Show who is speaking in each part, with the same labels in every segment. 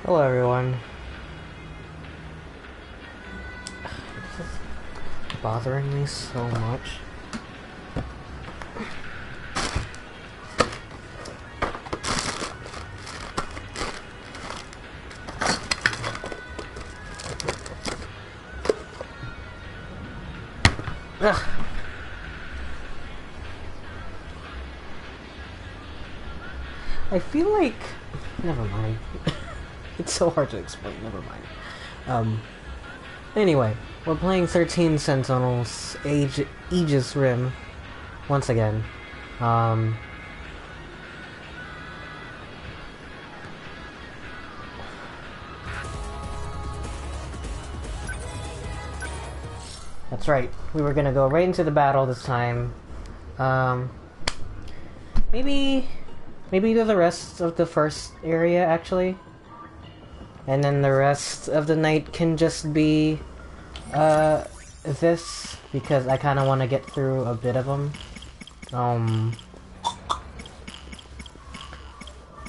Speaker 1: Hello everyone. This is bothering me so much. Ugh. I feel like... Never mind. It's so hard to explain, never mind. Anyway, we're playing 13 Sentinels, Aegis Rim, once again. That's right, we were gonna go right into the battle this time. Maybe do the rest of the first area, actually. And then the rest of the night can just be, this, because I kind of want to get through a bit of them.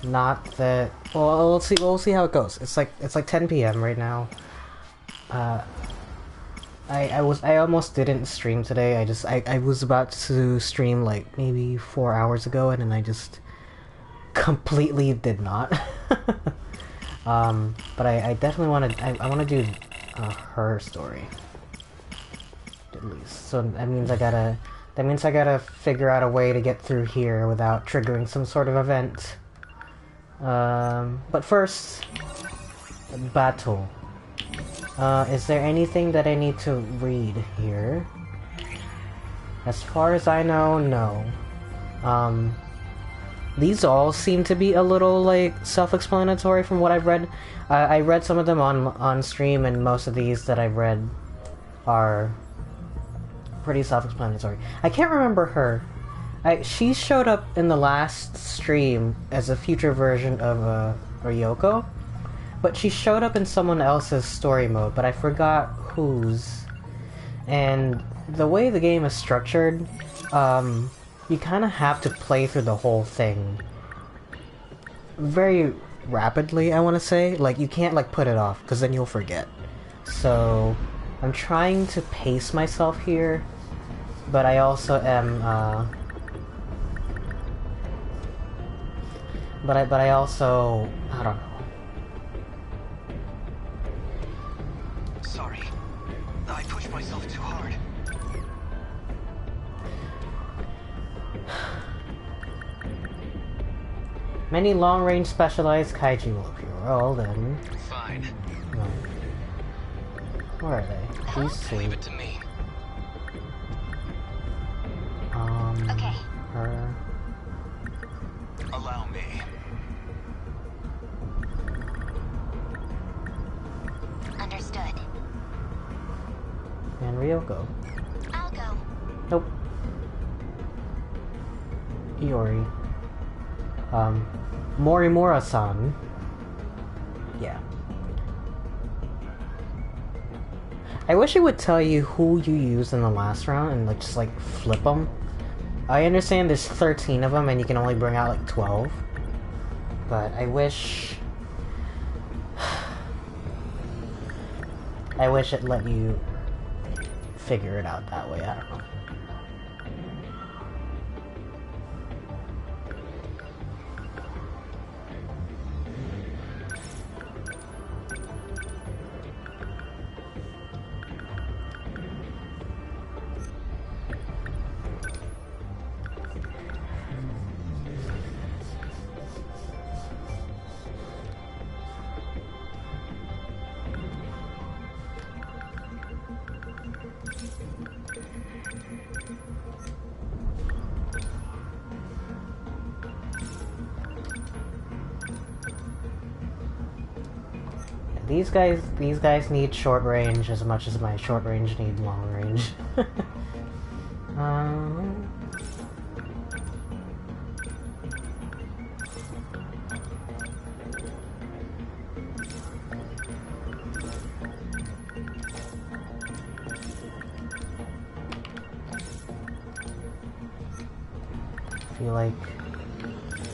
Speaker 1: Not that... Well, we'll see how it goes. It's like 10 PM right now. I almost didn't stream today. I was about to stream like maybe 4 hours ago, and then I just completely did not. But I definitely want to. I want to do her story, at least. So that means I gotta figure out a way to get through here without triggering some sort of event. But first, battle. Is there anything that I need to read here? As far as I know, no. These all seem to be a little, like, self-explanatory from what I've read. I read some of them on stream, and most of these that I've read are pretty self-explanatory. I can't remember her. She showed up in the last stream as a future version of Ryoko, but she showed up in someone else's story mode, but I forgot whose. And the way the game is structured, you kind of have to play through the whole thing very rapidly, I want to say. Like, you can't, like, put it off, because then you'll forget. So, I'm trying to pace myself here, but I also am, but I also, I don't know.
Speaker 2: Sorry. I pushed myself too hard.
Speaker 1: Many long-range specialized kaiju will appear. Well, then...
Speaker 2: Fine.
Speaker 1: No. Where are they? These two.
Speaker 2: Leave it to me.
Speaker 3: Okay.
Speaker 1: Her...
Speaker 2: Allow me.
Speaker 3: Understood.
Speaker 1: And Ryoko.
Speaker 3: I'll go.
Speaker 1: Nope. Iori. Morimura-san. Yeah. I wish it would tell you who you used in the last round and like just like flip them. I understand there's 13 of them and you can only bring out like 12. But I wish... I wish it let you figure it out that way, I don't know. These guys need short range as much as my short range need long range.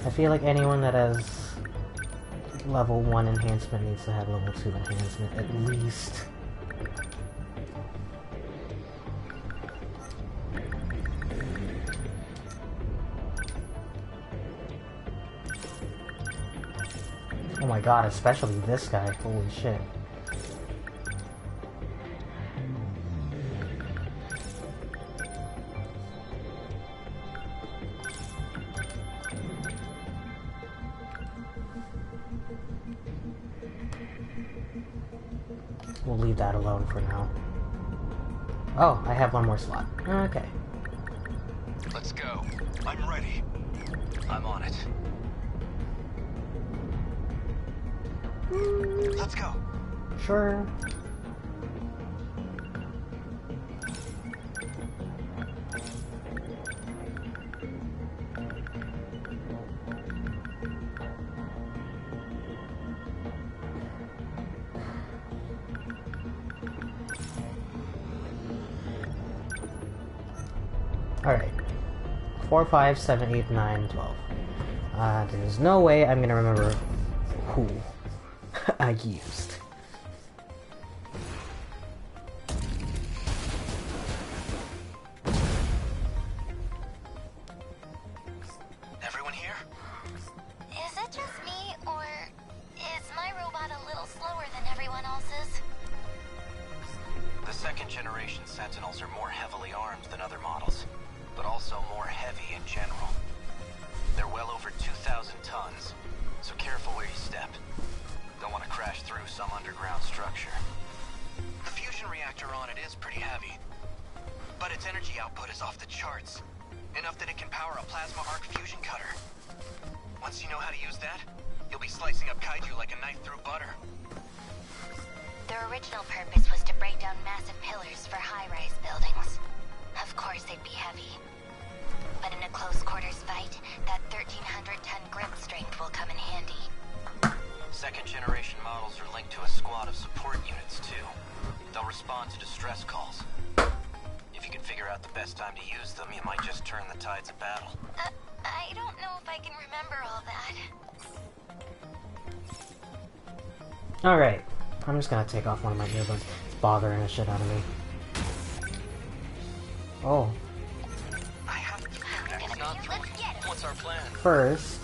Speaker 1: I feel like anyone that has level 1 enhancement needs to have level 2 enhancement, at least. Oh my god, especially this guy, holy shit. We'll leave that alone for now. Oh, I have one more slot. Okay.
Speaker 2: Let's go. I'm ready. I'm on it. Let's go.
Speaker 1: Sure. Alright. 4, 5, 7, 8, 9, 12. There's no way I'm gonna remember who I used.
Speaker 2: Everyone here?
Speaker 3: Is it just me, or is my robot a little slower than everyone else's?
Speaker 2: The second generation Sentinels are more heavily armed than other models, but also more heavy in general. They're well over 2,000 tons, so careful where you step. Don't want to crash through some underground structure. The fusion reactor on it is pretty heavy, but its energy output is off the charts. Enough that it can power a plasma arc fusion cutter. Once you know how to use that, you'll be slicing up kaiju like a knife through butter.
Speaker 3: Their original purpose was to break down massive pillars for high-rise buildings. Of course they'd be heavy. But in a close-quarters fight, that 1,300-ton grip strength will come in handy.
Speaker 2: Second generation models are linked to a squad of support units too. They'll respond to distress calls. If you can figure out the best time to use them, you might just turn the tides of battle.
Speaker 3: I don't know if I can remember all that.
Speaker 1: Alright. I'm just gonna take off one of my earbuds. It's bothering the shit out of me. Oh.
Speaker 2: I have to
Speaker 3: Let's get him.
Speaker 2: What's our plan?
Speaker 1: First...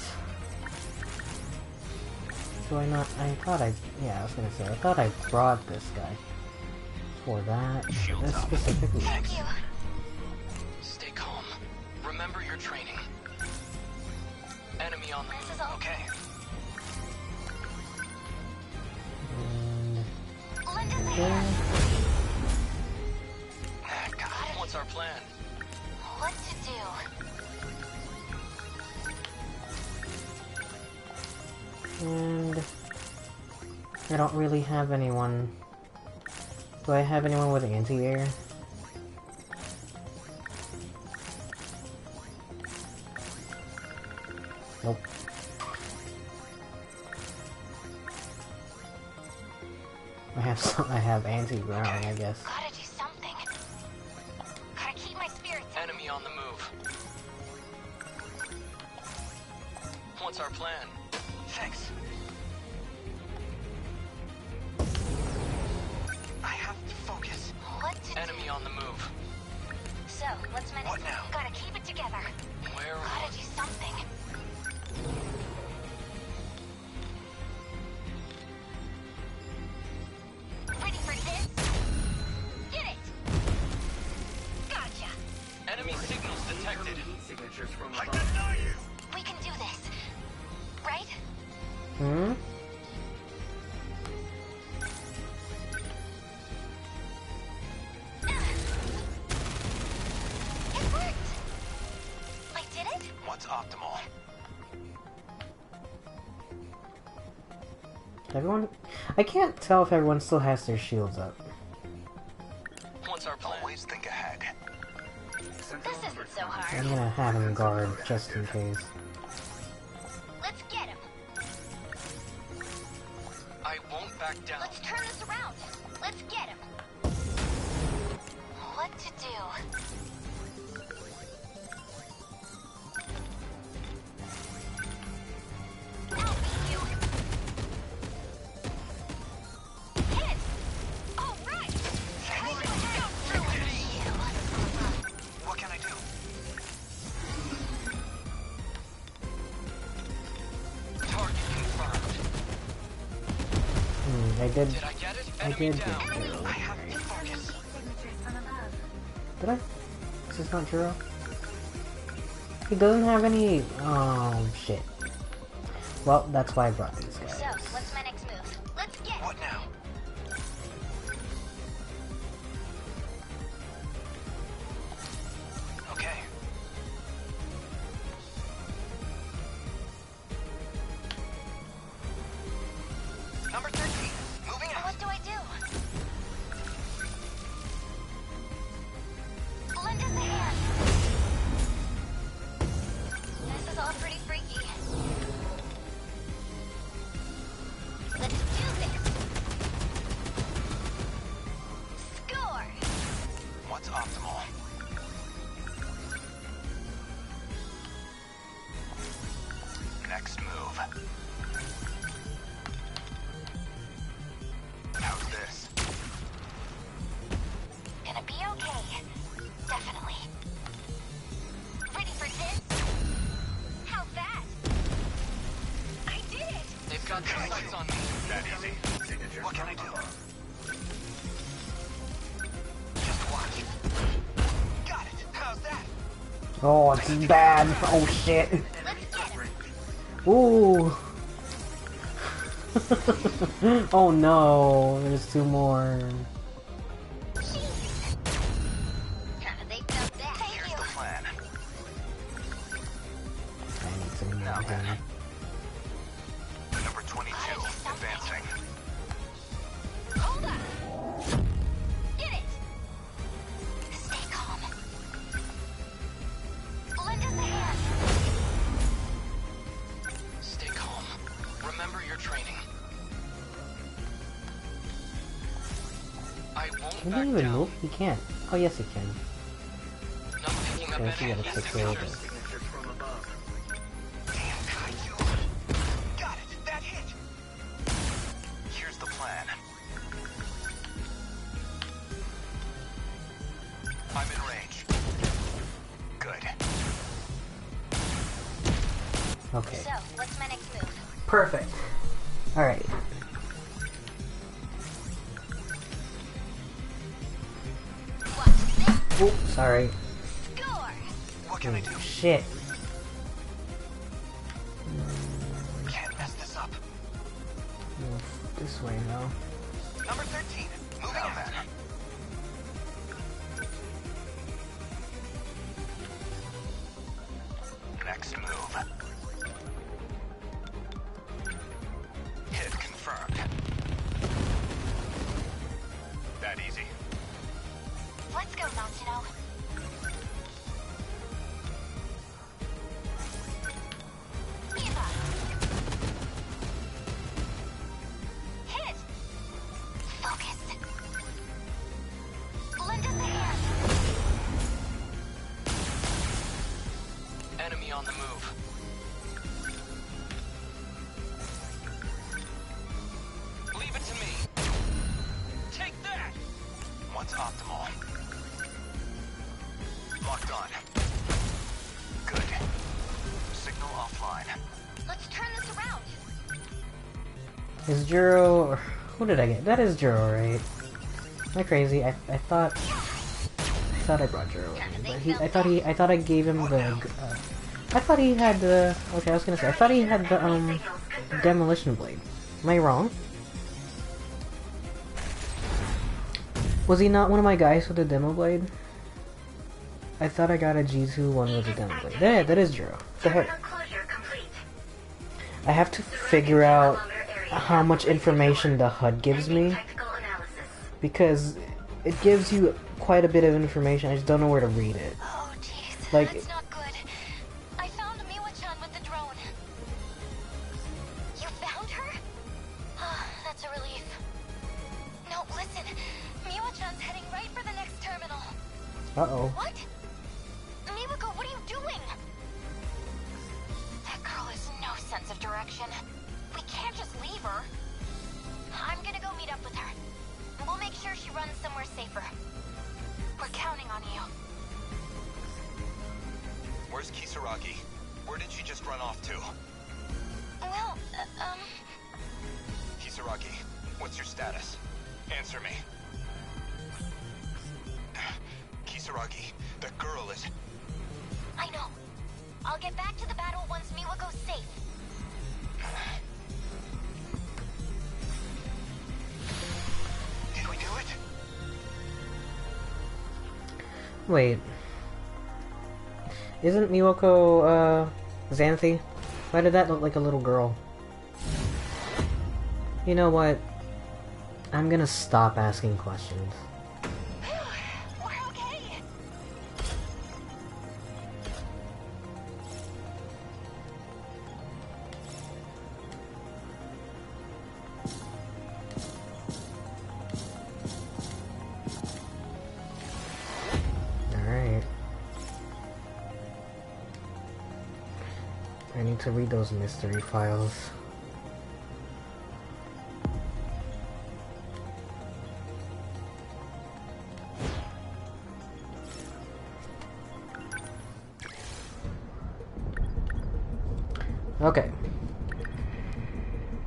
Speaker 1: Do I not... I thought I... Yeah, I was gonna say, I thought I brought this guy. For that.
Speaker 2: Shields
Speaker 1: This
Speaker 2: up.
Speaker 1: specifically.
Speaker 3: Thank you.
Speaker 2: Stay calm. Remember your training. Enemy on the
Speaker 3: This is
Speaker 2: move.
Speaker 3: all.
Speaker 2: Okay.
Speaker 1: And...
Speaker 3: Lend us a
Speaker 1: there.
Speaker 3: hand.
Speaker 2: God, what's our plan?
Speaker 3: What to do?
Speaker 1: And... I don't really have anyone... Do I have anyone with anti-air? Nope. I have anti-ground, I guess.
Speaker 3: Gotta do something. Gotta keep my spirits up.
Speaker 2: Enemy on the move. What's our plan? Thanks. I have to focus.
Speaker 3: What to
Speaker 2: Enemy
Speaker 3: do?
Speaker 2: on the move.
Speaker 3: So, what's my
Speaker 2: What
Speaker 3: next
Speaker 2: now?
Speaker 3: move? Gotta keep it together.
Speaker 2: Where?
Speaker 3: Gotta do something. Ready for this? Get it! Gotcha!
Speaker 2: Enemy signals detected.
Speaker 4: Signatures from
Speaker 2: I
Speaker 4: above.
Speaker 2: deny you.
Speaker 3: We can do this. Right?
Speaker 1: Hmm?
Speaker 3: It worked! I did it?
Speaker 2: What's optimal?
Speaker 1: Everyone... I can't tell if everyone still has their shields up.
Speaker 2: What's our plan? Always think ahead.
Speaker 3: This isn't so hard.
Speaker 1: I'm gonna have him guard, just in case.
Speaker 3: Let's get him.
Speaker 2: I won't back down.
Speaker 3: Let's turn this around. Let's get him. What to do? I'll beat you.
Speaker 1: did.
Speaker 2: Did I get it?
Speaker 1: I
Speaker 2: Enemy
Speaker 1: did
Speaker 2: down.
Speaker 1: get Jiro.
Speaker 2: I have to focus.
Speaker 1: Did I? Is this not Jiro? He doesn't have any. Oh shit. Well, that's why I brought these guys.
Speaker 3: So, what's my next move? Let's get
Speaker 2: What now? Okay. Number 13. Moving out.
Speaker 3: What do I do? Lend us a hand. This is all pretty freaky. Let's do this. Score.
Speaker 2: What's optimal? Next move. How's this?
Speaker 3: Gonna be okay. Definitely. Ready for this? How's that? I did it!
Speaker 2: They've got their sights on me. That easy. What can I do? Just watch. Got it. How's that?
Speaker 1: Oh, it's bad. Oh shit.
Speaker 3: Let's get him.
Speaker 1: Ooh. Oh no, there's two more.
Speaker 3: Jeez. They felt that. Thank
Speaker 2: Here's
Speaker 3: you.
Speaker 2: the plan.
Speaker 1: I need some more
Speaker 2: Now then.
Speaker 1: damage.
Speaker 2: Number 22, advancing.
Speaker 3: Hold up. Get it. Stay calm. Lend us a hand.
Speaker 2: Stay calm. Remember your training. I won't
Speaker 1: Can
Speaker 2: back
Speaker 1: he even
Speaker 2: down.
Speaker 1: move? He can't. Oh yes, he can.
Speaker 2: No picking up
Speaker 1: Okay, so you
Speaker 2: any
Speaker 1: gotta take care of this.
Speaker 2: Damn, Kaiju. Got it. That hit. Here's the plan. I'm in range. Good.
Speaker 1: Okay.
Speaker 3: So, what's my next move?
Speaker 1: Perfect. Alright.
Speaker 3: Watch this.
Speaker 1: Oh, sorry.
Speaker 3: Score.
Speaker 2: What can I do?
Speaker 1: Shit.
Speaker 2: Can't mess this up.
Speaker 1: Move this way now.
Speaker 2: Number 13. Moving out. Then. Next move. Hit confirmed. That easy.
Speaker 3: Let's go, Mountaino. Eva. Hit. Focus. Lend us a hand.
Speaker 2: Enemy on the move. Leave it to me. Take that. What's optimal? Locked on. Good. Signal offline.
Speaker 3: Let's turn this around.
Speaker 1: Is Jiro... Who did I get? That is Jiro, right? Am I crazy? I thought I brought Jiro in, but I thought I gave him the... I thought he had the... Okay, I was gonna say, I thought he had the, Demolition Blade. Am I wrong? Was he not one of my guys with the Demo Blade? I thought I got a G2 one with the Demo Blade. Yeah, that is Jiro. Go ahead. I have to figure out how much information the HUD gives me, because it gives you quite a bit of information. I just don't know where to read it.
Speaker 3: Oh, jeez.
Speaker 1: Like-
Speaker 3: That's not good. I found Miwa-chan with the drone. You found her? That's a relief. No, listen. Miwa-chan's heading right for the next terminal.
Speaker 1: Uh-oh.
Speaker 3: What? Miwako, what are you doing? That girl has no sense of direction. We can't just leave her. I'm gonna go meet up with her. We'll make sure she runs somewhere safer. We're counting on you.
Speaker 2: Where's Kisaragi? Where did she just run off to?
Speaker 3: Well,
Speaker 2: Kisaragi, What's your status? Answer me. Kisaragi, the girl is...
Speaker 3: I know. I'll get back to the battle once Miwako's safe.
Speaker 2: Did we do it?
Speaker 1: Wait. Isn't Miwako, Xanthi? Why did that look like a little girl? You know what? I'm gonna stop asking questions.
Speaker 3: We're okay.
Speaker 1: Alright. I need to read those mystery files. Okay.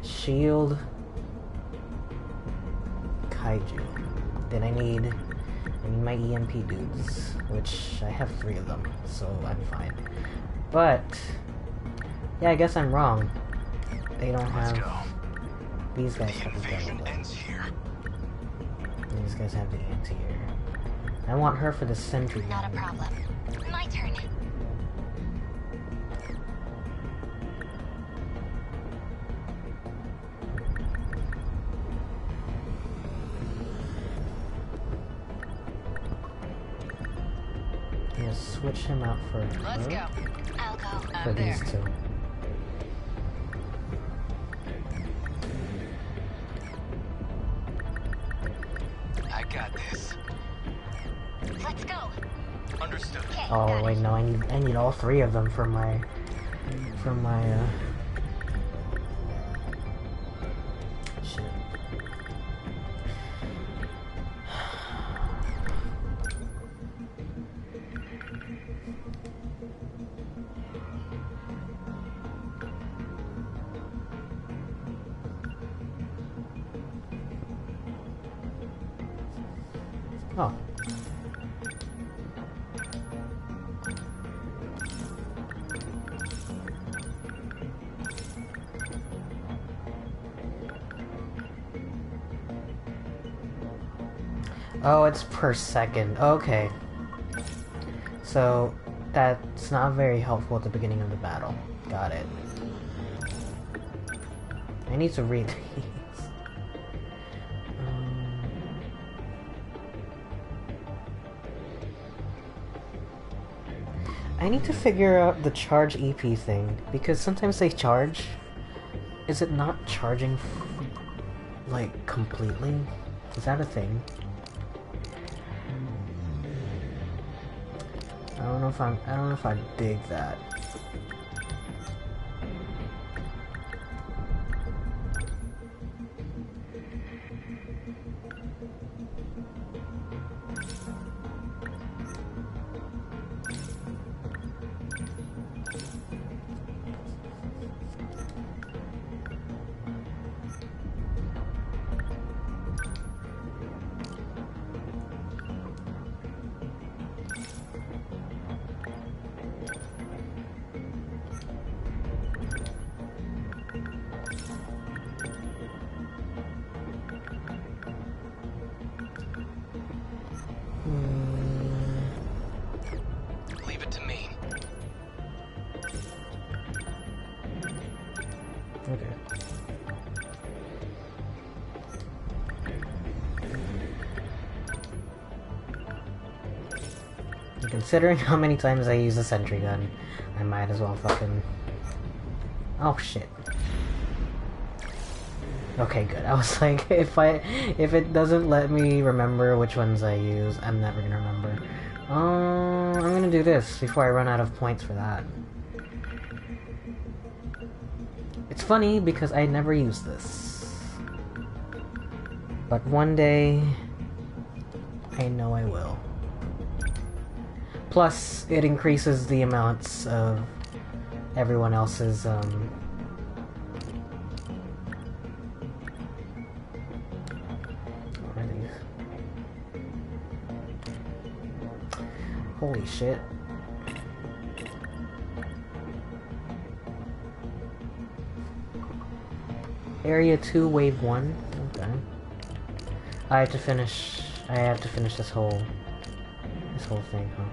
Speaker 1: Shield. Kaiju. Then I need my EMP dudes, which I have 3 of them, so I'm fine. But yeah, I guess I'm wrong. They don't have. These guys have the
Speaker 2: invasion ends here.
Speaker 1: These guys have the anti-air. I want her for the sentry
Speaker 3: Not a
Speaker 1: gun.
Speaker 3: problem. My turn.
Speaker 1: I'm gonna switch him out for
Speaker 4: Let's
Speaker 1: her,
Speaker 4: go.
Speaker 3: I'll go.
Speaker 1: for
Speaker 4: I'm there.
Speaker 1: these 2.
Speaker 2: I got this.
Speaker 3: Let's go.
Speaker 2: Understood.
Speaker 3: Okay.
Speaker 1: Oh
Speaker 3: got
Speaker 1: wait,
Speaker 3: it.
Speaker 1: no, I need all 3 of them for my shit. Oh. Oh, it's per second. Okay. So, that's not very helpful at the beginning of the battle. Got it. I need to read these. I need to figure out the charge EP thing, because sometimes they charge. Is it not charging, like, completely? Is that a thing? I don't know if I dig that.
Speaker 2: Leave it to me.
Speaker 1: Okay. Considering how many times I use a sentry gun, I might as well fucking... Oh shit. Okay, good. I was like, if it doesn't let me remember which ones I use, I'm never gonna remember. I'm gonna do this before I run out of points for that. It's funny because I never use this. But one day, I know I will. Plus, it increases the amounts of everyone else's, Holy shit. Area 2, Wave 1. Okay. I have to finish this whole thing, huh?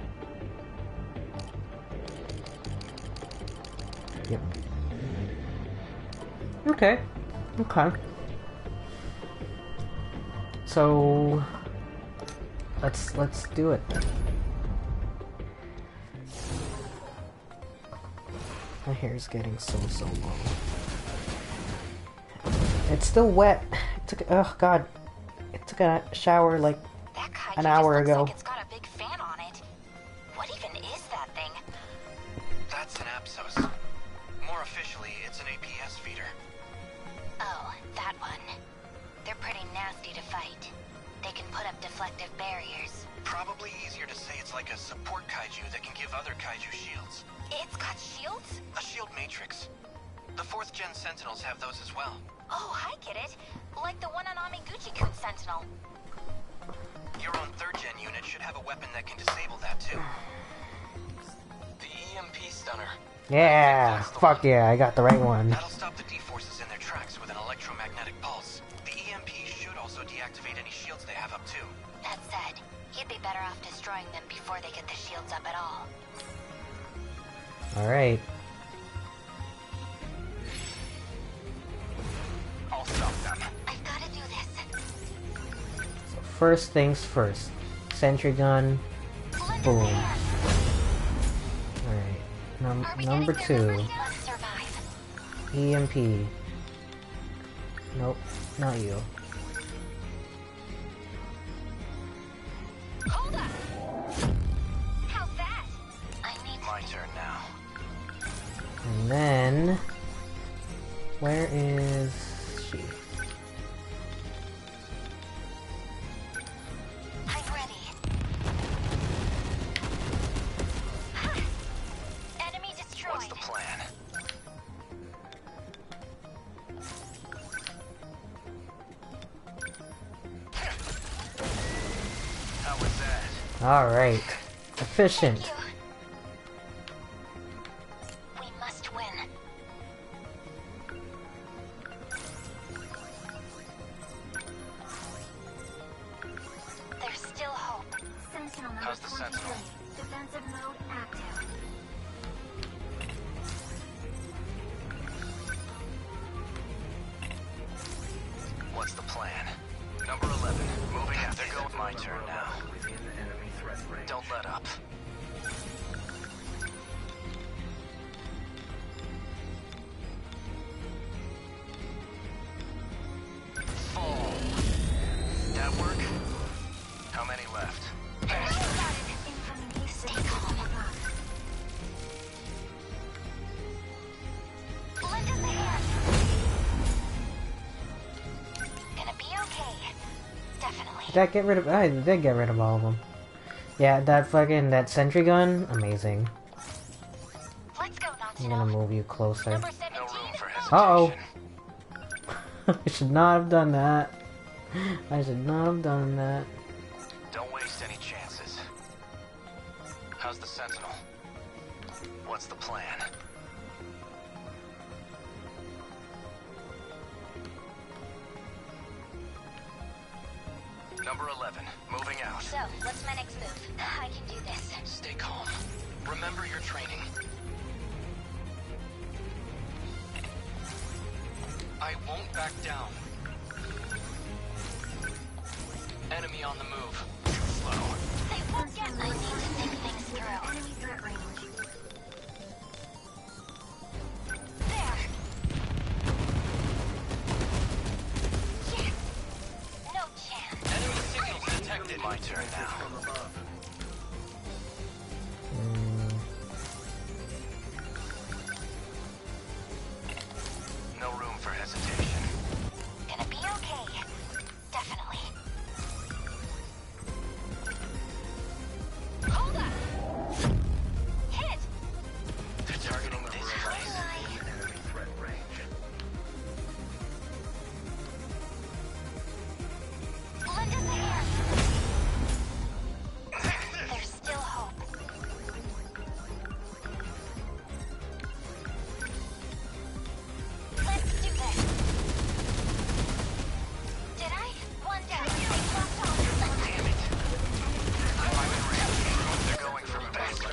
Speaker 1: Yep. Okay. Okay. So let's do it. My hair's getting so long. It's still wet. Oh god. It took a shower like an hour ago.
Speaker 3: Like it's got a big fan on it. What even is that thing?
Speaker 2: That's an Apsos. More officially, it's an APS feeder.
Speaker 3: Oh, that one. They're pretty nasty to fight. They can put up deflective barriers.
Speaker 2: Probably easier to say it's like a support kaiju that can give other kaiju shields.
Speaker 3: It's got shields?
Speaker 2: A shield matrix. The 4th gen Sentinels have those as well.
Speaker 3: Oh, I get it. Like the one on Amiguchi-kun's Sentinel.
Speaker 2: Your own 3rd gen unit should have a weapon that can disable that too. The EMP stunner.
Speaker 1: Yeah, fuck yeah, I got the right one.
Speaker 2: That'll stop the D-forces in their tracks with an electromagnetic pulse. The EMP should also deactivate any shields they have up too.
Speaker 3: That said, you'd be better off destroying them before they get the shields up at all.
Speaker 1: Alright.
Speaker 2: I'll stop them.
Speaker 3: I've gotta do this.
Speaker 1: First things first. Sentry gun. Boom. Alright. Number 2. EMP. Nope, not you.
Speaker 3: Hold up! How's that? I need
Speaker 2: My turn now.
Speaker 1: And then... where is she?
Speaker 3: I'm ready. Enemy destroyed.
Speaker 2: What's the plan? How was that?
Speaker 1: Alright. Efficient.
Speaker 3: Thank you. We must win. There's still hope. Sentinel number
Speaker 2: How's the Sentinel?
Speaker 3: 23. Defensive mode active.
Speaker 2: What's the plan? Number 11. Moving out. They're going my turn now. Don't let up. Fall. That work? How many left?
Speaker 3: Stay calm. Lend us a hand. Gonna be okay. Definitely.
Speaker 1: Did I get rid of... I did get rid of all of them. Yeah, that sentry gun, amazing.
Speaker 3: Let's go,
Speaker 1: I'm gonna move you closer.
Speaker 3: Number
Speaker 2: No
Speaker 3: 17.
Speaker 2: room for
Speaker 1: Uh-oh.
Speaker 2: hesitation.
Speaker 1: I should not have done that. I should not have done that.
Speaker 2: Don't waste any chances. How's the Sentinel? What's the plan? Number 11, moving out.
Speaker 3: So, what's my next move? I can do this.
Speaker 2: Stay calm. Remember your training. I won't back down. Enemy on the move. Too slow.
Speaker 3: They won't get me. I need to think things through. Enemy threat range. There. Yes. No chance.
Speaker 2: Enemy signals detected. My turn now. No room for hesitation.
Speaker 3: Gonna be okay. Definitely. Hold up. Hit.
Speaker 2: They're targeting this place.
Speaker 3: Enemy
Speaker 2: threat range.
Speaker 3: Lend us a hand.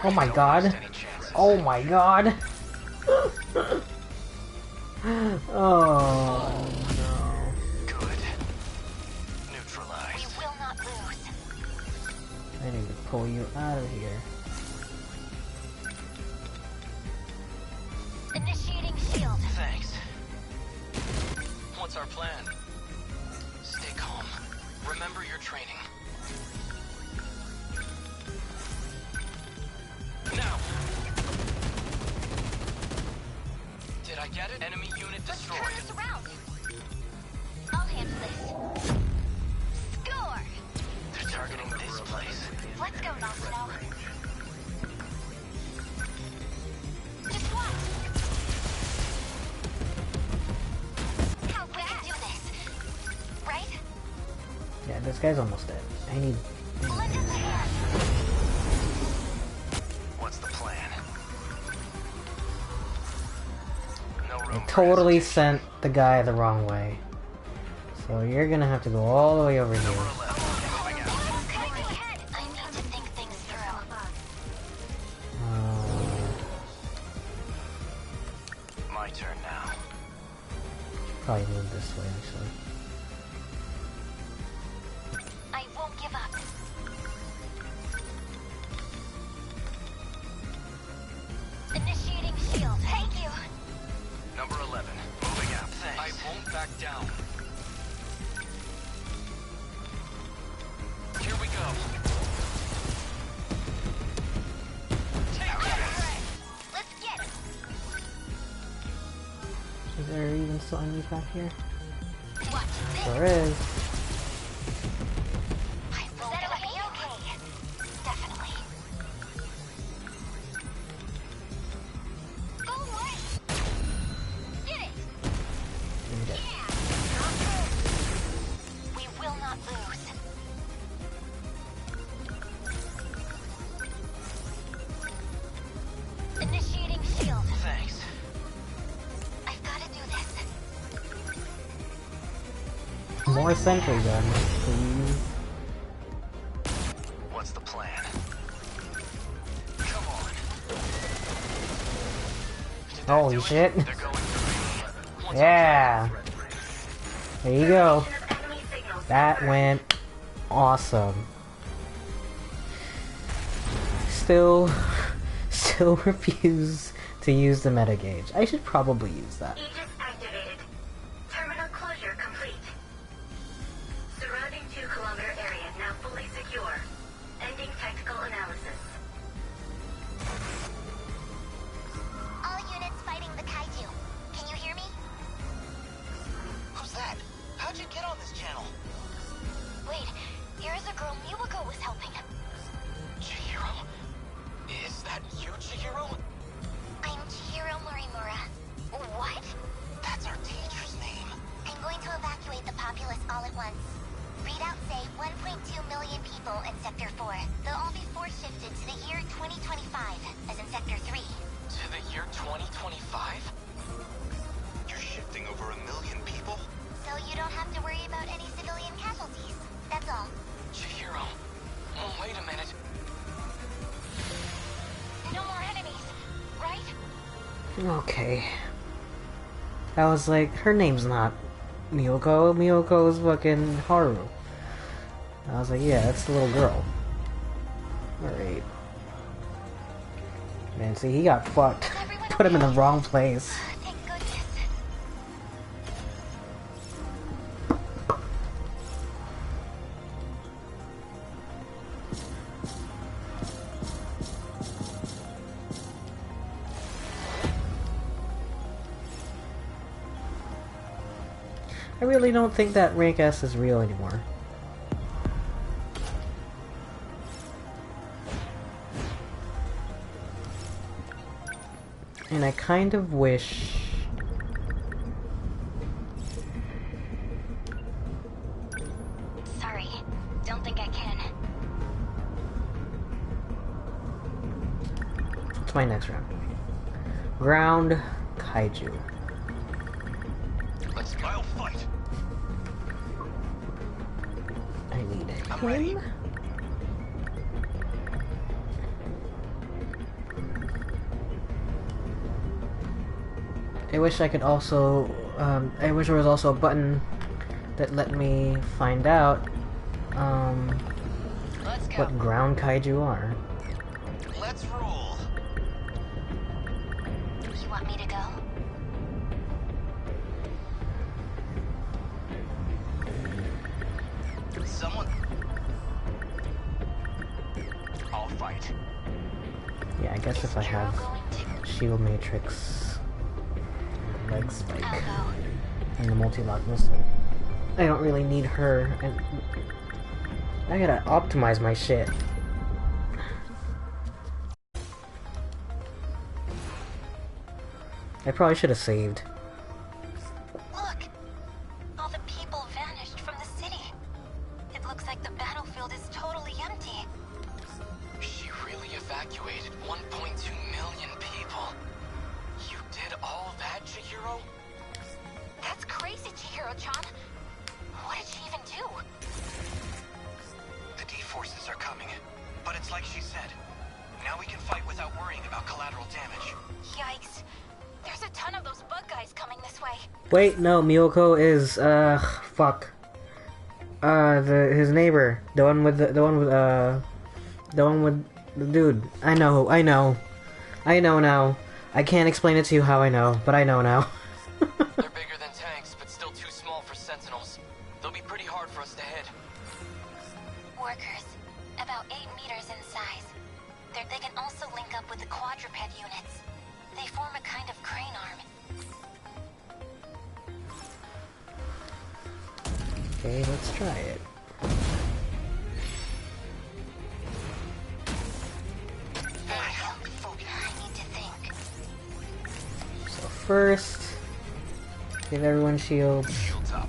Speaker 1: Oh my
Speaker 2: Don't
Speaker 1: god.
Speaker 2: waste any chances.
Speaker 1: Oh my god. Oh no.
Speaker 2: Good. Neutralized.
Speaker 3: We will not lose.
Speaker 1: I need to pull you out of here.
Speaker 3: Initiating shield.
Speaker 2: Thanks. What's our plan? Stay calm. Remember your training. Now! Did I get it? Enemy unit
Speaker 3: Let's
Speaker 2: destroyed.
Speaker 3: turn this around. I'll handle this. Score!
Speaker 2: They're targeting this place.
Speaker 3: Let's go, Nostro. Just watch. How we can do this, right?
Speaker 1: Yeah, this guy's almost dead. I need...
Speaker 3: Lend us a hand.
Speaker 2: What's the plan? No room
Speaker 1: I
Speaker 2: for
Speaker 1: totally
Speaker 2: hesitation.
Speaker 1: sent the guy the wrong way. So you're gonna have to go all the way over here.
Speaker 2: Number 11. Moving out.
Speaker 3: I need to think things through.
Speaker 2: My turn now.
Speaker 1: Probably move this way, actually.
Speaker 3: I won't give up. Initiating shield. Thank you.
Speaker 2: Number 11. Moving out. Thanks. I won't back down. Here we go. Take this.
Speaker 3: Let's get it.
Speaker 1: Is there even still enemies back here?
Speaker 3: Watch this.
Speaker 1: There is.
Speaker 3: I will be okay. Definitely. Go away. Get it.
Speaker 1: You're dead.
Speaker 3: Yeah. We will not lose. Initiating shield.
Speaker 2: Thanks.
Speaker 3: I've got to do this.
Speaker 1: More sentry guns, please.
Speaker 2: What's the plan? Come on. Did that
Speaker 1: Holy
Speaker 2: do it?
Speaker 1: shit.
Speaker 2: They're going through. Once
Speaker 1: Yeah. There you go. That went awesome. Still refuse to use the meta gauge. I should probably use that.
Speaker 4: Aegis activated. Terminal closure complete. Surrounding 2-kilometer area now fully secure. Ending tactical analysis.
Speaker 3: All units fighting the kaiju. Can you hear me?
Speaker 2: Who's that? How'd you get on this channel?
Speaker 3: Wait, here's a girl Miwako was helping.
Speaker 2: Chihiro? Is that you, Chihiro?
Speaker 3: I'm Chihiro Morimura. What?
Speaker 2: That's our teacher's name.
Speaker 3: I'm going to evacuate the populace all at once. Readouts say 1.2 million people in Sector 4. They'll all be force shifted to the year 2025, as in Sector 3.
Speaker 2: To the year 2025? You're shifting over 1 million people?
Speaker 3: So you don't have to worry about any civilian casualties. That's all.
Speaker 2: Chihiro. Oh, wait a minute.
Speaker 3: No more enemies, right?
Speaker 1: Okay. I was like, her name's not Miyoko. Miyoko's fucking Haru. I was like, yeah, that's the little girl. Alright. Man, see, he got fucked. Put him in the wrong place.
Speaker 3: Thank goodness.
Speaker 1: I really don't think that rank S is real anymore. And I kind of wish...
Speaker 3: Sorry, don't think I can.
Speaker 1: What's my next round? Ground Kaiju.
Speaker 2: Let's go. I'll fight.
Speaker 1: I need
Speaker 2: I'm ready.
Speaker 1: him. I wish I could also, I wish there was also a button that let me find out,
Speaker 2: Let's go.
Speaker 1: what ground kaiju are.
Speaker 2: Let's roll.
Speaker 3: You want me to go?
Speaker 2: Someone. I'll fight.
Speaker 1: Yeah, I guess if I
Speaker 3: Hero
Speaker 1: have
Speaker 3: going to?
Speaker 1: shield matrix, leg spike,
Speaker 3: I'll go.
Speaker 1: and the multi-lock missile, I don't really need her, and I gotta optimize my shit. I probably should have saved.
Speaker 3: Look! All the people vanished from the city. It looks like the battlefield is totally empty.
Speaker 2: She really evacuated 1.2 million people. You did all that, Chihiro?
Speaker 3: That's crazy, Chihiro-chan. What did she even do?
Speaker 2: The D-forces are coming, but it's like she said. Now we can fight without worrying about collateral damage.
Speaker 3: Yikes. There's a ton of those bug guys coming this way.
Speaker 1: Wait, no, Miyoko is, fuck. His neighbor. The one with the dude. I know now. I can't explain it to you how I know, but I know now.
Speaker 2: They're bigger than tanks, but still too small for Sentinels. They'll be pretty hard for us to hit.
Speaker 3: Workers, about 8 meters in size. They can also link up with the quadruped units. They form a kind of crane arm.
Speaker 1: Okay, let's try it.
Speaker 3: I need to think.
Speaker 1: So first, give everyone shields.
Speaker 2: Shields up.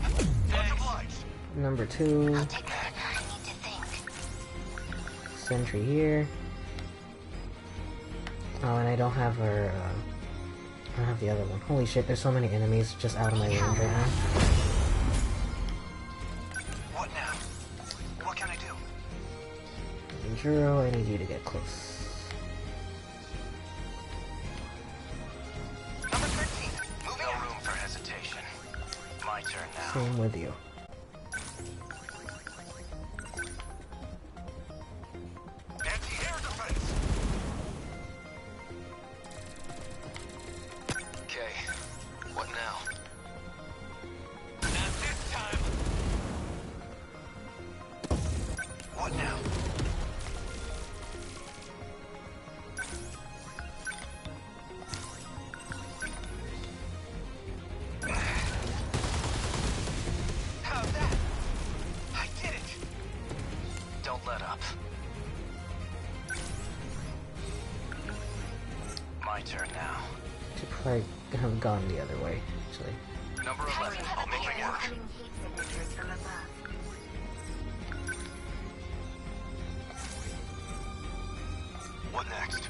Speaker 2: Much obliged.
Speaker 1: Number 2,
Speaker 3: I'll take that. I need to think.
Speaker 1: sentry here. Oh, and I don't have her, I don't have the other one. Holy shit, there's so many enemies just out of my range right now.
Speaker 2: What now? What can I do?
Speaker 1: Juro, I need you to get close.
Speaker 2: Number 13. Moving no room for hesitation. My turn now.
Speaker 1: Same with you.
Speaker 2: Anti-air defense. Okay. What now? Not this time. What now? How's that? I did it. Don't let up. My turn now.
Speaker 1: Should probably have gone the other way, actually.
Speaker 2: Number 11. I'll make it work.
Speaker 4: Incoming heat signatures from above.
Speaker 2: What next?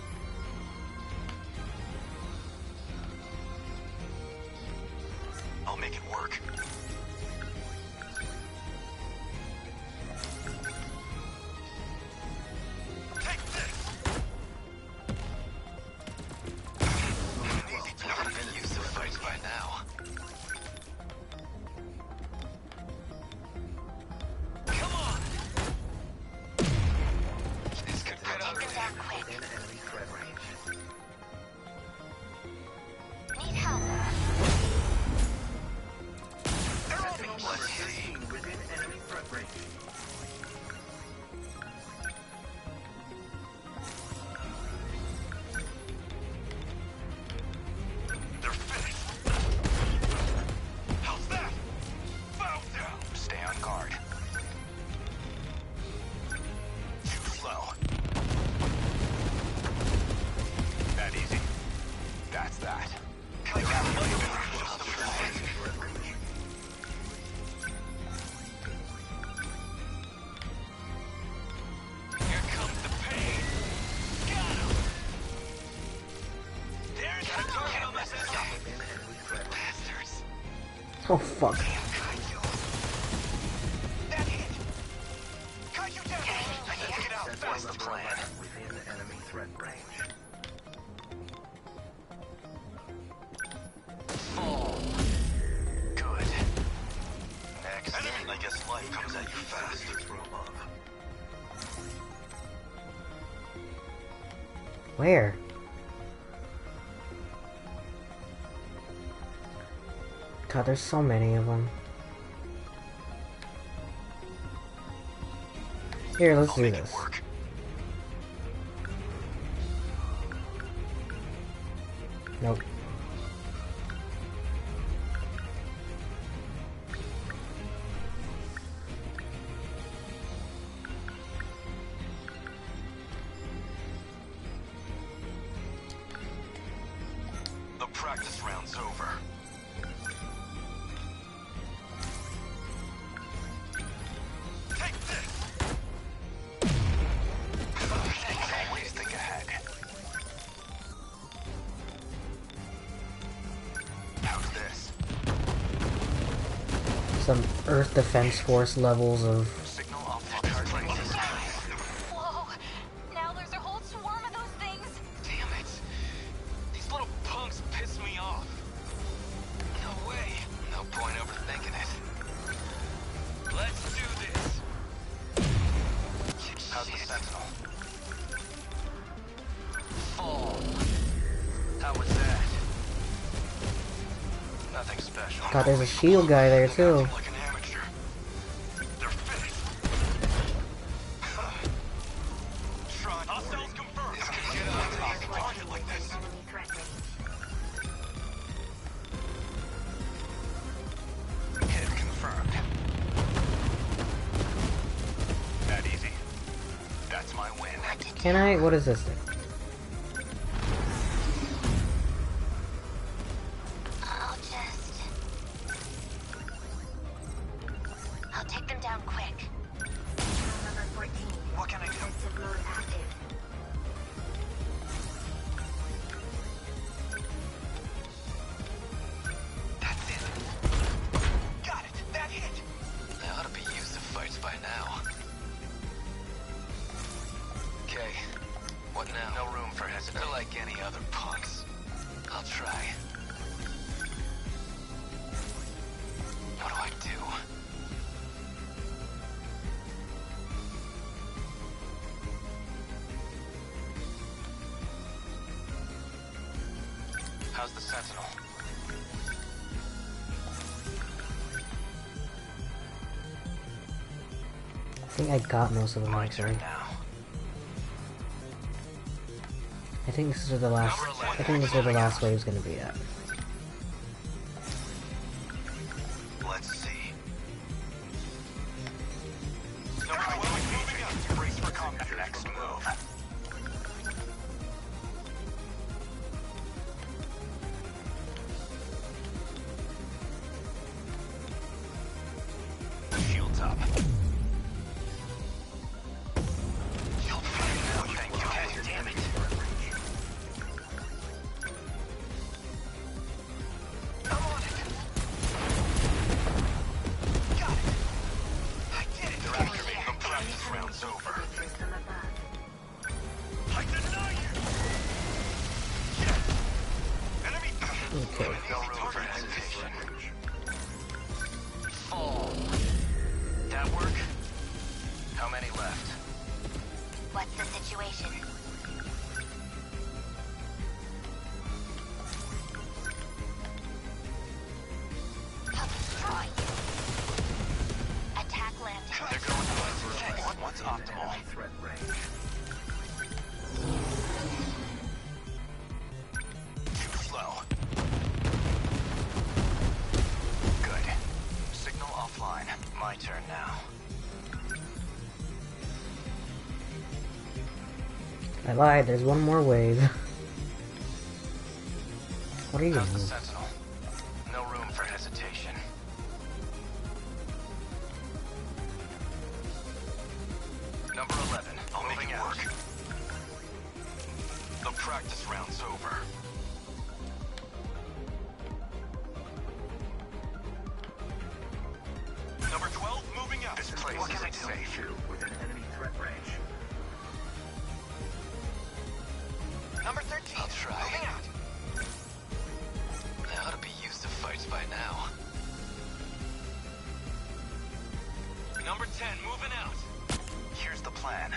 Speaker 2: I'll make it work. Take this! Easy to be used to fights by now. Come on! This could get ugly.
Speaker 3: Take this out quick.
Speaker 2: Within enemy threat range.
Speaker 3: Need help.
Speaker 2: They're on me. Let's see.
Speaker 5: Within enemy threat range.
Speaker 2: They're finished. How's that? Bow down. Stay on guard. Too slow. That easy. That's that. I got just the right. Here comes the pain. Got him. There's the target on the system. Bastards.
Speaker 1: Oh fuck.
Speaker 2: Kaiju. That hit. Kaiju down. I need to get out fast. The plan.
Speaker 5: Within enemy threat range.
Speaker 1: Where? God, there's so many of them. Here, let's do this. Nope.
Speaker 2: The practice round's over. Take this! Always think ahead. How's this?
Speaker 1: Some Earth Defense Force levels of...
Speaker 2: Signal off the card.
Speaker 3: Whoa! Now there's a whole swarm of those things!
Speaker 2: Damn it! These little punks piss me off. No way. No point overthinking it. Let's do this. How's the Sentinel? Fall. How was that? Nothing special.
Speaker 1: God, there's a shield guy there too.
Speaker 2: Like an amateur. They're finished. Try. Hostiles confirmed. Get on target like this.
Speaker 4: Enemy threat range.
Speaker 2: Hit confirmed. That easy. That's my win.
Speaker 1: Can I? What is this thing?
Speaker 3: I'll take them down quick.
Speaker 4: Number 14.
Speaker 2: What can I do?
Speaker 4: Defensive mode active.
Speaker 2: That's it. Got it. That hit. They ought to be used to fights by now. Okay. What now? No room for hesitation. They're like any other punks. I'll try. What do I do? How's the Sentinel?
Speaker 1: I think I got most of them
Speaker 2: My
Speaker 1: actually.
Speaker 2: turn now.
Speaker 1: I think this is where the last. I think this is where the last wave's gonna be at.
Speaker 2: Let's see. Number 12 moving up. Brace for combat. Next move. Shields up. You'll find out. Thank you. Damn it. I'm on it. Got it. I did it. They're after me. The practice round's over.
Speaker 4: Breakers from above.
Speaker 2: I deny you. Yes. Enemy.
Speaker 1: Okay.
Speaker 2: No room for hesitation. Fall. That work? How many left?
Speaker 3: What's the situation? I'll destroy you. Attack landing.
Speaker 2: They're going for what's optimal?
Speaker 5: Threat range.
Speaker 2: Too slow. Good. Signal offline. My turn now.
Speaker 1: I lied. There's one more wave. What are you
Speaker 2: How's the
Speaker 1: doing?
Speaker 2: Sentinel? No room for hesitation. Number 11. Moving out. The practice round's over. Number 12 moving out. This place isn't safe.
Speaker 5: Within enemy threat range.
Speaker 2: Number 13. I'll try. Moving out. They ought to be used to fights by now. Number 10 moving out. Here's the plan.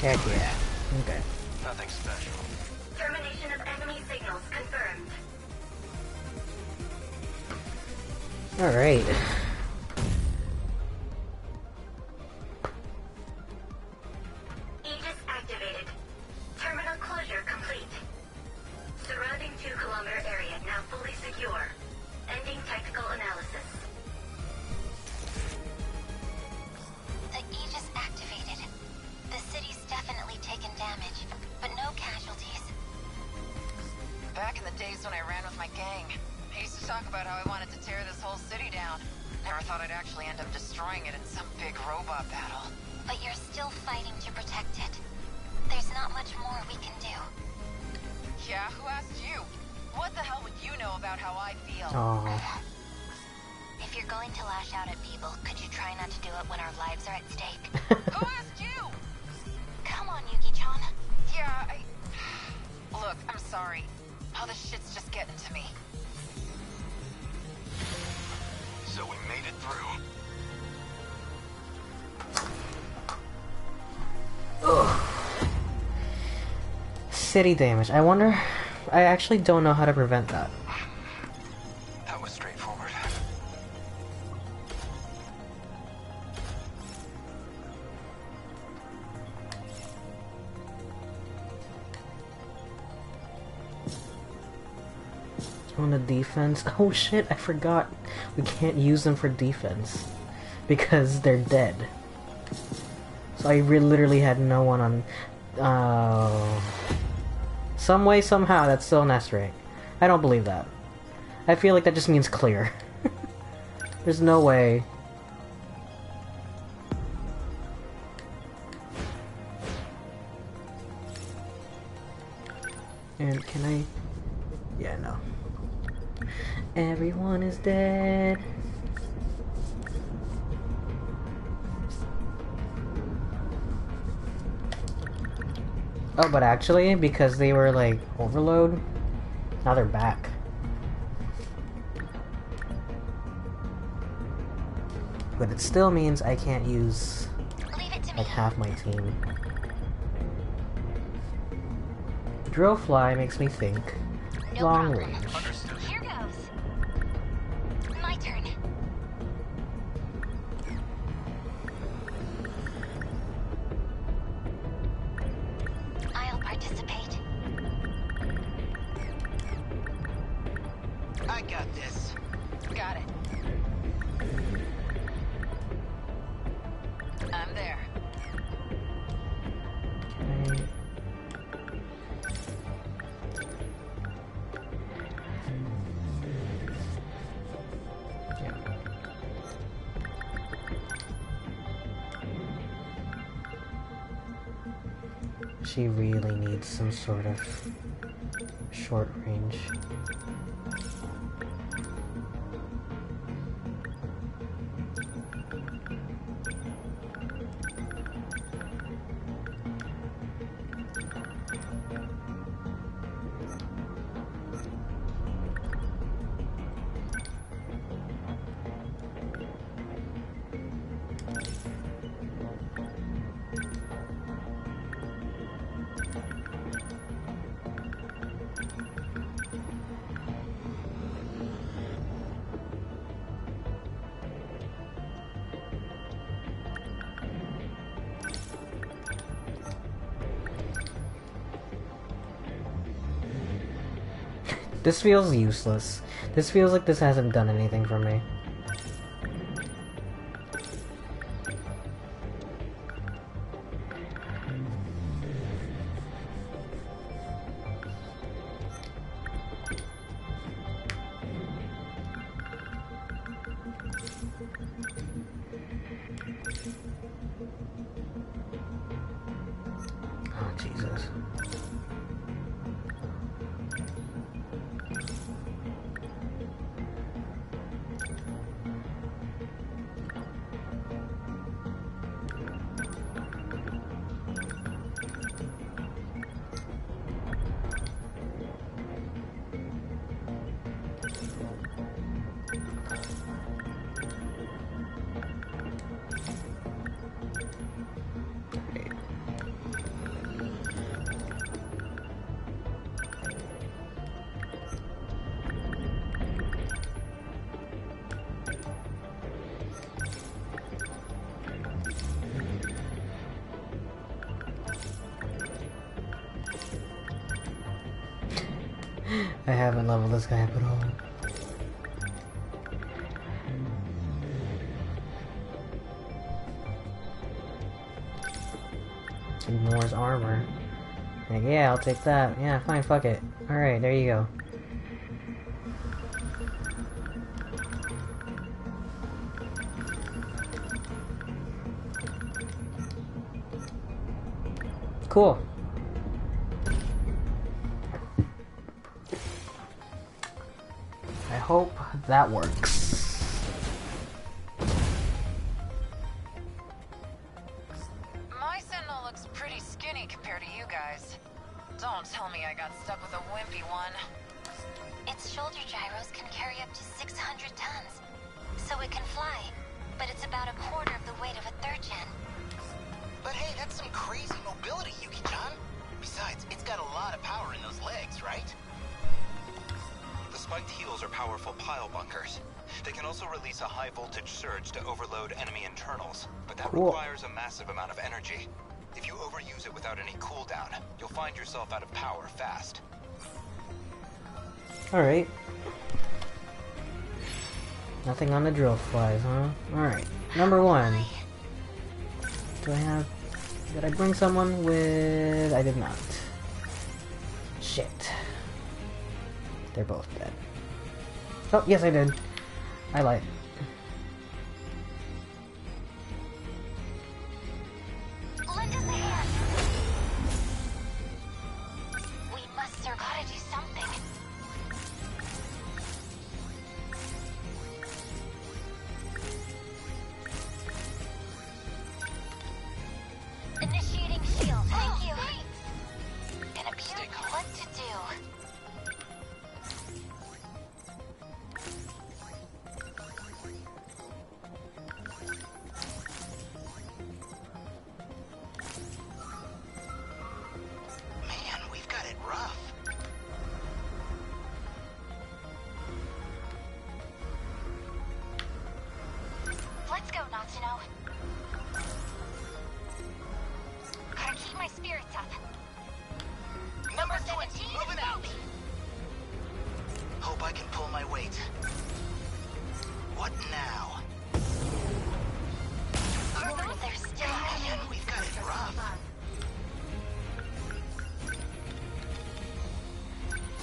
Speaker 1: Heck yeah. Okay.
Speaker 2: Nothing special.
Speaker 4: Termination of enemy signals confirmed.
Speaker 1: Alright.
Speaker 4: Aegis activated. Terminal closure complete. Surrounding 2-kilometer area now fully secure. Ending tactical analysis.
Speaker 3: The Aegis activated. The city's definitely taken damage, but no casualties.
Speaker 6: Back in the days when I ran with my gang, I used to talk about how I wanted to tear this whole city down. Never thought I'd actually end up destroying it in some big robot battle.
Speaker 3: But you're still fighting to protect it. There's not much more we can do.
Speaker 6: Yeah, who asked you? What the hell would you know about how I feel?
Speaker 1: Oh.
Speaker 3: If you're going to lash out at people, could you try not to do it when our lives are at stake?
Speaker 6: Who asked you?
Speaker 3: Come on, Yuki-chan.
Speaker 6: Yeah, Look, I'm sorry. All this shit's just getting to me.
Speaker 2: So we made it through.
Speaker 1: Ugh. City damage. I wonder... I actually don't know how to prevent that.
Speaker 2: That was straightforward.
Speaker 1: On the defense... Oh shit, I forgot. We can't use them for defense. Because they're dead. So I literally had no one on... Oh... Some way, somehow, that's still nest rank. I don't believe that. I feel like that just means clear. There's no way. And can I... Yeah, no. Everyone is dead. Oh, but actually, because they were, like, overload, now they're back. But it still means I can't use,
Speaker 3: Leave it to me.
Speaker 1: like, half my team. Drill fly makes me think
Speaker 3: No
Speaker 1: long
Speaker 3: problem.
Speaker 1: range.
Speaker 2: Understood.
Speaker 3: Here goes. My turn. I'll participate.
Speaker 2: I got this.
Speaker 6: Got it. I'm there.
Speaker 1: Okay. Yeah. She really needs some sort of short range. This feels useless. This feels like this hasn't done anything for me. Oh, Jesus. I haven't leveled this guy up at all. Ignores armor. Like, yeah, I'll take that. Yeah, fine, fuck it. Alright, there you go. Cool. I hope that works.
Speaker 6: My Sentinel looks pretty skinny compared to you guys. Don't tell me I got stuck with a wimpy one.
Speaker 3: Its shoulder gyros can carry up to 600 tons, so it can fly. But it's about a quarter of the weight of a 3rd gen.
Speaker 2: But hey, that's some crazy mobility, Yuki-chan. Besides, it's got a lot of power in those legs, right? The spiked heels are powerful pile bunkers. They can also release a high voltage surge to overload enemy internals, but that requires a massive amount of energy. If you overuse it without any cooldown, you'll find yourself out of power fast.
Speaker 1: Alright. Nothing on the drill flies, huh? Alright. Number 1. Do I have... Did I bring someone with... I did not. Shit. They're both dead. Oh, yes I did. I lied.
Speaker 3: Lend us a hand. We must sir gotta do something. Initiating shield. Thank you. Gonna be what to do.
Speaker 2: Man, we've got it rough.
Speaker 3: Let's go, Natsuno. Gotta keep my spirits up.
Speaker 2: Number 20, moving out. Hope I can pull my weight. What now?
Speaker 3: They're still
Speaker 2: Man, we've got it rough.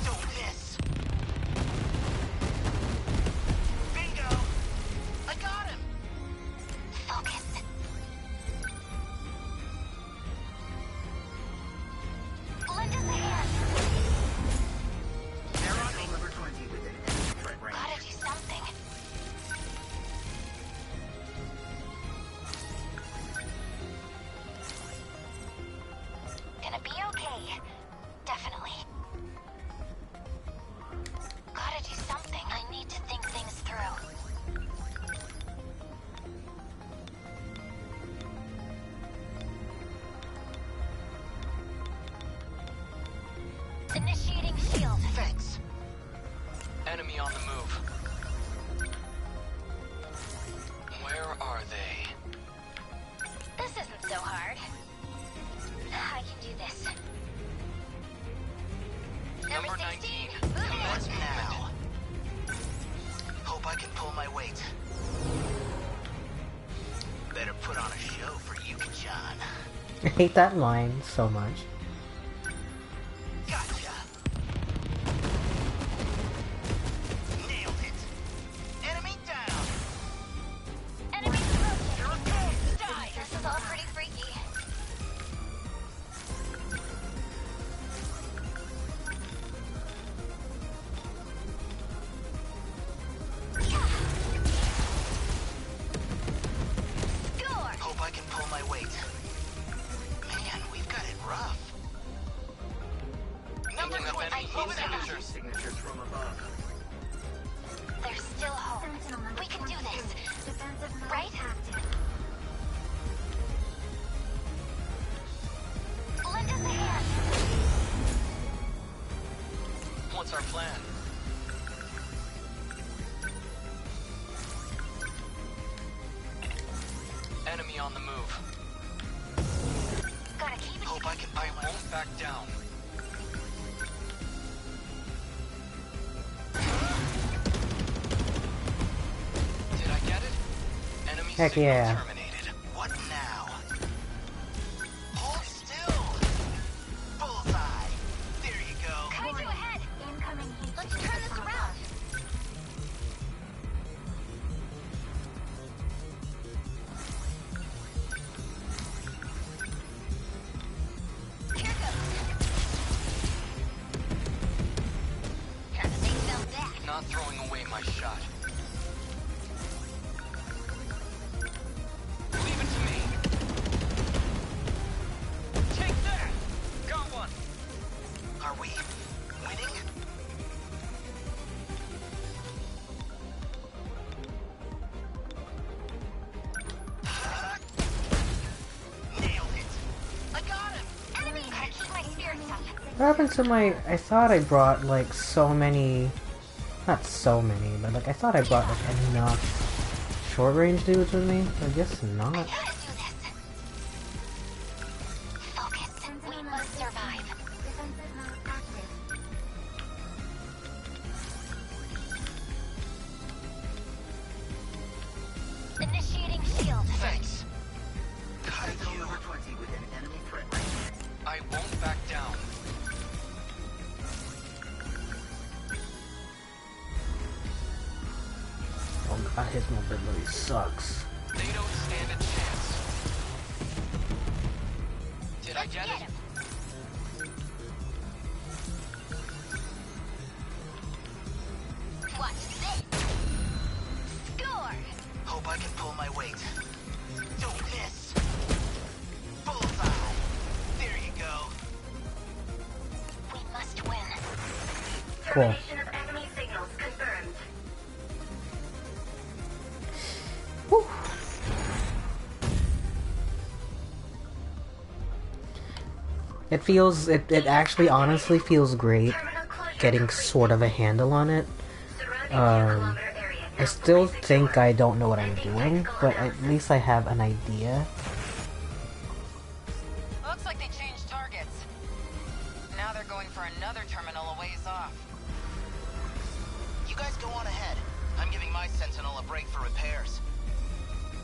Speaker 2: Don't miss. Bingo! I got him!
Speaker 3: focus. Lend us a hand.
Speaker 5: They're on number 20 within enemy threat range.
Speaker 3: Gotta do something. Gonna be okay. Definitely. Gotta do something. I need to think things through. Initiating shield.
Speaker 2: Thanks.
Speaker 7: Enemy on the move. Where are they?
Speaker 3: This isn't so hard. I can do this.
Speaker 7: Number 19.
Speaker 2: What now? Hope I can pull my weight. Better put on a show for Yuki-chan.
Speaker 1: I hate that line so much.
Speaker 2: Gotcha. Nailed it. Enemy down.
Speaker 3: Enemy approaching. Die. This is all pretty freaky. Score.
Speaker 2: Hope I can pull my weight. Man, we've got it rough. Number
Speaker 7: Picking up
Speaker 2: 20,
Speaker 7: enemy
Speaker 2: moving out.
Speaker 7: signatures.
Speaker 5: Signatures from above.
Speaker 3: There's still hope. We can do this. Right? Lend us a hand.
Speaker 7: What's our plan? Enemy on the move.
Speaker 3: Gotta keep it
Speaker 2: Hope I can
Speaker 7: I
Speaker 2: pull my weight.
Speaker 7: won't back down.
Speaker 1: Heck
Speaker 2: Signal
Speaker 1: yeah.
Speaker 2: terminated. What now? Hold still. Bullseye. There you go.
Speaker 3: Kaiju ahead!
Speaker 4: Incoming heat.
Speaker 3: Let's turn this around! Here goes! They fell back!
Speaker 7: Not throwing away my shot. Leave it to me. Take that! Got one!
Speaker 2: Are we winning? Nailed it. I got him.
Speaker 3: Enemy! Gotta keep my spirits up!
Speaker 1: What happened to my... I thought I brought, like, so many... Not so many, but, like, I thought I brought, like, enough short-range dudes with me. I guess not.
Speaker 3: Gotta do this! Focus! We must survive!
Speaker 4: Defensive mode active.
Speaker 3: Initiating shield!
Speaker 2: Thanks.
Speaker 5: Sentinel
Speaker 2: Kaiju.
Speaker 5: number 20 within enemy threat range.
Speaker 7: I won't back down.
Speaker 1: Oh god, his mobility sucks.
Speaker 7: They don't stand a chance. Did I
Speaker 3: Let's
Speaker 7: get
Speaker 3: get
Speaker 7: it?
Speaker 3: him! Watch this! Score!
Speaker 2: Hope I can pull my weight. Don't miss. Bullseye. There you go.
Speaker 3: We must win.
Speaker 1: Cool.
Speaker 4: Termination of enemy signals confirmed.
Speaker 1: Whew. It feels... It actually honestly feels great
Speaker 4: Terminal closure
Speaker 1: getting
Speaker 4: complete.
Speaker 1: sort of a handle on it.
Speaker 4: Surrounding
Speaker 1: Um,
Speaker 4: 2-kilometer area now
Speaker 1: I still
Speaker 4: fully
Speaker 1: think
Speaker 4: secure.
Speaker 1: I don't know what I'm
Speaker 4: Ending
Speaker 1: doing,
Speaker 4: tactical
Speaker 1: but at
Speaker 4: analysis.
Speaker 1: least I have an idea.
Speaker 6: Looks like they changed targets. Now they're going for another terminal a ways off.
Speaker 2: You guys go on ahead. I'm giving my Sentinel a break for repairs.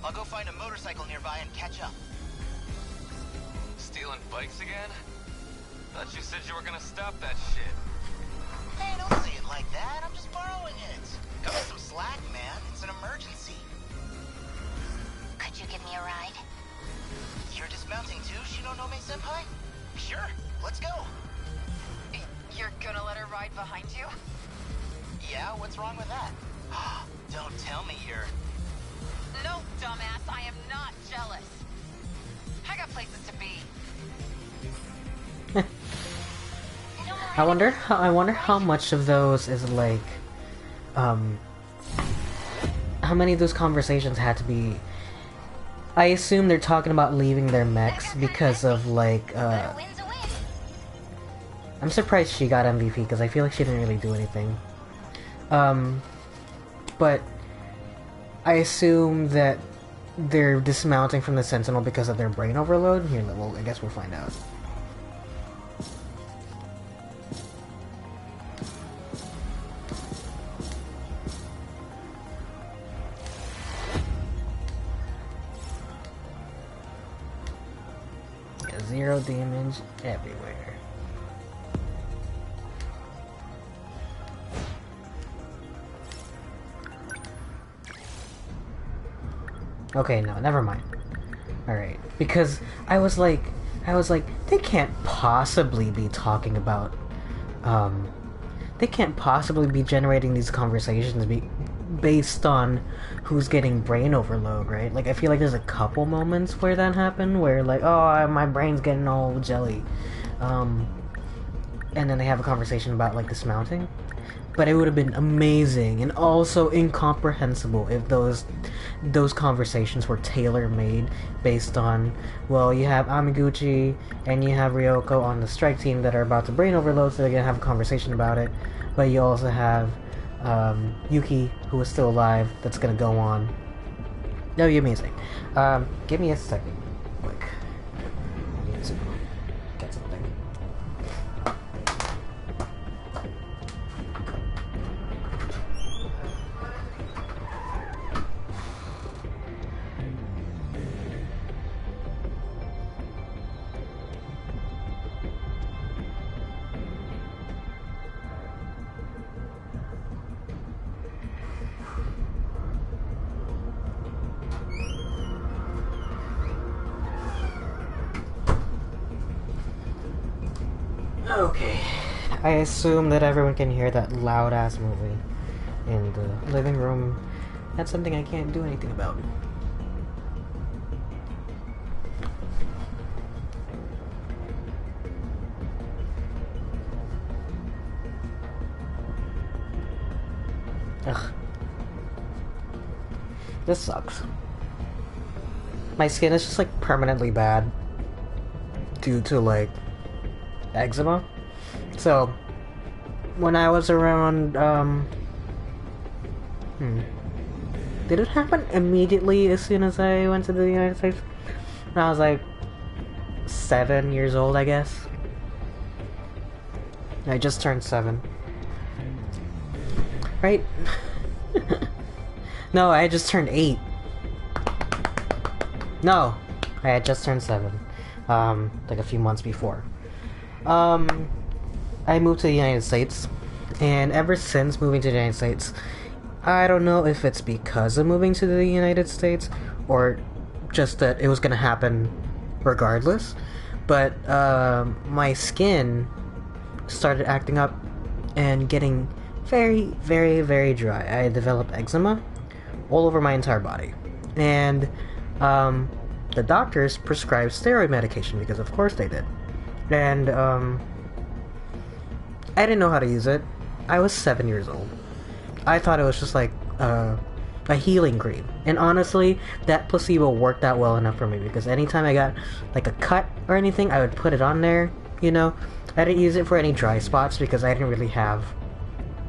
Speaker 2: I'll go find a motorcycle nearby and catch up.
Speaker 7: Stealing bikes again? Thought you said you were gonna stop that shit.
Speaker 2: Hey, don't say it like that. I'm just borrowing it. Cut me some slack, man. It's an emergency.
Speaker 3: Could you give me a ride?
Speaker 2: You're dismounting too, Shinonome-senpai? Sure, let's go.
Speaker 6: You're gonna let her ride behind you?
Speaker 2: Yeah, what's wrong with that? Don't tell me you're...
Speaker 6: No, dumbass, I am not jealous. I got places to be.
Speaker 1: I wonder how much of those is like, how many of those conversations had to be. I assume they're talking about leaving their mechs because of like,
Speaker 3: A win's a win!
Speaker 1: I'm surprised she got MVP because I feel like she didn't really do anything. But I assume that they're dismounting from the Sentinel because of their brain overload. Here, well, I guess we'll find out. Yeah, 0 damage everywhere. Okay, no, never mind. Alright. Because I was like, they can't possibly be talking about, they can't possibly be generating these conversations based on who's getting brain overload, right? Like, I feel like there's a couple moments where that happened, where like, oh, my brain's getting all jelly. And then they have a conversation about, like, dismounting. But it would have been amazing and also incomprehensible if those conversations were tailor-made based on, well, you have Amiguchi and you have Ryoko on the strike team that are about to brain overload, so they're gonna have a conversation about it. But you also have Yuki, who is still alive, that's gonna go on. That would be amazing. Give me a second, quick. I need to get something. Okay. I assume that everyone can hear that loud ass movie in the living room. That's something I can't do anything about. Ugh. This sucks. My skin is just like permanently bad due to like eczema. So when I was around did it happen immediately as soon as I went to the United States? When I was like 7 years old, I guess. I just turned 7. Right? No, I had just turned 8. No, I had just turned 7. Like a few months before. I moved to the United States, and ever since moving to the United States, I don't know if it's because of moving to the United States, or just that it was gonna happen regardless, but my skin started acting up and getting very, very, very dry. I developed eczema all over my entire body, and the doctors prescribed steroid medication because of course they did. And I didn't know how to use it. I was 7 years old. I thought it was just like a healing cream, and honestly that placebo worked out well enough for me, because anytime I got like a cut or anything, I would put it on there, you know. I didn't use it for any dry spots because I didn't really have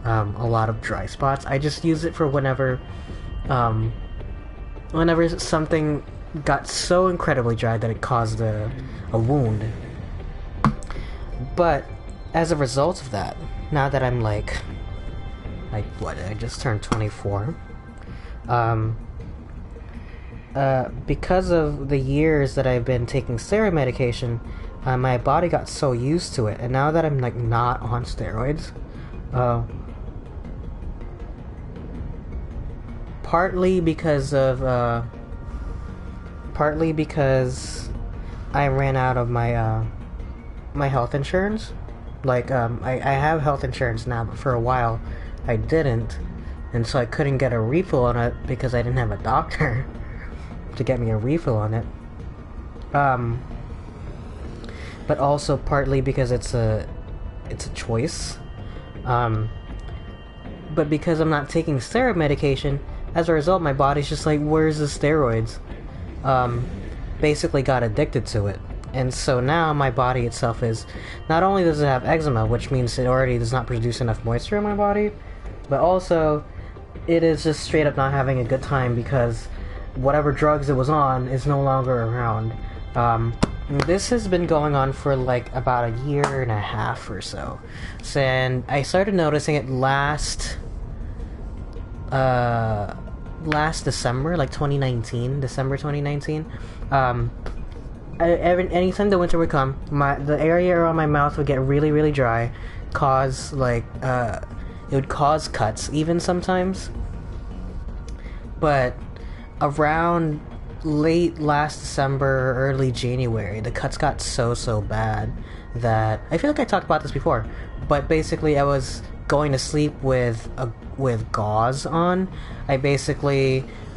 Speaker 1: a lot of dry spots. I just used it for whenever something got so incredibly dry that it caused a wound. But as a result of that, now that I'm like what, I just turned 24, because of the years that I've been taking steroid medication, my body got so used to it, and now that I'm like not on steroids, partly because I ran out of my my health insurance. Like I have health insurance now, but for a while I didn't, and so I couldn't get a refill on it because I didn't have a doctor to get me a refill on it. But also partly because it's a choice. But because I'm not taking steroid medication, as a result, my body's just like, where's the steroids? Basically got addicted to it. And so now my body itself is, not only does it have eczema, which means it already does not produce enough moisture in my body, but also it is just straight up not having a good time because whatever drugs it was on is no longer around. This has been going on for like about a year and a half or so. And I started noticing it last December, like December 2019. Anytime the winter would come, the area around my mouth would get really, really dry, cause like it would cause cuts even sometimes. But around late last December, early January, the cuts got so bad that I feel like I talked about this before. But basically, I was going to sleep with gauze on. I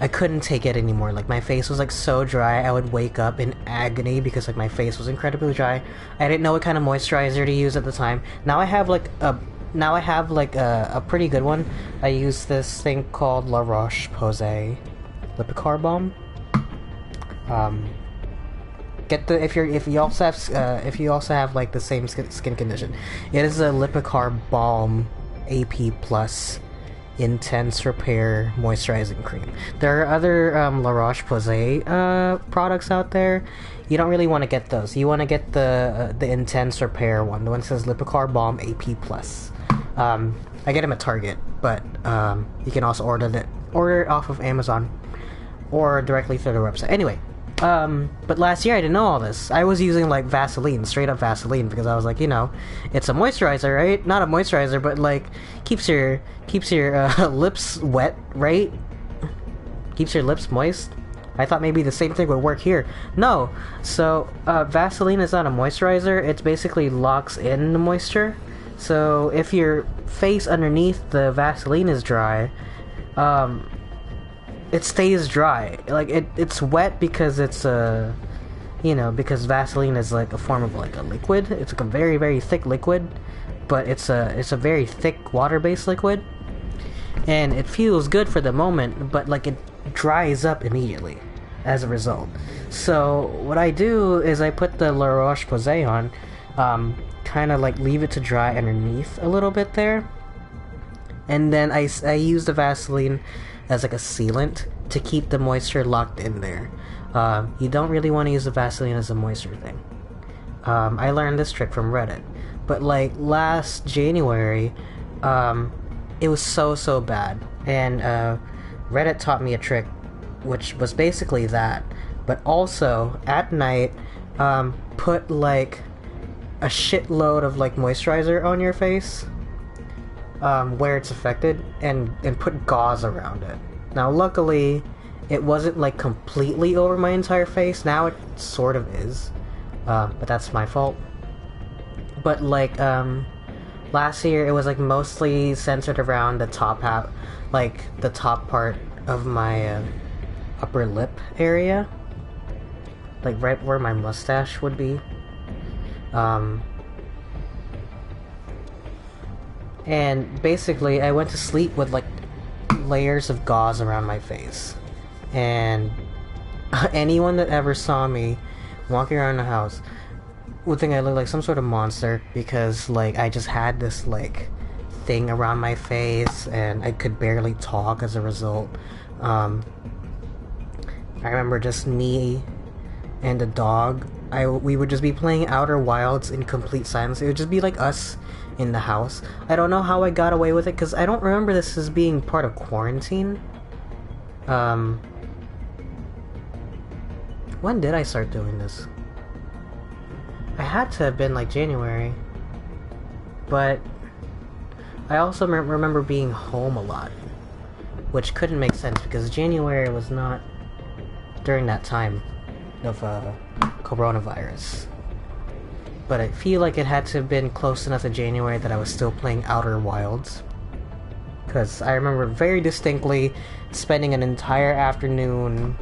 Speaker 1: couldn't take it anymore. Like, my face was like so dry, I would wake up in agony because like my face was incredibly dry. I didn't know what kind of moisturizer to use at the time. Now I have a pretty good one. I use this thing called La Roche-Posay Lipicar Balm. If you also have like the same skin condition, it is a Lipicar Balm AP Plus Intense Repair Moisturizing Cream. There are other La Roche-Posay products out there. You don't really want to get those. You want to get the Intense Repair one. The one that says Lipicar Balm AP Plus. I get them at Target, but you can also order it off of Amazon or directly through their website. Anyway, but last year I didn't know all this. I was using like Vaseline, straight up Vaseline, because I was like, it's a moisturizer, right? Not a moisturizer, but like keeps your lips wet, right? Keeps your lips moist. I thought maybe the same thing would work here. No. So, Vaseline is not a moisturizer. It basically locks in the moisture. So, if your face underneath the Vaseline is dry, it stays dry. Like, it's wet because it's because Vaseline is like a form of like a liquid. It's like a very, very thick liquid, but it's a very thick water-based liquid. And it feels good for the moment, but like it dries up immediately as a result. So what I do is I put the La Roche-Posay on, kind of like leave it to dry underneath a little bit there, and then I use the Vaseline as like a sealant to keep the moisture locked in there. You don't really want to use the Vaseline as a moisture thing. I learned this trick from Reddit, but like last January, it was so bad, and Reddit taught me a trick, which was basically that, but also at night, put like a shitload of like moisturizer on your face, where it's affected, and put gauze around it. Now, luckily, it wasn't like completely over my entire face. Now it sort of is, but that's my fault. But like, last year, it was like mostly centered around the top half, like the top part of my upper lip area, like right where my mustache would be. And basically, I went to sleep with like layers of gauze around my face, and anyone that ever saw me walking around the house would think I looked like some sort of monster, because like I just had this like thing around my face and I could barely talk as a result. I remember just me and the dog. We would just be playing Outer Wilds in complete silence. It would just be like us in the house. I don't know how I got away with it, because I don't remember this as being part of quarantine. When did I start doing this? I had to have been like January, but I also remember being home a lot, which couldn't make sense because January was not during that time of coronavirus. But I feel like it had to have been close enough to January that I was still playing Outer Wilds, because I remember very distinctly spending an entire afternoon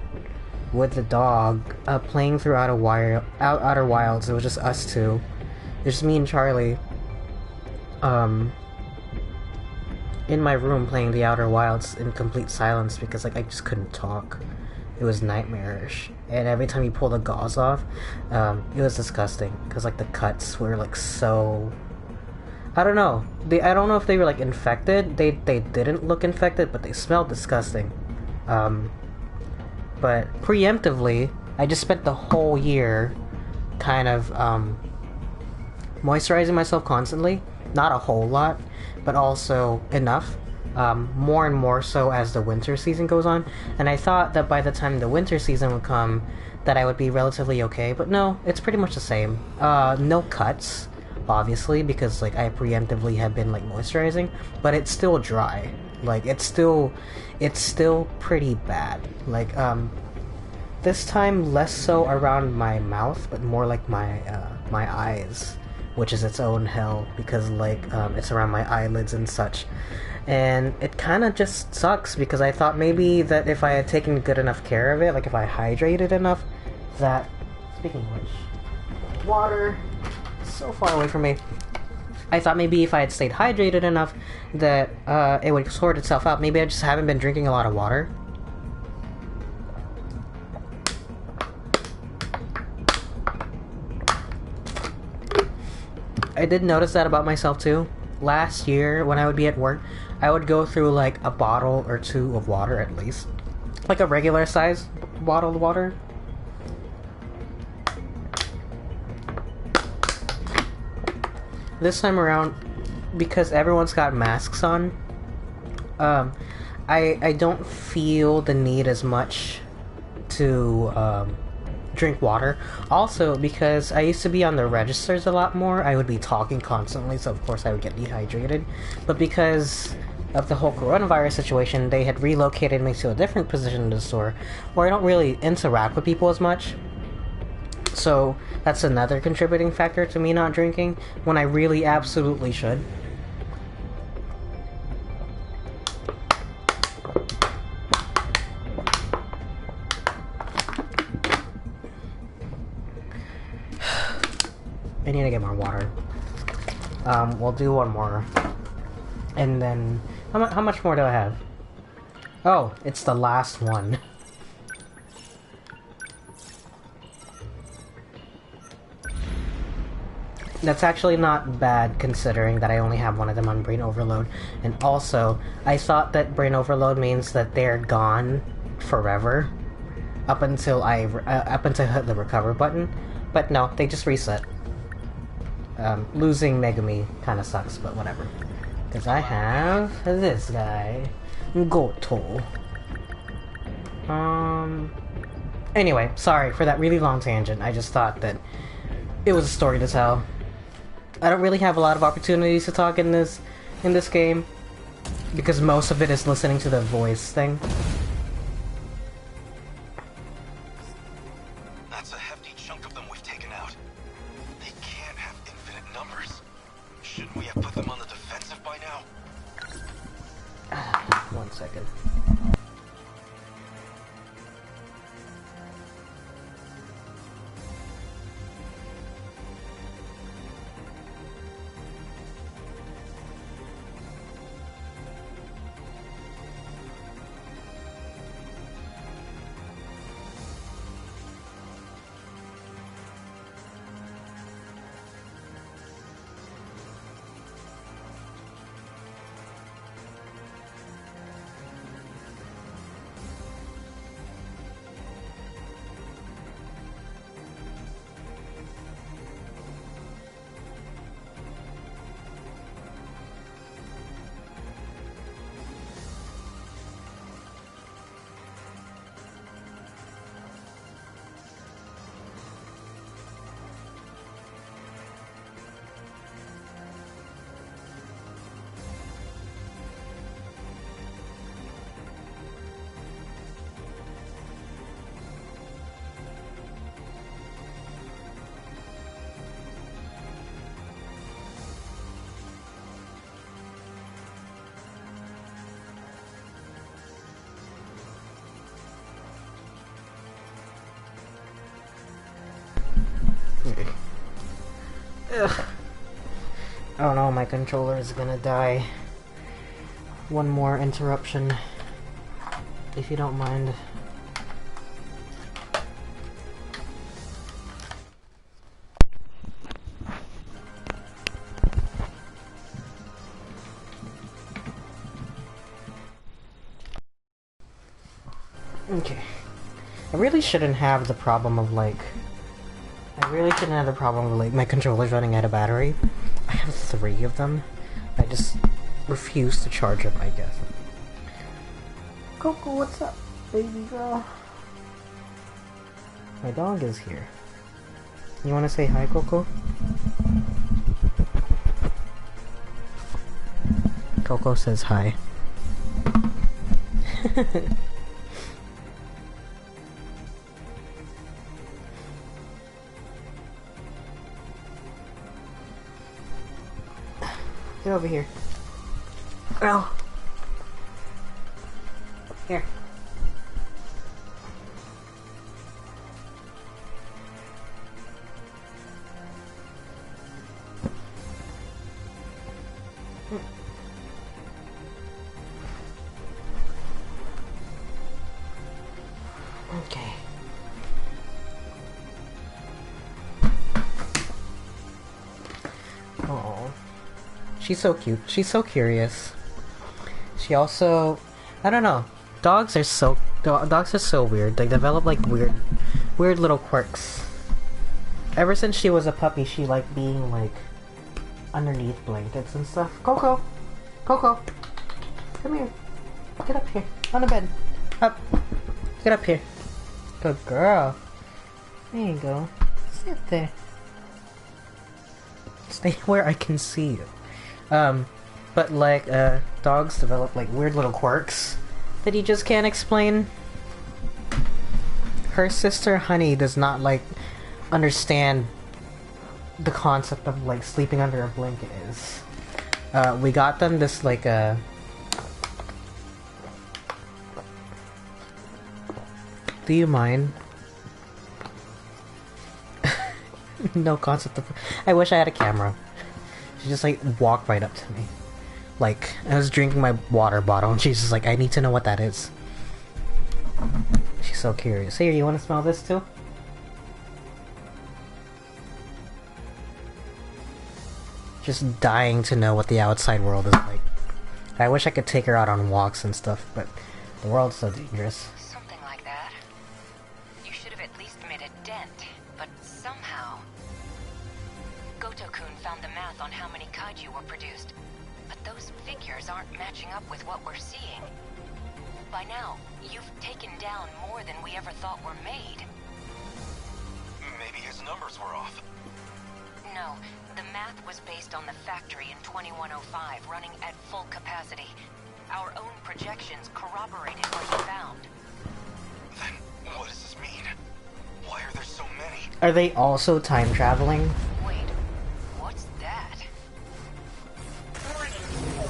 Speaker 1: with the dog, playing through Outer Wilds. It was just us two. It was just me and Charlie, in my room playing the Outer Wilds in complete silence, because like I just couldn't talk. It was nightmarish, and every time you pull the gauze off, it was disgusting, because like the cuts were like so... I don't know. I don't know if they were like infected. They didn't look infected, but they smelled disgusting. But preemptively, I just spent the whole year kind of moisturizing myself constantly. Not a whole lot, but also enough. More and more so as the winter season goes on. And I thought that by the time the winter season would come, that I would be relatively okay. But no, it's pretty much the same. No cuts, obviously, because like I preemptively have been like moisturizing. But it's still dry. Like it's still pretty bad. Like this time less so around my mouth, but more like my eyes, which is its own hell, because like it's around my eyelids and such. And it kind of just sucks, because I thought maybe that if I had taken good enough care of it, like if I hydrated enough, that... Speaking of which, water is so far away from me. I thought maybe if I had stayed hydrated enough, that it would sort itself out. Maybe I just haven't been drinking a lot of water. I did notice that about myself too. Last year, when I would be at work, I would go through like a bottle or two of water at least. Like a regular size bottle of water. This time around, because everyone's got masks on, I don't feel the need as much to drink water. Also, because I used to be on the registers a lot more, I would be talking constantly, so of course I would get dehydrated. But because of the whole coronavirus situation, they had relocated me to a different position in the store where I don't really interact with people as much. So that's another contributing factor to me not drinking when I really absolutely should. I need to get more water. We'll do one more. And then... How much more do I have? Oh, it's the last one. That's actually not bad, considering that I only have one of them on Brain Overload. And also, I thought that Brain Overload means that they're gone forever. Up until I hit the recover button. But no, they just reset. Losing Megami kinda sucks, but whatever. Because I have this guy, Goto. Anyway, sorry for that really long tangent. I just thought that it was a story to tell. I don't really have a lot of opportunities to talk in this game, because most of it is listening to the voice thing.
Speaker 2: That's a hefty chunk of them we've taken out. They can't have infinite numbers. Shouldn't we have put them on the defensive by now?
Speaker 1: 1 second. Ugh. Oh no, my controller is gonna die. One more interruption, if you don't mind. Okay. I really shouldn't have the problem of like... my controller's running out of battery. I have 3 of them. I just refuse to charge them, I guess. Coco, what's up, baby girl? My dog is here. You wanna say hi, Coco? Coco says hi. Get over here. Girl. Here. Okay. Oh. She's so cute. She's so curious. She also... I don't know. Dogs are so weird. They develop like weird little quirks. Ever since she was a puppy, she liked being like underneath blankets and stuff. Coco! Coco! Come here. Get up here. On the bed. Up. Get up here. Good girl. There you go. Sit there. Stay where I can see you. But like, dogs develop like weird little quirks that you just can't explain. Her sister Honey does not like understand the concept of like sleeping under a blanket is. We got them this like do you mind? No concept of. I wish I had a camera. She just like walked right up to me. Like, I was drinking my water bottle and she's just like, I need to know what that is. She's so curious. Here, you want to smell this too? Just dying to know what the outside world is like. I wish I could take her out on walks and stuff, but the world's so dangerous.
Speaker 6: Something like that. You should have at least made a dent, but somehow... Goto-kun found the math on how many kaiju were produced, but those figures aren't matching up with what we're seeing. By now, you've taken down more than we ever thought were made.
Speaker 2: Maybe his numbers were off.
Speaker 6: No, the math was based on the factory in 2105 running at full capacity. Our own projections corroborated what we found.
Speaker 2: Then what does this mean? Why are there so many?
Speaker 1: Are they also time traveling?
Speaker 6: Wait, what's that?
Speaker 4: Warning.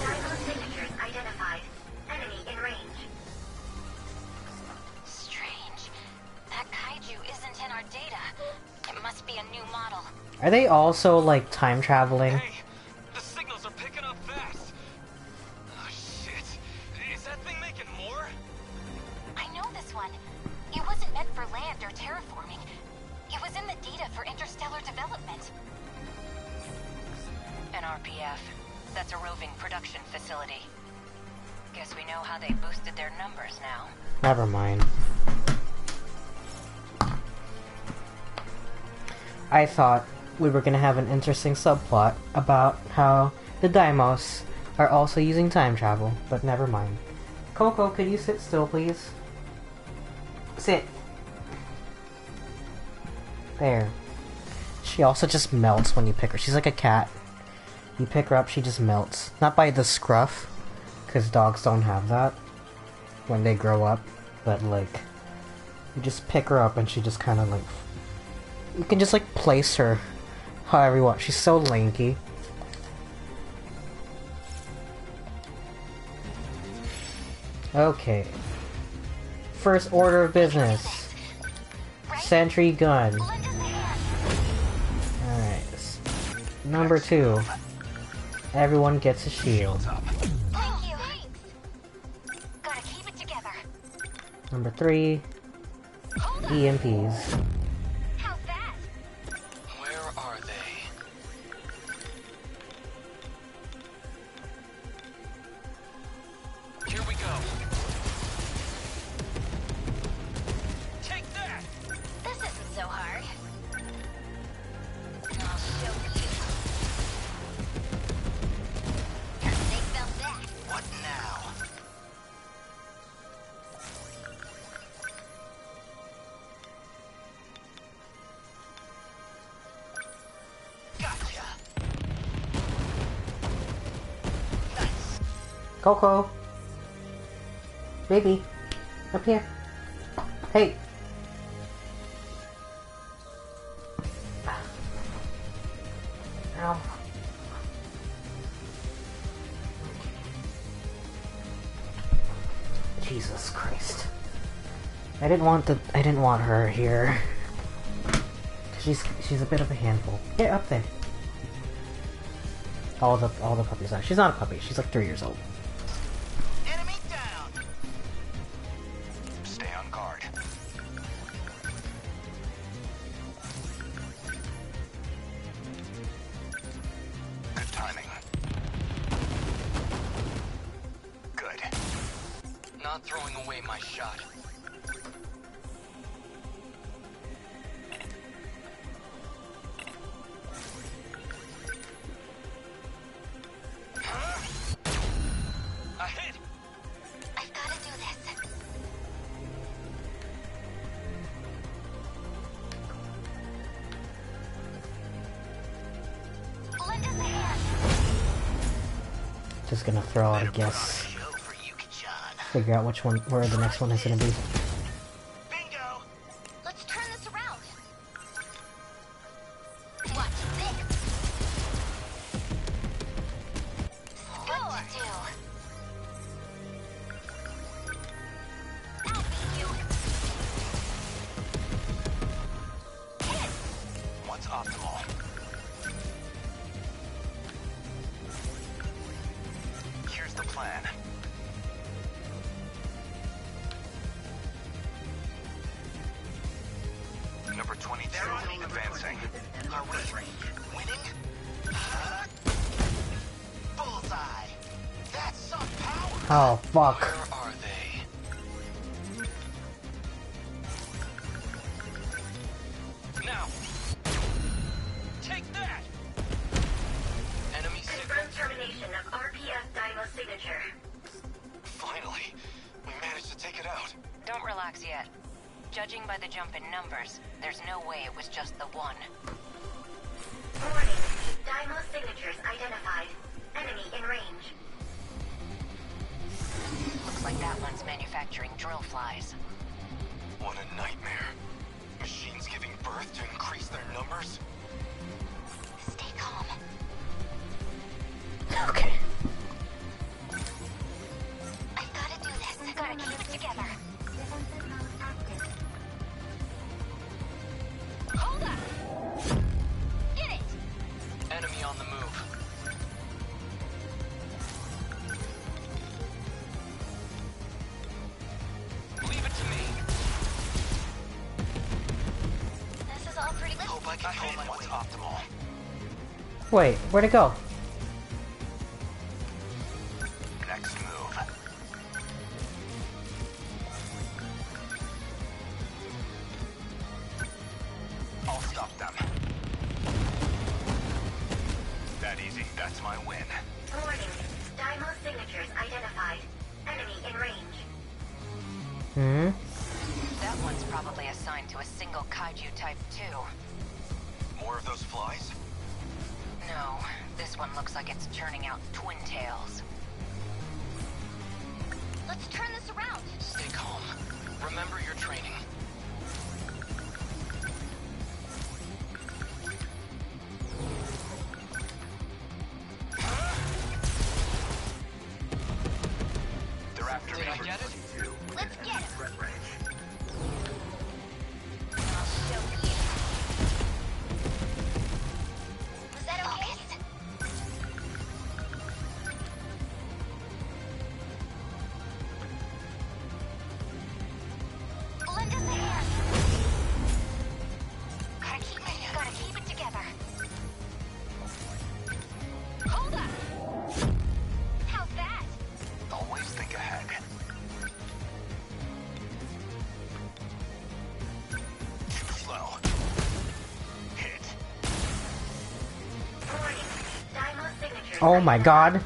Speaker 4: Dino signatures identified. Enemy in range.
Speaker 3: Strange. That kaiju isn't in our data. It must be a new model.
Speaker 1: Are they also like time traveling?
Speaker 7: Hey, the signals are picking up fast. Oh shit. Is that thing making more?
Speaker 3: I know this one. It wasn't meant for land or terraforming. It was in the data for interstellar development.
Speaker 6: An RPF. That's a roving production facility. Guess we know how they boosted their numbers now.
Speaker 1: Never mind. I thought we were gonna have an interesting subplot about how the Daimos are also using time travel, but never mind. Coco, could you sit still, please? Sit. There. She also just melts when you pick her. She's like a cat. You pick her up, she just melts. Not by the scruff, because dogs don't have that when they grow up, but like, you just pick her up and she just kind of like, you can just like place her however you want. She's so lanky. Okay. First order of business. Sentry gun. Alright. Number 2. Everyone gets a shield.
Speaker 3: Thank you. Gotta keep it together.
Speaker 1: Number 3. EMPs.
Speaker 3: How's that?
Speaker 2: Where are they?
Speaker 7: Here we go. Take that!
Speaker 3: This isn't so hard. I'll show you. Take them back.
Speaker 2: What now? Gotcha. Nice.
Speaker 1: Coco! Baby! Up here! Hey! Ow. Jesus Christ. I didn't want her here. She's a bit of a handful. Get up there. All the puppies are. She's not a puppy, she's like 3 years old.
Speaker 2: Enemy down. Stay on guard. Good timing. Good.
Speaker 7: Not throwing away my shot. I hit!
Speaker 3: I've gotta do this. Lend us a hand.
Speaker 1: Just gonna throw out a guess.
Speaker 2: Show for Yuki-chan.
Speaker 1: Figure out which one, where the next one is gonna be.
Speaker 2: Bingo!
Speaker 3: Let's turn this around. Watch this. Score. What to do? I'll beat you. Hit.
Speaker 2: What's optimal? Here's the plan. Number 22 advancing. Are we winning? Bullseye! That's some power!
Speaker 1: Oh, fuck.
Speaker 2: Where are they? Now! Take that! Enemy
Speaker 4: Confirm
Speaker 2: signal.
Speaker 4: termination of RPF Dymo signature.
Speaker 2: Finally! We managed to take it out.
Speaker 6: Don't relax yet. Judging by the jump in numbers, there's no way it was just the one.
Speaker 4: Warning. Dymo signatures identified. Enemy in range.
Speaker 6: Looks like that one's manufacturing drill flies.
Speaker 2: What a nightmare. Machines giving birth to increase their numbers?
Speaker 3: Stay calm.
Speaker 1: Okay.
Speaker 3: I gotta do this. Gotta keep it together. Hold up! Get it!
Speaker 2: Enemy on the move. Leave it to me.
Speaker 3: This is all pretty good.
Speaker 2: Hope I can hold my what's optimal.
Speaker 1: Wait, where'd it go?
Speaker 2: Next move. I'll stop them. That easy. That's my win.
Speaker 4: Warning. Dymo signatures identified. Enemy in range.
Speaker 1: Hmm?
Speaker 6: That one's probably assigned to a single kaiju type 2.
Speaker 2: More of those flies?
Speaker 6: No, this one looks like it's churning out twin tails.
Speaker 3: Let's turn this around.
Speaker 2: Stay calm. Remember your training. They're after me.
Speaker 7: Did I get it?
Speaker 3: Let's get him.
Speaker 5: Threat range.
Speaker 3: I'll show you. Was that okay? Lend us a hand. Gotta keep it together. Hold up. How's that?
Speaker 2: Always think ahead. Too slow. Hit.
Speaker 4: Warning. Dymo signatures.
Speaker 1: Oh my god.
Speaker 2: Again.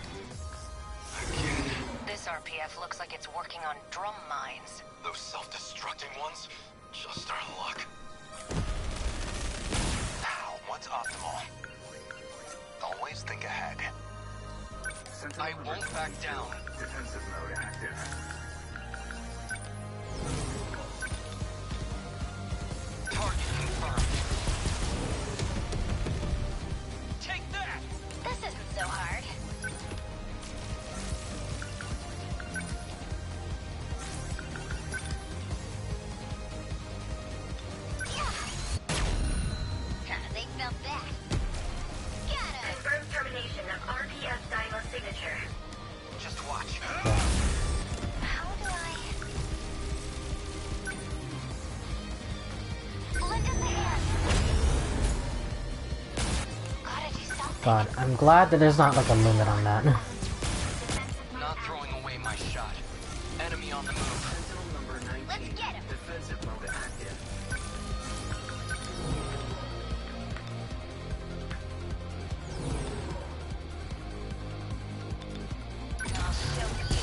Speaker 6: This RPF looks like it's working on drum mines.
Speaker 2: Those self-destructing ones? Just our luck. Now, what's optimal? Always think ahead.
Speaker 5: Sentinel
Speaker 7: I
Speaker 5: number
Speaker 7: won't back
Speaker 5: 22.
Speaker 7: down.
Speaker 5: Defensive mode active.
Speaker 7: Target confirmed. Take that!
Speaker 3: This isn't so hard. They felt that. Got him.
Speaker 4: Confirm termination of RPF Dymo signature.
Speaker 2: Just watch.
Speaker 3: How do I... Lend us a hand. Gotta do something.
Speaker 1: God, I'm glad that there's not like a limit on that.
Speaker 7: Not throwing away my shot. Enemy on the move.
Speaker 5: Sentinel number 19.
Speaker 3: Let's get him.
Speaker 5: Defensive mode active.
Speaker 3: I'll show you.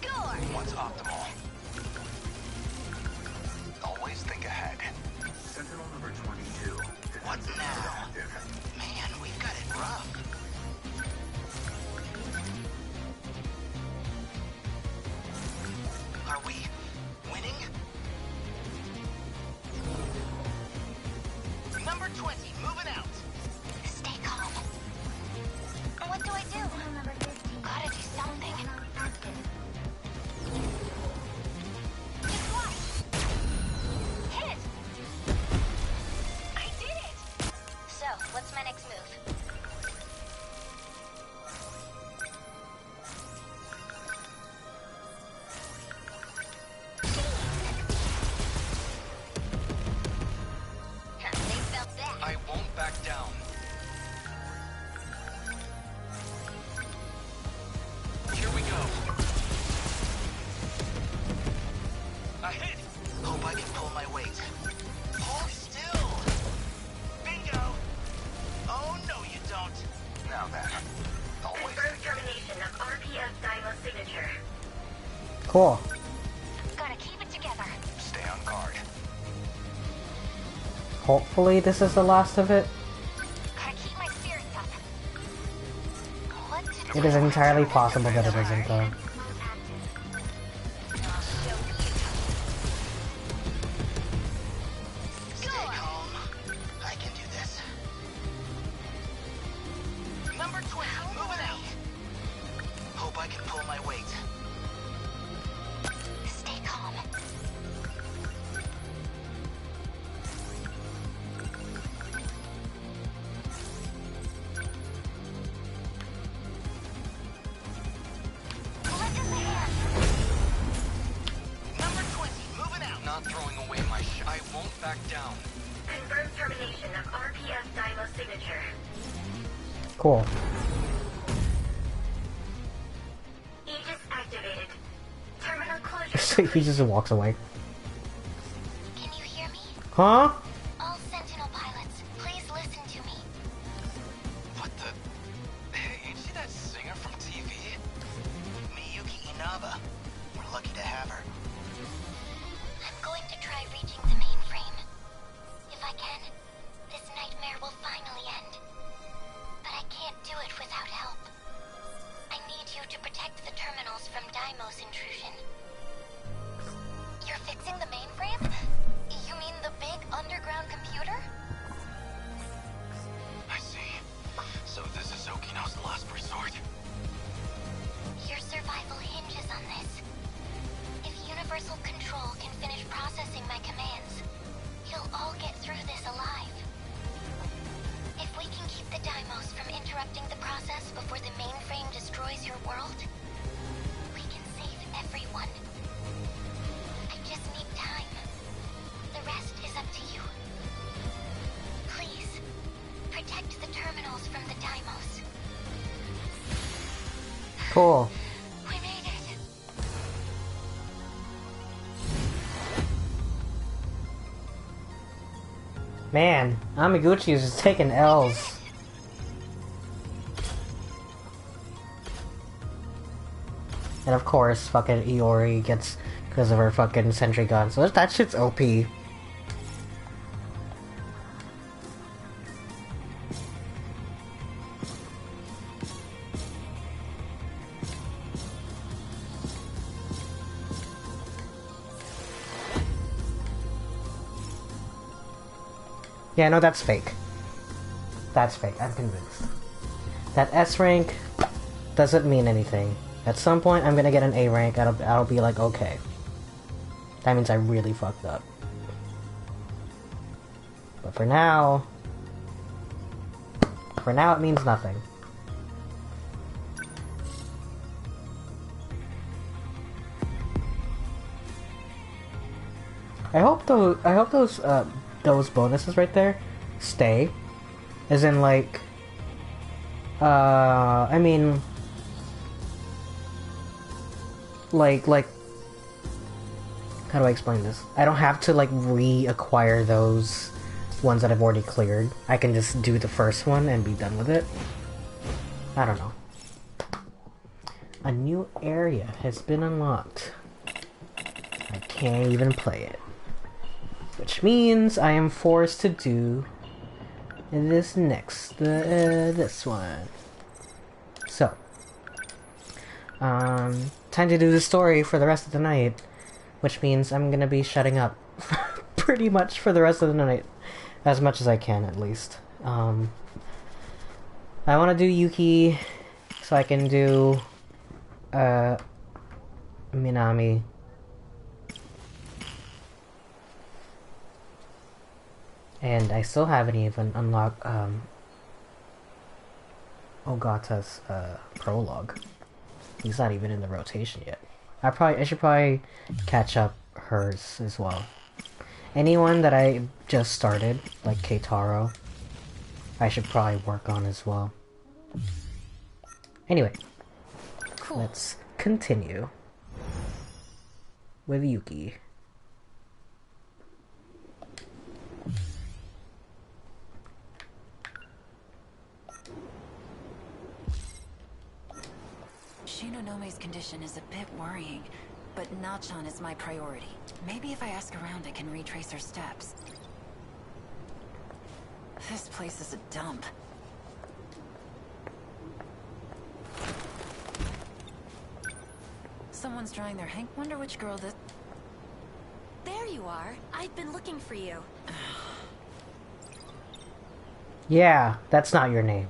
Speaker 3: Score!
Speaker 2: What's optimal? Always think ahead.
Speaker 5: Sentinel number 22.
Speaker 2: What now? Man, we've got it rough. Are we winning? Number 20, moving out.
Speaker 3: Stay calm. What do I do? Gotta do something. Just watch. Hit it! I did it! So, what's my next move? They felt that.
Speaker 7: I won't back down. Here we go. A hit!
Speaker 2: Hope I can pull my weight. Hold still! Bingo! Oh, no you don't. Now then. Always.
Speaker 4: Confirmed termination of RPF Dymo signature.
Speaker 1: Cool.
Speaker 3: Gotta keep it together.
Speaker 2: Stay on guard.
Speaker 1: Hopefully this is the last of it.
Speaker 3: Gotta keep my spirits up. What to do?
Speaker 1: It is entirely possible that it isn't, though.
Speaker 3: I'll show you.
Speaker 2: Stay calm. I can do this. Number 20, moving out. Hope I can pull my weight.
Speaker 3: Stay calm. Lend us a hand.
Speaker 2: Number 20, moving out.
Speaker 7: Not throwing away my I won't back down.
Speaker 4: Confirmed termination of RPF Dymo signature.
Speaker 1: Cool.
Speaker 4: Aegis activated. Terminal closure.
Speaker 1: He just walks away.
Speaker 3: Can you hear me?
Speaker 1: Huh?
Speaker 3: All Sentinel pilots, please listen to me.
Speaker 7: What the? Hey, ain't she that singer from TV?
Speaker 2: Miyuki Inaba. We're lucky to have her.
Speaker 3: I'm going to try reaching the mainframe. If I can, this nightmare will finally end. But I can't do it without help. I need you to protect the terminals from Daimos intrusion. You're fixing the mainframe? You mean the big underground computer?
Speaker 7: I see. So this is Okino's last resort.
Speaker 3: Your survival hinges on this. If Universal Control can finish processing my commands, you'll all get through this alive. If we can keep the Daimos from interrupting the process before the mainframe destroys your world, we can save everyone. I just need time. The rest is up to you. Please, protect the terminals from the Daimos.
Speaker 1: Cool.
Speaker 3: We made it.
Speaker 1: Man, Amiguchi is just taking L's. And of course, fucking Iori gets because of her fucking sentry gun. So that shit's OP. Yeah, no, that's fake. That's fake, I'm convinced. That S rank doesn't mean anything. At some point, I'm gonna get an A rank, I'll be like, okay. That means I really fucked up. But for now, it means nothing. I hope those bonuses right there stay. As in, like, I mean, like, how do I explain this? I don't have to, like, reacquire those ones that I've already cleared. I can just do the first one and be done with it. I don't know. A new area has been unlocked. I can't even play it. Which means I am forced to do this next, this one. So, time to do the story for the rest of the night, which means I'm gonna be shutting up pretty much for the rest of the night, as much as I can at least. I want to do Yuki, so I can do Minami. And I still haven't even unlocked Ogata's prologue. He's not even in the rotation yet. I should probably catch up hers as well. Anyone that I just started, like Keitaro, I should probably work on as well. Anyway, cool. Let's continue with Yuki.
Speaker 6: Shinonome's condition is a bit worrying, but Nachan is my priority. Maybe if I ask around, I can retrace her steps. This place is a dump. Someone's drying their hank. Wonder which girl this...
Speaker 3: There you are. I've been looking for you.
Speaker 1: Yeah, that's not your name.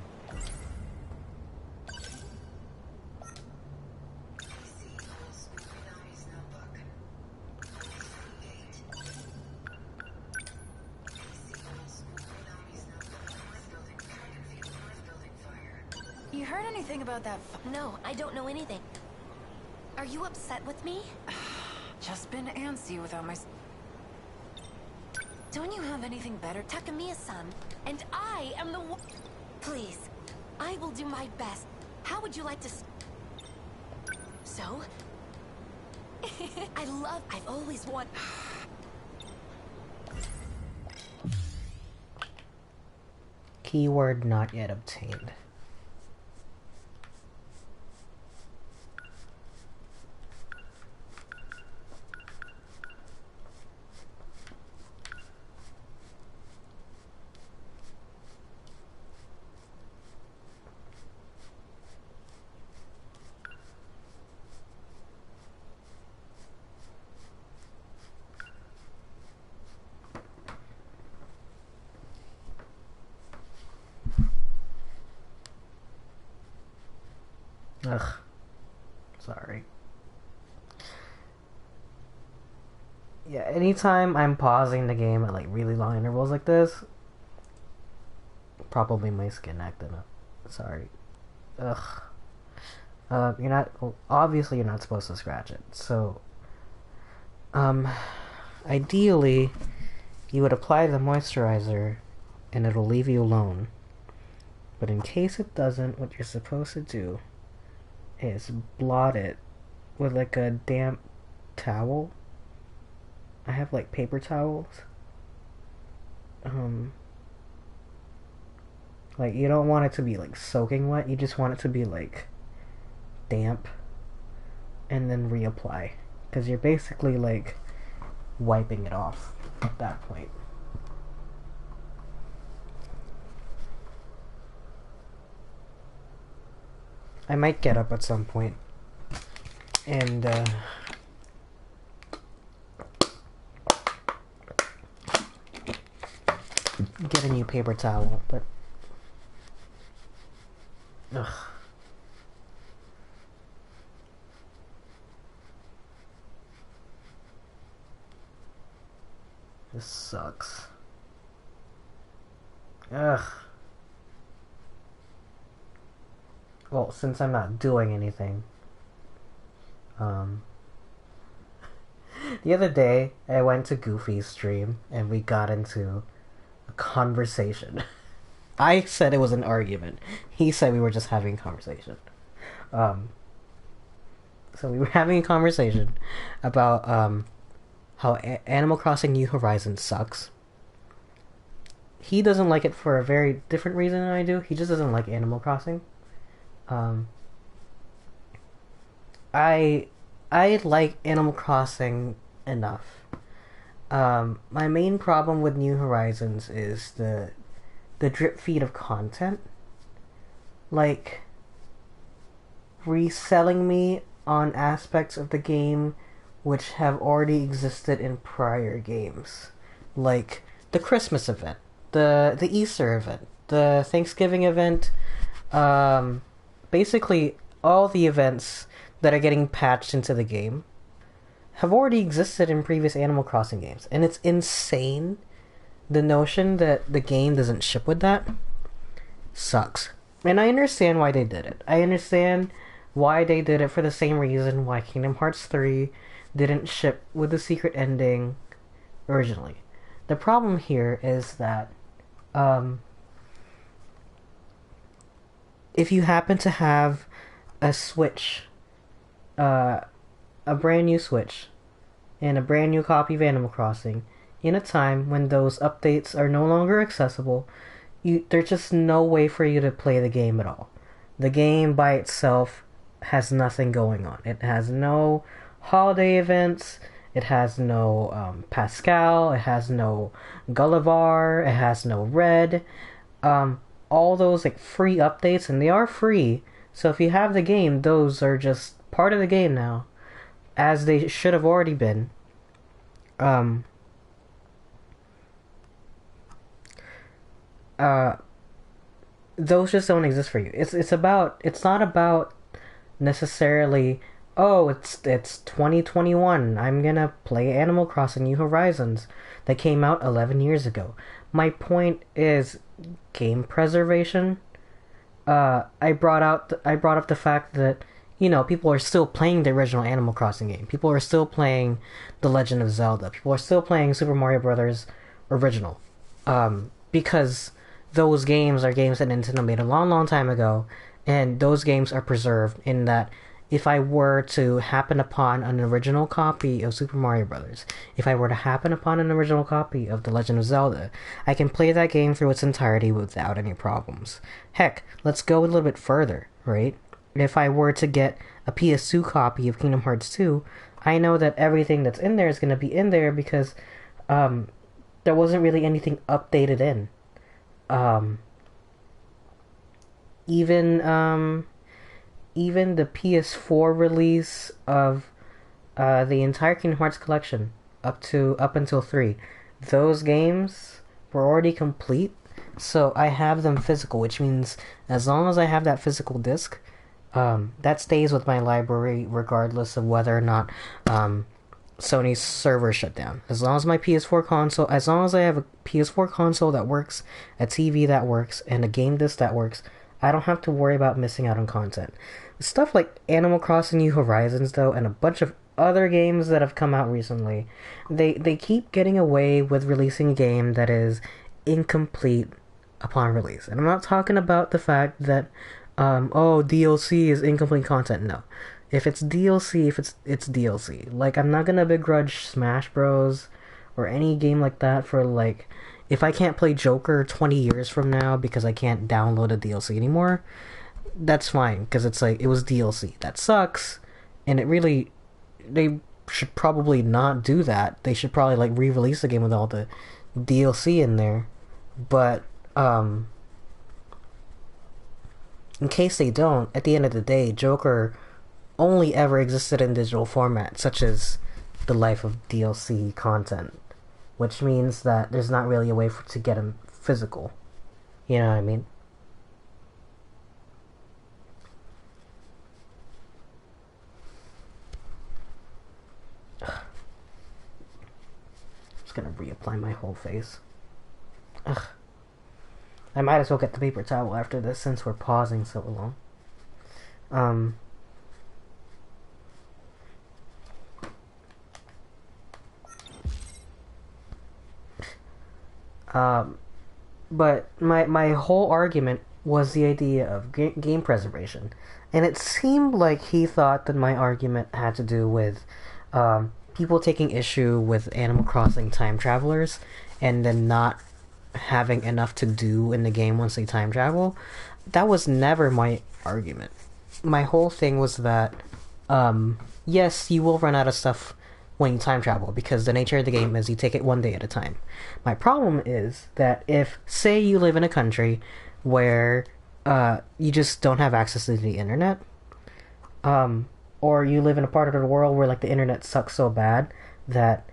Speaker 6: You heard anything about that?
Speaker 3: No, I don't know anything. Are you upset with me?
Speaker 6: Just been antsy without my... Don't you have anything better?
Speaker 3: Takamiya-san, and I am the one... Please, I will do my best. How would you like to... So? I've always wanted...
Speaker 1: Keyword not yet obtained. Ugh. Sorry. Yeah, anytime I'm pausing the game at like really long intervals like this, probably my skin acting up. Sorry. Ugh. You're not... Well, obviously you're not supposed to scratch it, so... Ideally, you would apply the moisturizer and it'll leave you alone. But in case it doesn't, what you're supposed to do is blot it with like a damp towel. I have like paper towels. Like you don't want it to be like soaking wet, you just want it to be like damp and then reapply, because you're basically like wiping it off at that point. I might get up at some point and get a new paper towel, but ugh. This sucks. Ugh. Well, since I'm not doing anything, the other day I went to Goofy's stream and we got into a conversation. I said it was an argument. He said we were just having a conversation. So we were having a conversation about how Animal Crossing New Horizons sucks. He doesn't like it for a very different reason than I do. He just doesn't like Animal Crossing. I like Animal Crossing enough. My main problem with New Horizons is the the drip feed of content, like reselling me on aspects of the game which have already existed in prior games, like the Christmas event, the Easter event, the Thanksgiving event, basically all the events that are getting patched into the game have already existed in previous Animal Crossing games, and it's insane. The notion that the game doesn't ship with that sucks. And I understand why they did it. I understand why they did it for the same reason why Kingdom Hearts 3 didn't ship with the secret ending originally. The problem here is that if you happen to have a Switch, a brand new Switch, and a brand new copy of Animal Crossing, in a time when those updates are no longer accessible, there's just no way for you to play the game at all. The game by itself has nothing going on. It has no holiday events, it has no Pascal, it has no Gullivar, it has no Red. All those like free updates, and they are free, so if you have the game, those are just part of the game now, as they should have already been. Those just don't exist for you. It's not about necessarily, oh, it's 2021, I'm gonna play Animal Crossing New Horizons that came out 11 years ago. My point is game preservation. I brought up the fact that, you know, people are still playing the original Animal Crossing game. People are still playing The Legend of Zelda. People are still playing Super Mario Brothers original. Because those games are games that Nintendo made a long, long time ago, and those games are preserved in that if I were to happen upon an original copy of Super Mario Brothers, if I were to happen upon an original copy of The Legend of Zelda, I can play that game through its entirety without any problems. Heck, let's go a little bit further, right? If I were to get a PS2 copy of Kingdom Hearts 2, I know that everything that's in there is going to be in there because there wasn't really anything updated in. Even the PS4 release of the entire Kingdom Hearts collection up until 3, those games were already complete, so I have them physical, which means as long as I have that physical disc, that stays with my library regardless of whether or not Sony's server shut down. As long as I have a PS4 console that works, a TV that works, and a game disc that works, I don't have to worry about missing out on content. Stuff like Animal Crossing New Horizons, though, and a bunch of other games that have come out recently, they keep getting away with releasing a game that is incomplete upon release. And I'm not talking about the fact that, DLC is incomplete content. No. If it's DLC, it's DLC. Like, I'm not gonna begrudge Smash Bros. Or any game like that for, like, if I can't play Joker 20 years from now because I can't download a DLC anymore, that's fine, because it's like, it was DLC. That sucks, and they should probably not do that. They should probably, like, re-release the game with all the DLC in there. But, in case they don't, at the end of the day, Joker only ever existed in digital format, such as the life of DLC content, which means that there's not really a way to get him physical. You know what I mean? I'm just gonna reapply my whole face. Ugh. I might as well get the paper towel after this since we're pausing so long. But my whole argument was the idea of game preservation, and it seemed like he thought that my argument had to do with people taking issue with Animal Crossing time travelers and then not having enough to do in the game once they time travel. That was never my argument. My whole thing was that yes, you will run out of stuff when you time travel, because the nature of the game is you take it one day at a time. My problem is that if, say, you live in a country where you just don't have access to the internet, or you live in a part of the world where like the internet sucks so bad that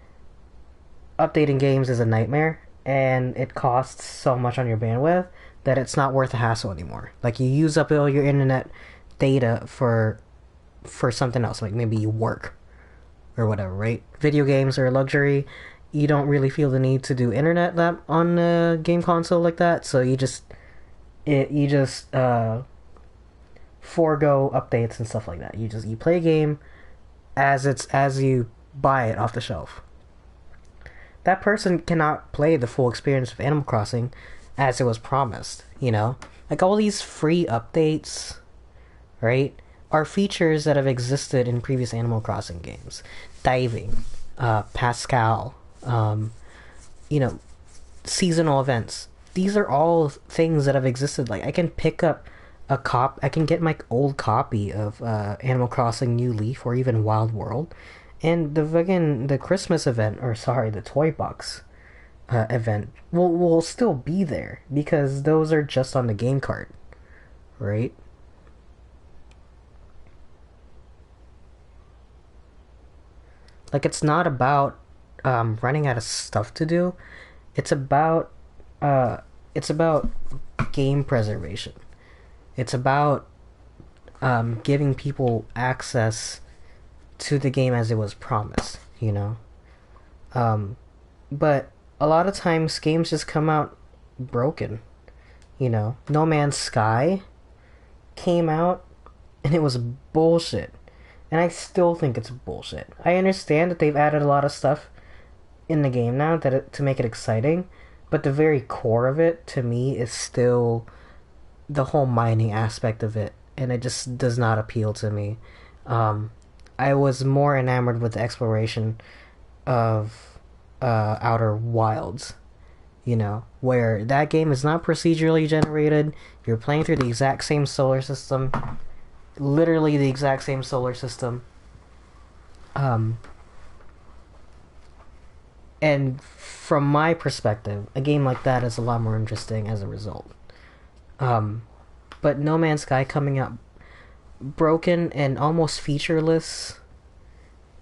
Speaker 1: updating games is a nightmare and it costs so much on your bandwidth that it's not worth the hassle anymore. Like, you use up all your internet data for something else, like maybe you work or whatever, right? Video games are a luxury. You don't really feel the need to do internet that on a game console like that, so you just forego updates and stuff like that. You play a game as you buy it off the shelf. That person cannot play the full experience of Animal Crossing as it was promised, you know? Like, all these free updates, right, are features that have existed in previous Animal Crossing games. Diving, Pascal, you know, seasonal events. These are all things that have existed. Like, I can pick up I can get my old copy of Animal Crossing New Leaf or even Wild World, and the Christmas event, or sorry, the Toy Box event will still be there because those are just on the game card, right? Like, it's not about running out of stuff to do. It's about game preservation. It's about giving people access to the game as it was promised, you know? But a lot of times games just come out broken, you know? No Man's Sky came out and it was bullshit. And I still think it's bullshit. I understand that they've added a lot of stuff in the game now to make it exciting, but the very core of it, to me, is still the whole mining aspect of it, and it just does not appeal to me. I was more enamored with the exploration of Outer Wilds, you know, where that game is not procedurally generated. You're playing through the exact same solar system, literally the exact same solar system. And from my perspective, a game like that is a lot more interesting as a result. But No Man's Sky coming out broken and almost featureless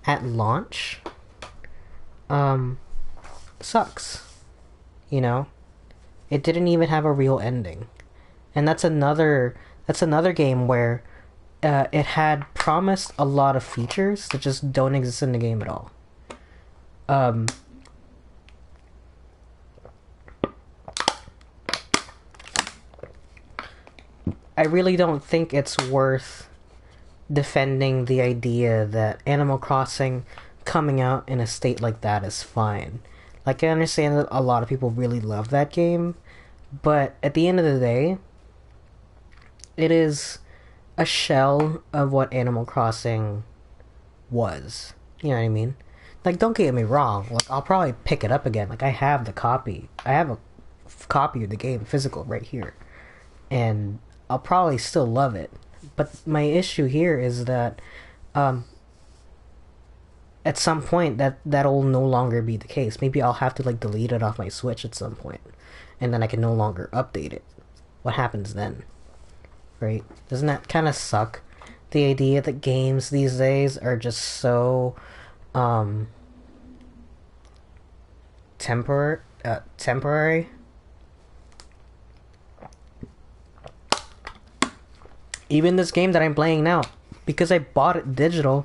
Speaker 1: at launch sucks. You know? It didn't even have a real ending. And that's another game where it had promised a lot of features that just don't exist in the game at all. I really don't think it's worth defending the idea that Animal Crossing coming out in a state like that is fine. Like, I understand that a lot of people really love that game, but at the end of the day, it is a shell of what Animal Crossing was. You know what I mean? Like, don't get me wrong. Like, I'll probably pick it up again. Like, I have the copy. I have a copy of the game, physical, right here. And I'll probably still love it. But my issue here is that at some point that'll no longer be the case. Maybe I'll have to like delete it off my Switch at some point, and then I can no longer update it. What happens then? Right? Doesn't that kind of suck? The idea that games these days are just so temporary. Even this game that I'm playing now, because I bought it digital,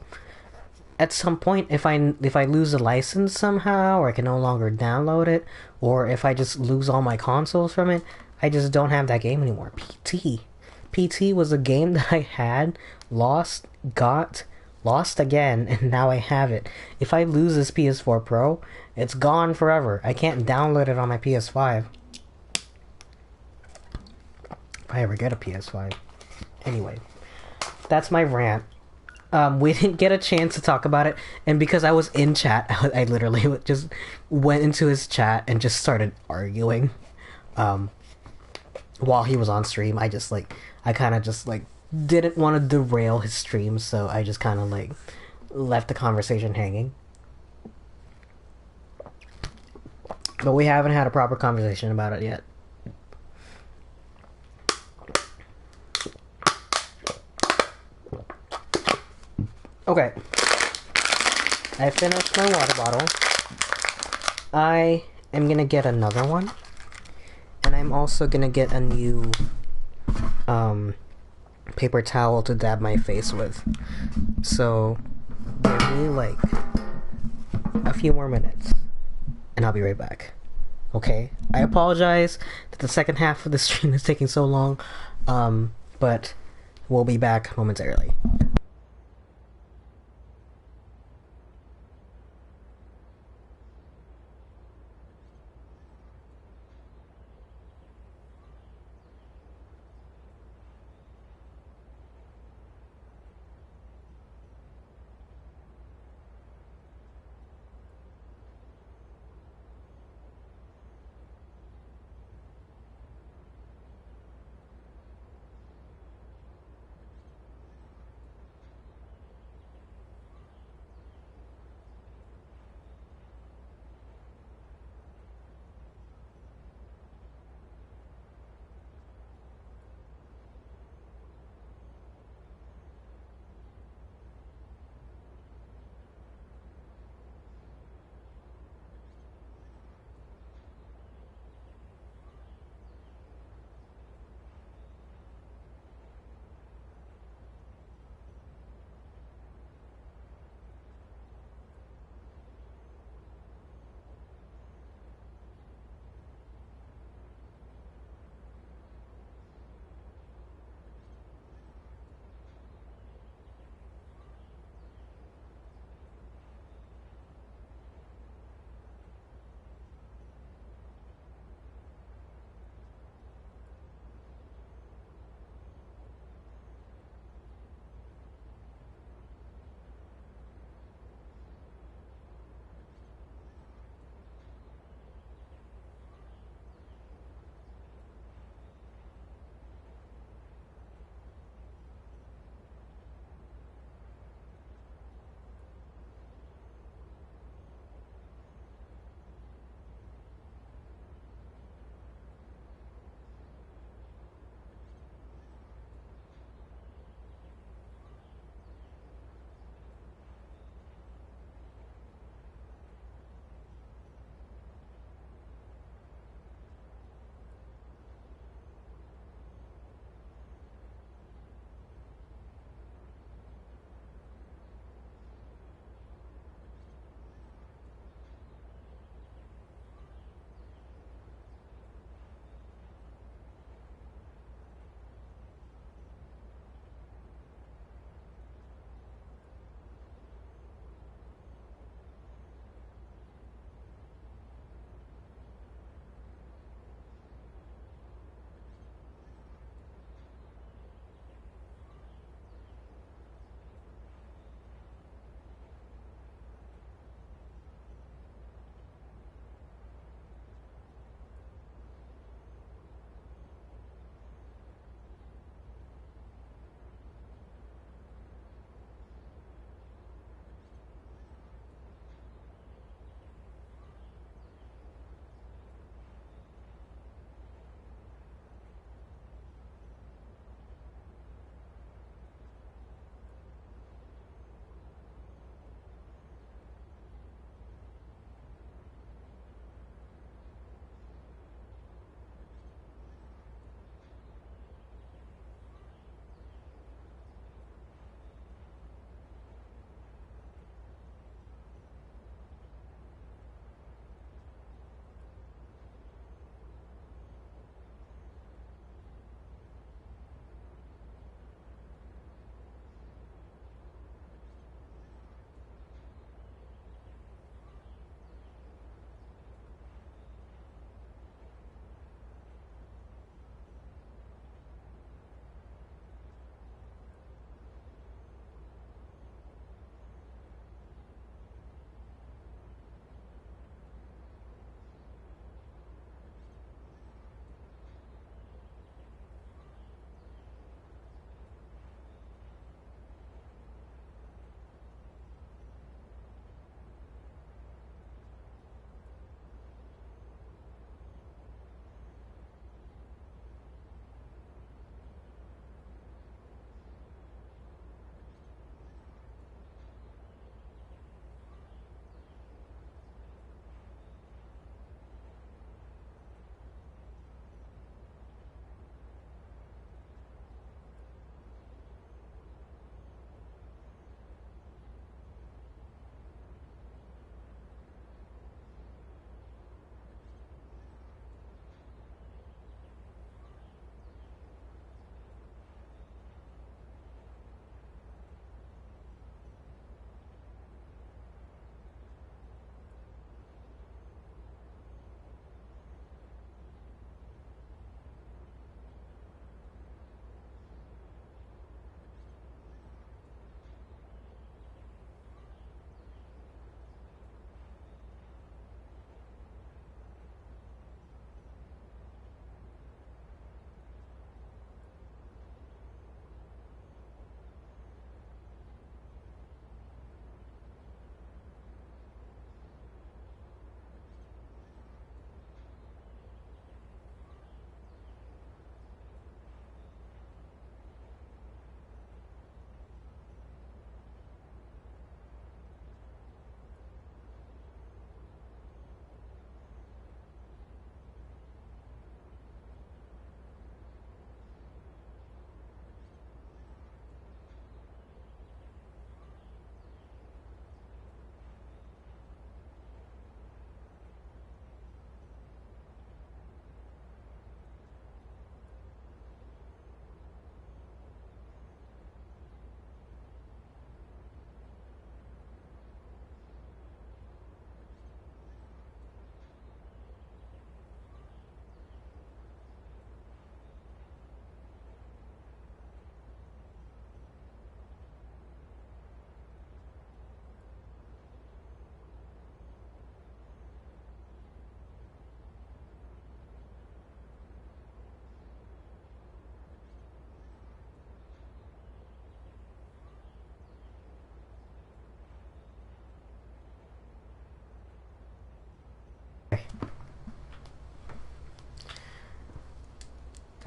Speaker 1: at some point, if I lose a license somehow, or I can no longer download it, or if I just lose all my consoles from it, I just don't have that game anymore. PT was a game that I had, lost again, and now I have it. If I lose this PS4 Pro, it's gone forever. I can't download it on my PS5. If I ever get a PS5. Anyway, that's my rant. We didn't get a chance to talk about it, and because I was in chat, I literally just went into his chat and just started arguing. While he was on stream, I kind of just didn't want to derail his stream, so I just kind of left the conversation hanging. but we haven't had a proper conversation about it yet. Okay. I finished my water bottle. I am gonna get another one. And I'm also gonna get a new paper towel to dab my face with. So give me like a few more minutes and I'll be right back. Okay? I apologize that the second half of the stream is taking so long, but we'll be back momentarily.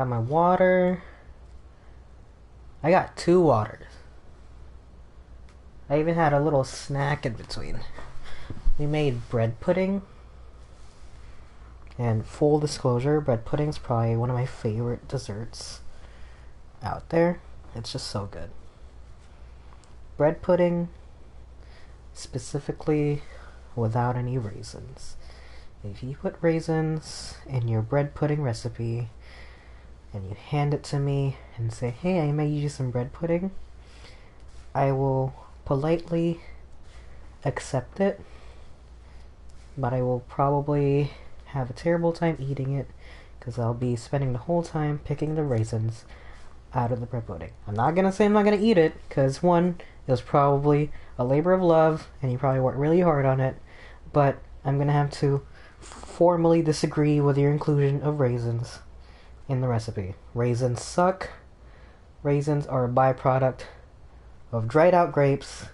Speaker 1: Got my water. I got 2 waters. I even had a little snack in between. We made bread pudding. And full disclosure, bread pudding's probably one of my favorite desserts out there. It's just so good. Bread pudding, specifically without any raisins. If you put raisins in your bread pudding recipe and you hand it to me and say, hey, I made you some bread pudding, I will politely accept it, but I will probably have a terrible time eating it because I'll be spending the whole time picking the raisins out of the bread pudding. I'm not gonna say I'm not gonna eat it because, one, it was probably a labor of love and you probably worked really hard on it, but I'm gonna have to formally disagree with your inclusion of raisins in the recipe. Raisins suck. Raisins are a byproduct of dried out grapes,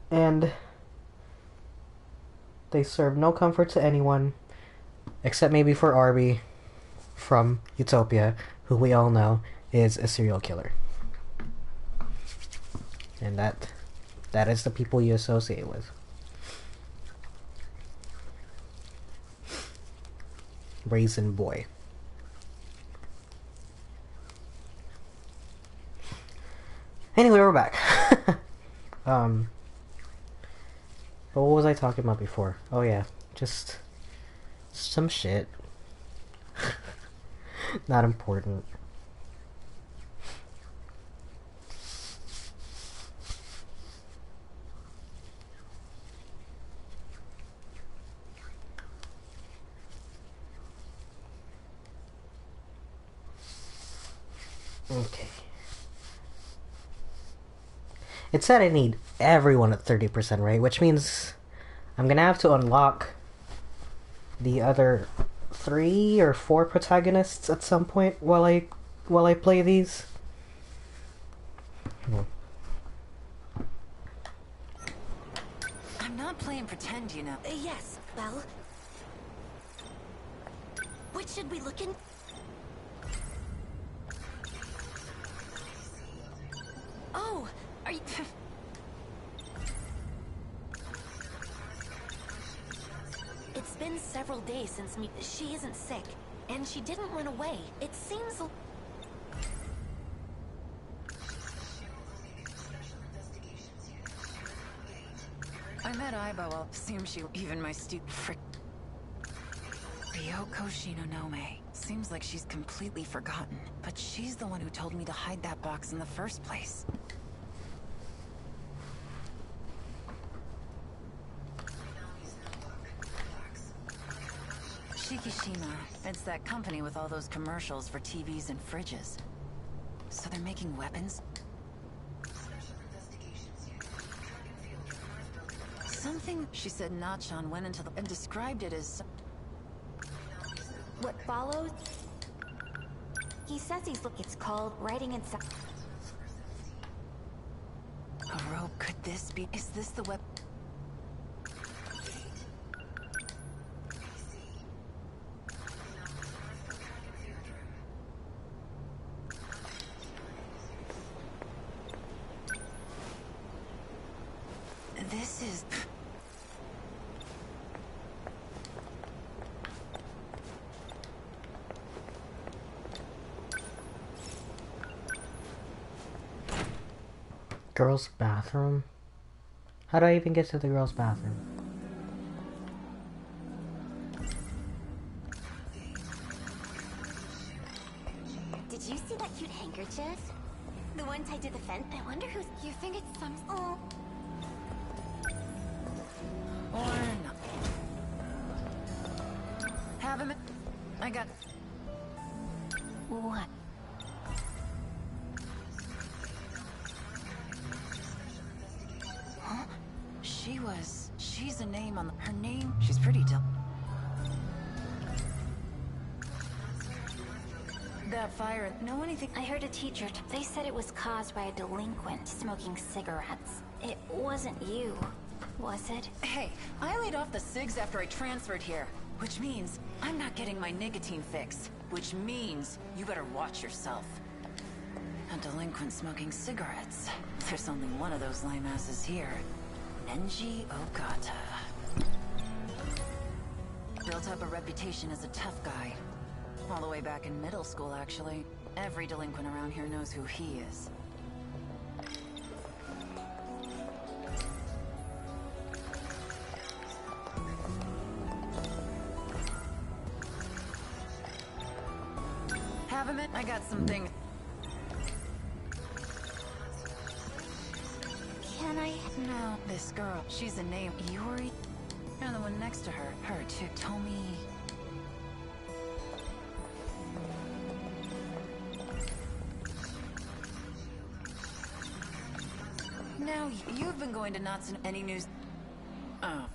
Speaker 1: and they serve no comfort to anyone except maybe for Arby from Utopia, who we all know is a serial killer. And that is the people you associate with. Raisin boy. Anyway, we're back. But what was I talking about before? Oh yeah, just some shit. Not important. Okay. It said I need everyone at 30%, right? Which means I'm gonna have to unlock the other 3 or 4 protagonists at some point while I play these.
Speaker 6: I'm not playing pretend, you know.
Speaker 8: Yes, well... What should we look in? Oh, are you... It's been several days since me... She isn't sick, and she didn't run away. It seems...
Speaker 6: I met Aiba while seems she even my frick. Ryoko Shinonome. Seems like she's completely forgotten, but she's the one who told me to hide that box in the first place. Shikishima. It's that company with all those commercials for TVs and fridges. So they're making weapons? Something she said Nachan went into the and described it as...
Speaker 8: What follows? He says it's called writing inside.
Speaker 6: A rope, could this be... Is this the weapon? This is...
Speaker 1: Girls' bathroom? How do I even get to the girls' bathroom?
Speaker 8: Did you see that cute handkerchief? The one tied to the fence? I wonder who's... You think it's some... Oh...
Speaker 6: Or not. Have him... I got...
Speaker 8: What?
Speaker 6: Huh? She's a name on her name. She's pretty That fire, know anything?
Speaker 8: I heard a teacher. They said it was caused by a delinquent smoking cigarettes. It wasn't you, was it?
Speaker 6: Hey, I laid off the cigs after I transferred here. Which means I'm not getting my nicotine fix. which means you better watch yourself. A delinquent smoking cigarettes. There's only one of those lame asses here. Nenji Ogata. Built up a reputation as a tough guy. All the way back in middle school, actually. Every delinquent around here knows who he is. Have a minute? I got something.
Speaker 8: Can I?
Speaker 6: No, this girl. She's a name. Yuri? You're the one next to her. Her too. Tomi. Now, you've been going to Natsu. Any news? Oh.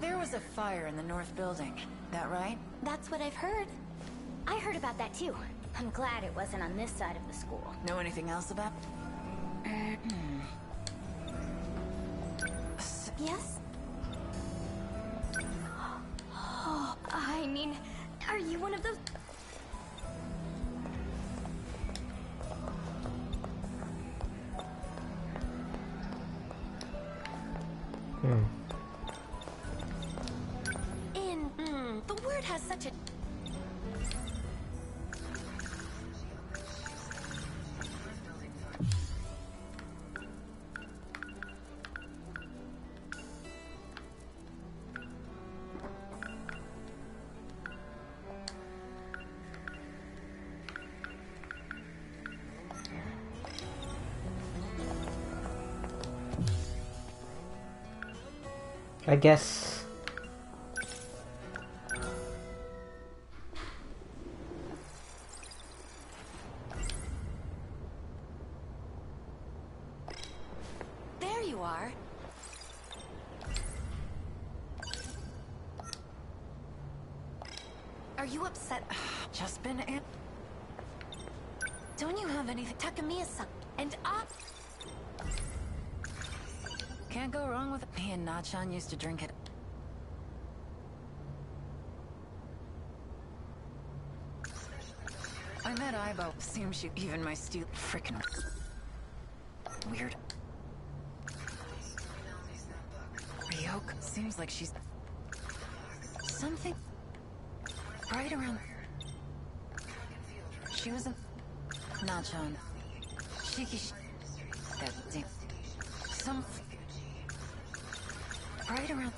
Speaker 6: There was a fire in the north building. That right?
Speaker 8: That's what I've heard. I heard about that too. I'm glad it wasn't on this side of the school.
Speaker 6: Know anything else about?
Speaker 8: Yes? I mean, are you one of those? The word has such a...
Speaker 1: I guess.
Speaker 8: There you are. Are you upset?
Speaker 6: Just been in. Don't you have anything?
Speaker 8: Takamiya-san and I...
Speaker 6: Can't go wrong with it. Me and Nachan used to drink it. I met Aibo. Seems she even my steel frickin' weird. Ryok seems like she's something right around. She was in Nachan. Shiki. That damn. Some. Right around.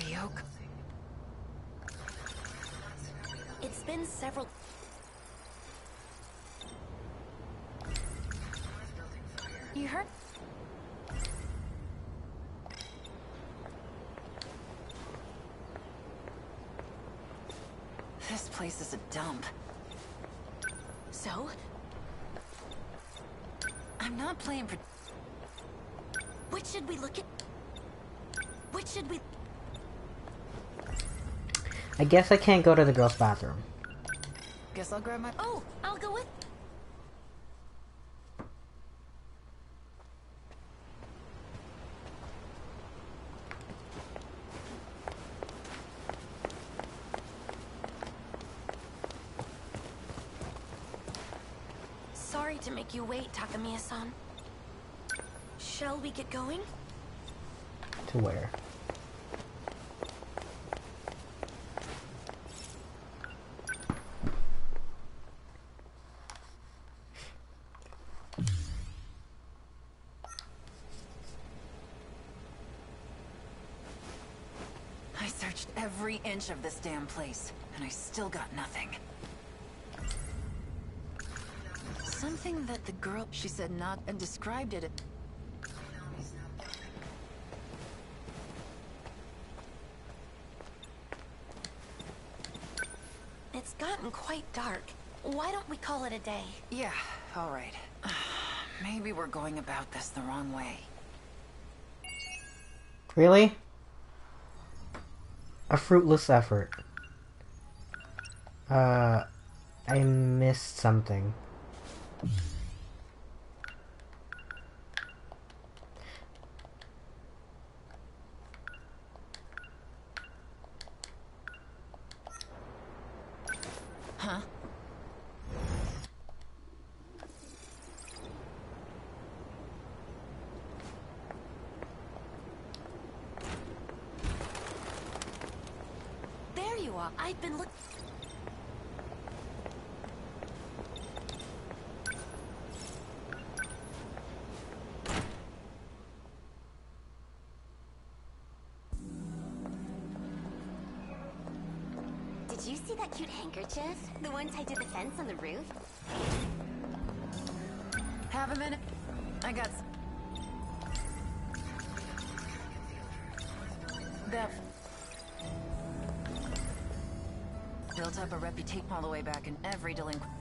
Speaker 6: Ryok.
Speaker 8: It's been several...
Speaker 6: You heard? This place is a dump.
Speaker 8: So?
Speaker 6: I'm not playing for...
Speaker 8: Which should we look at? Which should we...
Speaker 1: I guess I can't go to the girls' bathroom.
Speaker 6: Guess I'll grab my...
Speaker 8: Oh, I'll go with... Sorry to make you wait, Takamiya-san. Shall we get going?
Speaker 1: To where?
Speaker 6: I searched every inch of this damn place, and I still got nothing. Something that the girl, she said not, and described it.
Speaker 8: It's gotten quite dark. Why don't we call it a day?
Speaker 6: Yeah, all right. Maybe we're going about this the wrong way.
Speaker 1: Really? A fruitless effort. I missed something.
Speaker 8: while. I've been look.
Speaker 3: Did you see that cute handkerchief? The one tied to the fence on the roof?
Speaker 6: Have a minute. I got that built up a reputation all the way back in every delinquent.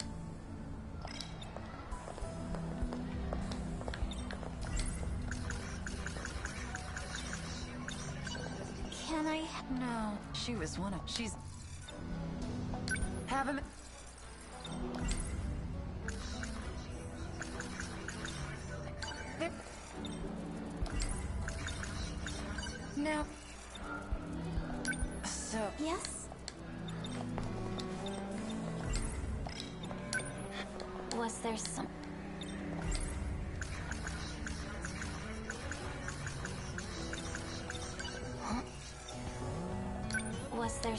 Speaker 3: Can I?
Speaker 6: No, she was one of. She's. Have a minute. Now. So.
Speaker 3: Yes?
Speaker 8: Was there some...
Speaker 3: Huh?
Speaker 8: Was there...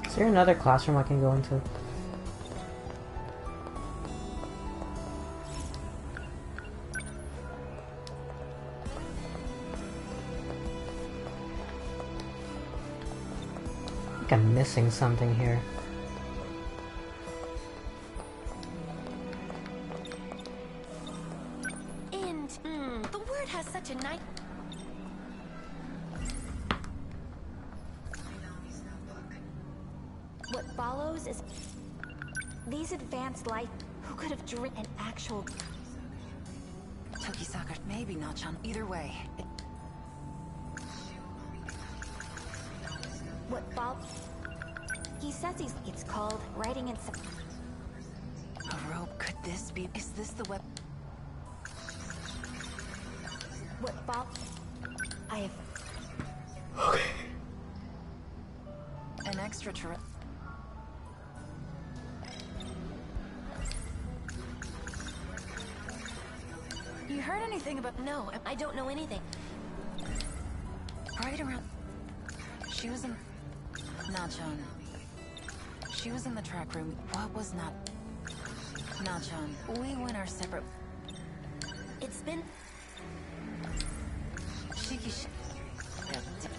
Speaker 1: Is there another classroom I can go into? I think I'm missing something here.
Speaker 8: And, the word has such a nice... What follows is... These advanced life... Who could have driven an actual...
Speaker 6: Tokisaka, maybe not Chan. Either way.
Speaker 8: What He says it's called writing in...
Speaker 6: A rope. Could this be? Is this the weapon?
Speaker 8: What I have...
Speaker 1: Okay.
Speaker 6: An extraterrestrial. You heard anything about?
Speaker 8: No, I don't know anything.
Speaker 6: Right around. She was in. Nachon. She was in the track room. What was not? Nachon. We went our separate.
Speaker 8: It's been...
Speaker 6: Shikishi.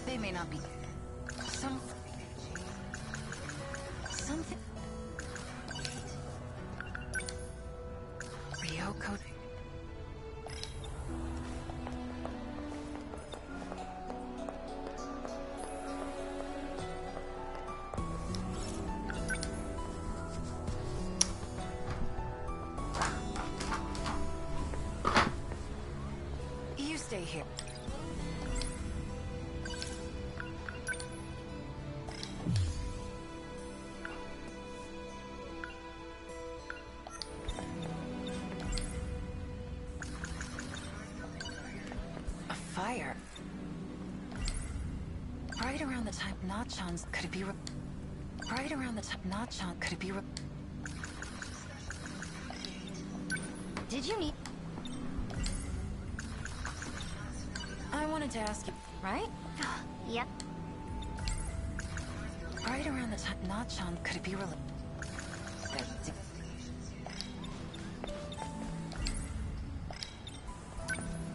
Speaker 6: They may not be. Something. Ryoko. You stay here. A fire. Right around the time Nachon's could it be right around the time Nachon could it be
Speaker 3: Did you need...
Speaker 6: I wanted to ask you,
Speaker 3: Right? Yep.
Speaker 6: right around the time Nachon could it be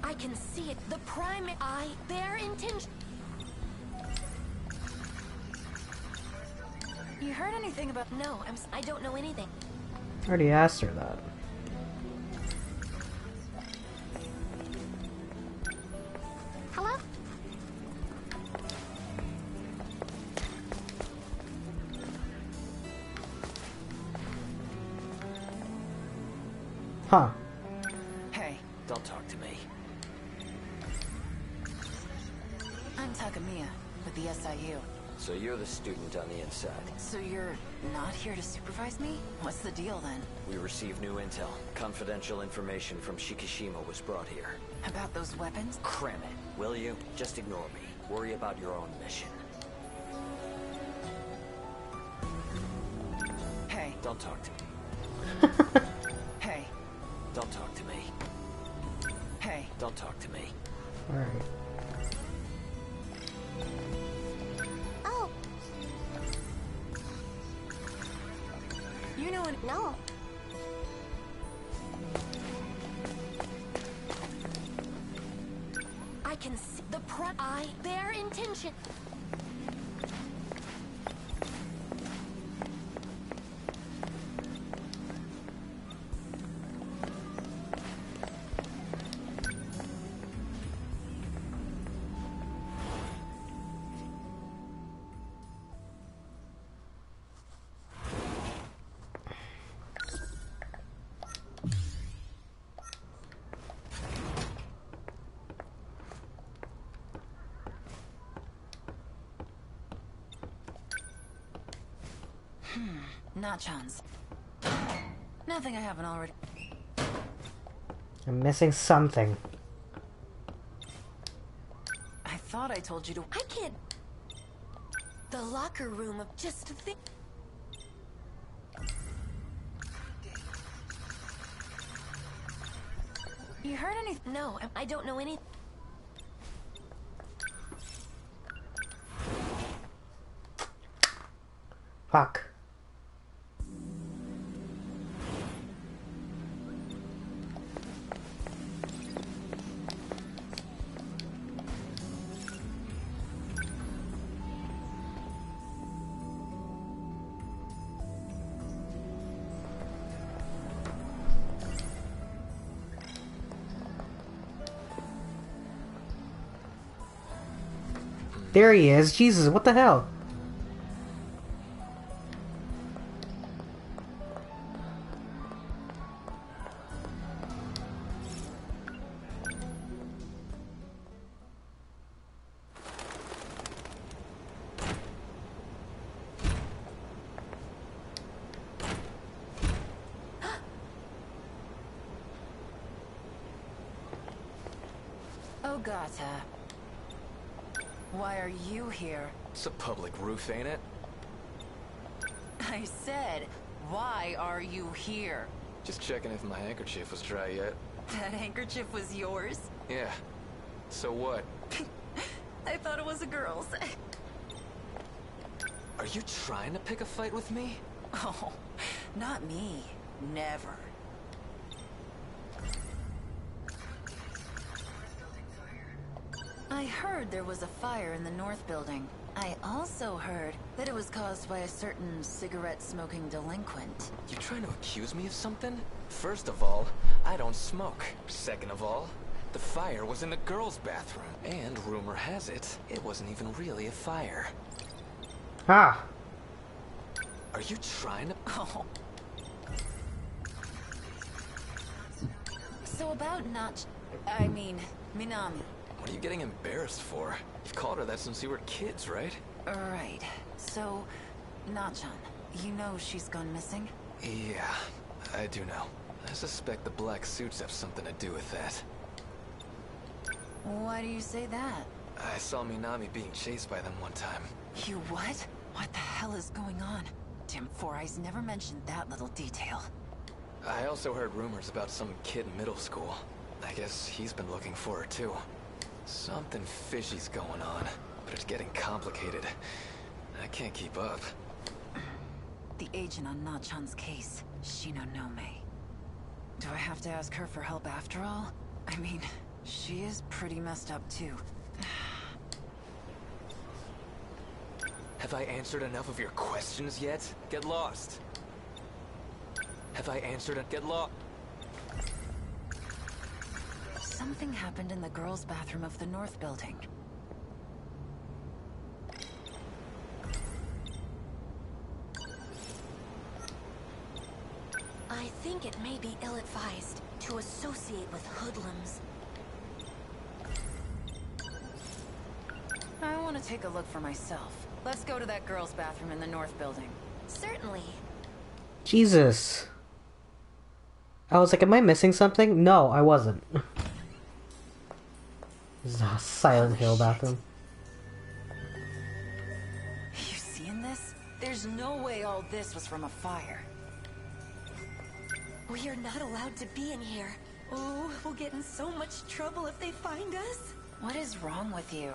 Speaker 8: I can see it. The prime eye, their intention...
Speaker 6: You heard anything about?
Speaker 8: No, I don't know anything.
Speaker 1: I already asked her that.
Speaker 3: Hello?
Speaker 1: Huh.
Speaker 6: Hey,
Speaker 2: Don't talk to me.
Speaker 6: I'm Takamiya with the SIU.
Speaker 2: So you're the student on the inside.
Speaker 6: So you're not here to supervise me? What's the deal then?
Speaker 2: We received new intel. Confidential information from Shikishima was brought here.
Speaker 6: About those weapons?
Speaker 2: Cram it, will you? Just ignore me. Worry about your own mission.
Speaker 7: Don't talk to me.
Speaker 6: Hey,
Speaker 7: Don't talk to me.
Speaker 6: hey.
Speaker 7: Don't talk to me.
Speaker 1: Alright.
Speaker 8: Oh,
Speaker 6: You know what?
Speaker 8: no. I can see their intention.
Speaker 6: Not chance. Nothing I haven't already.
Speaker 1: I'm missing something.
Speaker 6: I thought I told you to.
Speaker 8: I can't. The locker room of just think.
Speaker 6: You heard anything?
Speaker 8: No, I don't know any.
Speaker 1: Fuck. There he is. Jesus, what the hell?
Speaker 6: Ogata. Why are you here?
Speaker 7: It's a public roof, ain't it?
Speaker 6: I said, why are you here?
Speaker 7: Just checking if my handkerchief was dry yet.
Speaker 6: That handkerchief was yours?
Speaker 7: Yeah. So what?
Speaker 6: I thought it was a girl's.
Speaker 7: Are you trying to pick a fight with me?
Speaker 6: Oh, not me. Never. I heard there was a fire in the north building. I also heard that it was caused by a certain cigarette-smoking delinquent.
Speaker 7: You trying to accuse me of something? First of all, I don't smoke. Second of all, the fire was in the girls' bathroom. And rumor has it, it wasn't even really a fire.
Speaker 1: Ah.
Speaker 7: Are you trying to...
Speaker 6: Oh. So about Minami.
Speaker 7: What are you getting embarrassed for? You've called her that since you were kids, right?
Speaker 6: Right. So, Nachan, you know she's gone missing?
Speaker 7: Yeah, I do know. I suspect the black suits have something to do with that.
Speaker 6: Why do you say that?
Speaker 7: I saw Minami being chased by them one time.
Speaker 6: You what? What the hell is going on? Tim Four Eyes never mentioned that little detail.
Speaker 7: I also heard rumors about some kid in middle school. I guess he's been looking for her too. Something fishy's going on, but it's getting complicated. I can't keep up.
Speaker 6: The agent on Na-chan's case, Shino Nome. Do I have to ask her for help after all? I mean, she is pretty messed up too.
Speaker 7: Have I answered enough of your questions yet? Get lost. Have I answered it? Get lost.
Speaker 6: Something happened in the girls' bathroom of the north building.
Speaker 8: I think it may be ill-advised to associate with hoodlums.
Speaker 6: I want to take a look for myself. Let's go to that girls' bathroom in the north building.
Speaker 8: Certainly.
Speaker 1: Jesus. I was like, am I missing something? No, I wasn't. This is a Silent Hill bathroom.
Speaker 6: You seeing this? There's no way all this was from a fire.
Speaker 9: We are not allowed to be in here. Oh, we'll get in so much trouble if they find us.
Speaker 6: What is wrong with you?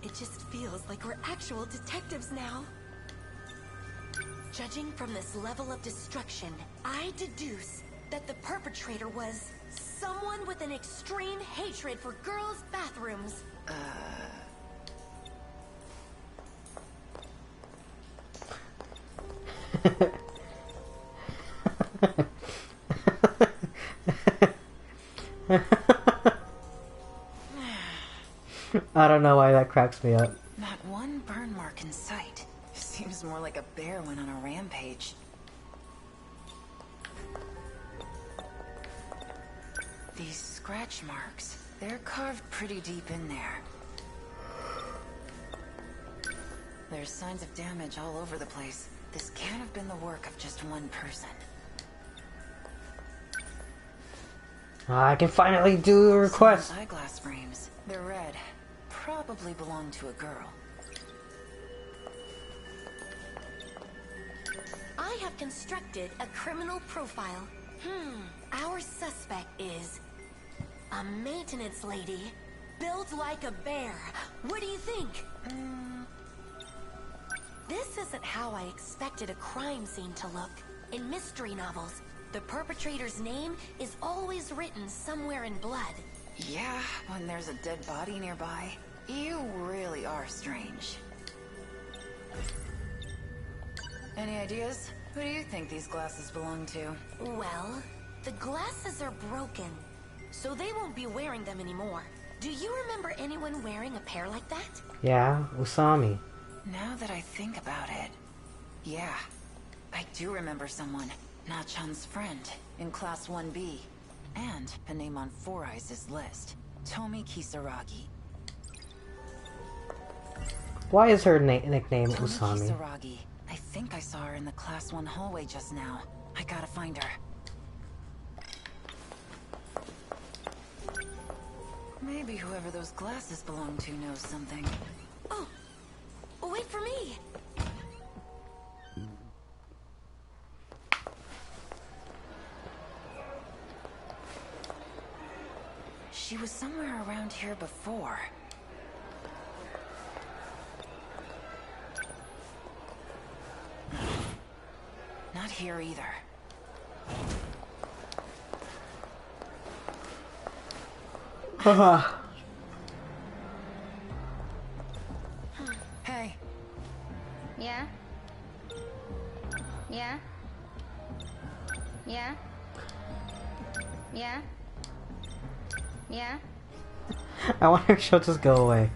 Speaker 9: It just feels like we're actual detectives now. Judging from this level of destruction, I deduce that the perpetrator was someone with an extreme hatred for girls' bathrooms.
Speaker 1: I don't know why that cracks me up.
Speaker 6: Not one burn mark in sight. Seems more like a bear went on a rampage. These scratch marks, they're carved pretty deep in there. There's signs of damage all over the place. This can't have been the work of just one person.
Speaker 1: I can finally do a request.
Speaker 6: Some eyeglass frames. They're red. Probably belong to a girl.
Speaker 9: I have constructed a criminal profile. Our suspect is a maintenance lady, built like a bear. What do you think? This isn't how I expected a crime scene to look. In mystery novels, the perpetrator's name is always written somewhere in blood.
Speaker 6: Yeah, when there's a dead body nearby. You really are strange. Any ideas? Who do you think these glasses belong to?
Speaker 9: Well, the glasses are broken, so they won't be wearing them anymore. Do you remember anyone wearing a pair like that?
Speaker 1: Yeah, Usami.
Speaker 6: Now that I think about it, yeah, I do remember someone. Na-chan's friend in Class 1B. And a name on Four Eyes' list. Tomi Kisaragi.
Speaker 1: Why is her nickname
Speaker 6: Tomi
Speaker 1: Usami?
Speaker 6: Kisaragi. I think I saw her in the Class 1 hallway just now. I gotta find her. Maybe whoever those glasses belong to knows something.
Speaker 9: Oh, wait for me!
Speaker 6: She was somewhere around here before. Not here either.
Speaker 1: Haha.
Speaker 6: Hey.
Speaker 3: Yeah? Yeah? Yeah? Yeah? Yeah?
Speaker 1: I wonder if she'll just go away.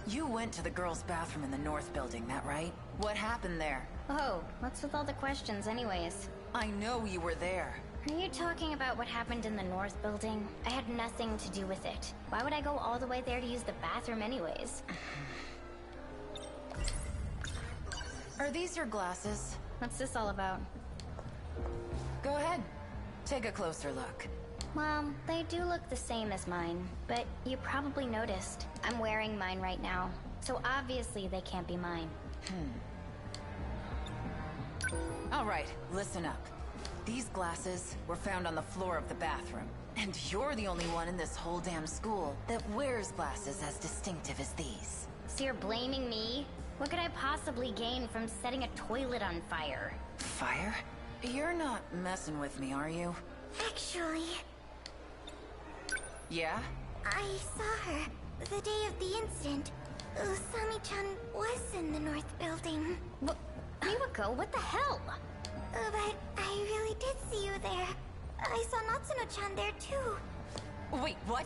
Speaker 6: You went to the girls' bathroom in the north building, that right? What happened there?
Speaker 3: Oh, what's with all the questions anyways?
Speaker 6: I know you were there.
Speaker 3: Are you talking about what happened in the north building? I had nothing to do with it. Why would I go all the way there to use the bathroom anyways?
Speaker 6: Are these your glasses?
Speaker 3: What's this all about?
Speaker 6: Go ahead. Take a closer look.
Speaker 3: Well, they do look the same as mine, but you probably noticed. I'm wearing mine right now, so obviously they can't be mine.
Speaker 6: All right, listen up. These glasses were found on the floor of the bathroom. And you're the only one in this whole damn school that wears glasses as distinctive as these.
Speaker 3: So you're blaming me? What could I possibly gain from setting a toilet on fire?
Speaker 6: Fire? You're not messing with me, are you?
Speaker 4: Actually,
Speaker 6: Yeah?
Speaker 4: I saw her the day of the incident. Usami-chan was in the north building.
Speaker 3: What? Miwako, what the hell?
Speaker 4: But I really did see you there. I saw Natsuno-chan there too.
Speaker 6: Wait, what?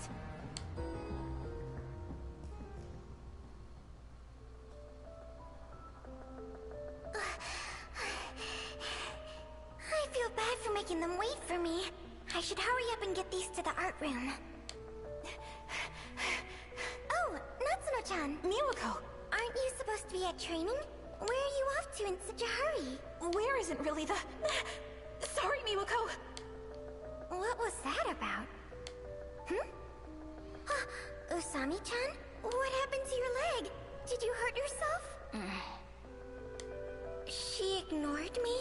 Speaker 4: I feel bad for making them wait for me. I should hurry up and get these to the art room. Oh, Natsuno-chan.
Speaker 9: Miwako,
Speaker 4: Aren't you supposed to be at training? Where are you off to in such a hurry?
Speaker 9: where isn't really the... Sorry, Miwako.
Speaker 4: What was that about? Usami-chan? What happened to your leg? Did you hurt yourself? She ignored me?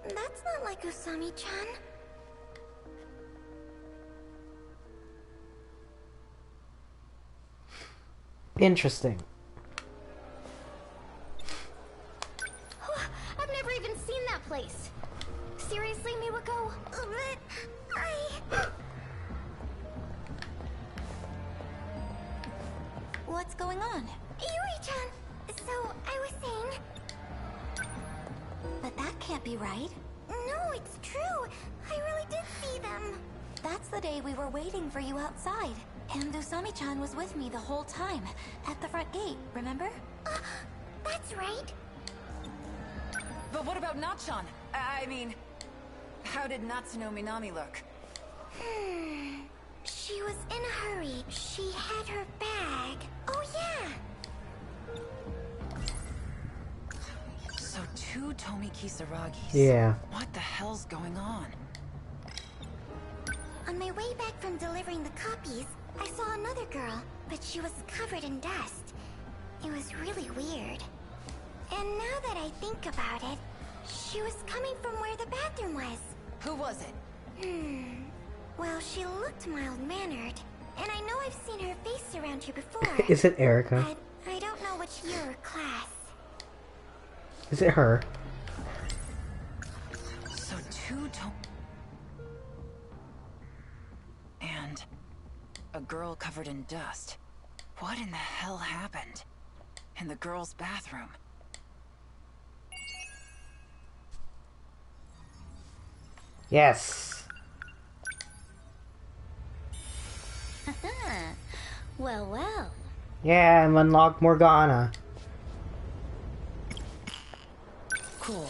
Speaker 3: That's not like Usami-chan.
Speaker 1: Interesting.
Speaker 8: I've never even seen that place. Seriously, Miwako?
Speaker 3: But
Speaker 8: What's going on?
Speaker 3: Yuri-chan! So, I was saying...
Speaker 8: But that can't be right.
Speaker 3: No, it's true. I really did see them.
Speaker 8: That's the day we were waiting for you outside. And Usami-chan was with me the whole time, at the front gate, remember?
Speaker 3: That's right.
Speaker 6: But what about Nachan? I mean, how did Natsuno Minami look?
Speaker 3: She was in a hurry. She had her bag. Oh, yeah.
Speaker 6: So 2 Tomi Kisaragis.
Speaker 1: Yeah.
Speaker 6: What the hell's going on?
Speaker 3: On my way back from delivering the copies, I saw another girl, but she was covered in dust. It was really weird. And now that I think about it, she was coming from where the bathroom was.
Speaker 6: Who was it?
Speaker 3: Well, she looked mild-mannered. And I know I've seen her face around here before.
Speaker 1: Is it Erica?
Speaker 3: But I don't know which year or class.
Speaker 1: Is it her?
Speaker 6: So 2 Tomi... And... a girl covered in dust. What in the hell happened? In the girl's bathroom.
Speaker 1: Yes.
Speaker 8: Well, well.
Speaker 1: Yeah, I'm unlocked Morgana.
Speaker 6: Cool.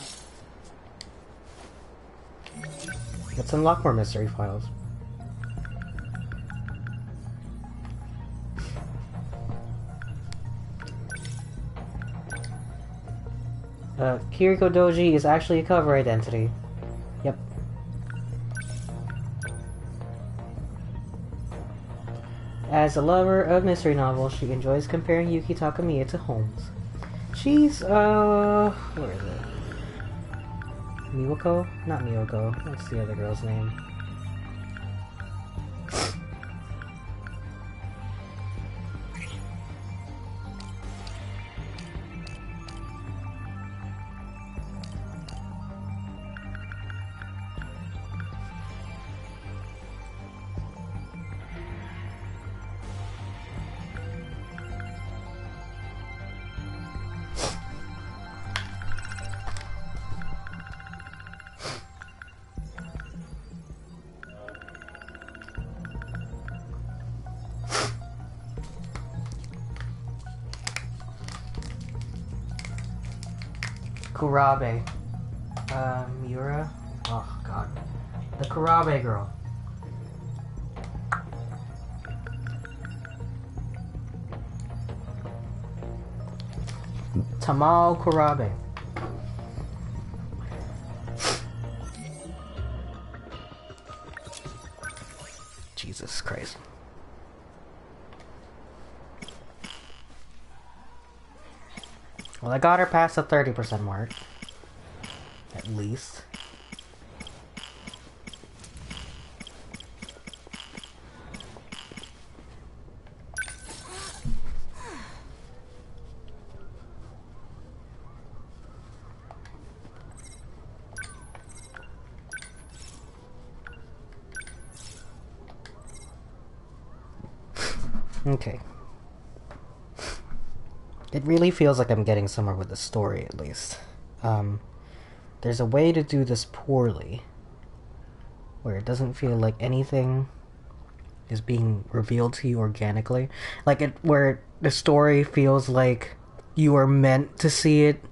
Speaker 1: Let's unlock more mystery files. Kiriko Doji is actually a cover identity. Yep. As a lover of mystery novels, she enjoys comparing Yuki Takamiya to Holmes. She's, where is it? Miwako? Not Miwako. What's the other girl's name? Kurabe. Miura? Oh, God. The Kurabe girl. Tamao Kurabe. Jesus Christ. Well, I got her past the 30% mark. At least. Okay. It really feels like I'm getting somewhere with the story, at least. There's a way to do this poorly, where it doesn't feel like anything is being revealed to you organically. Where the story feels like you are meant to see it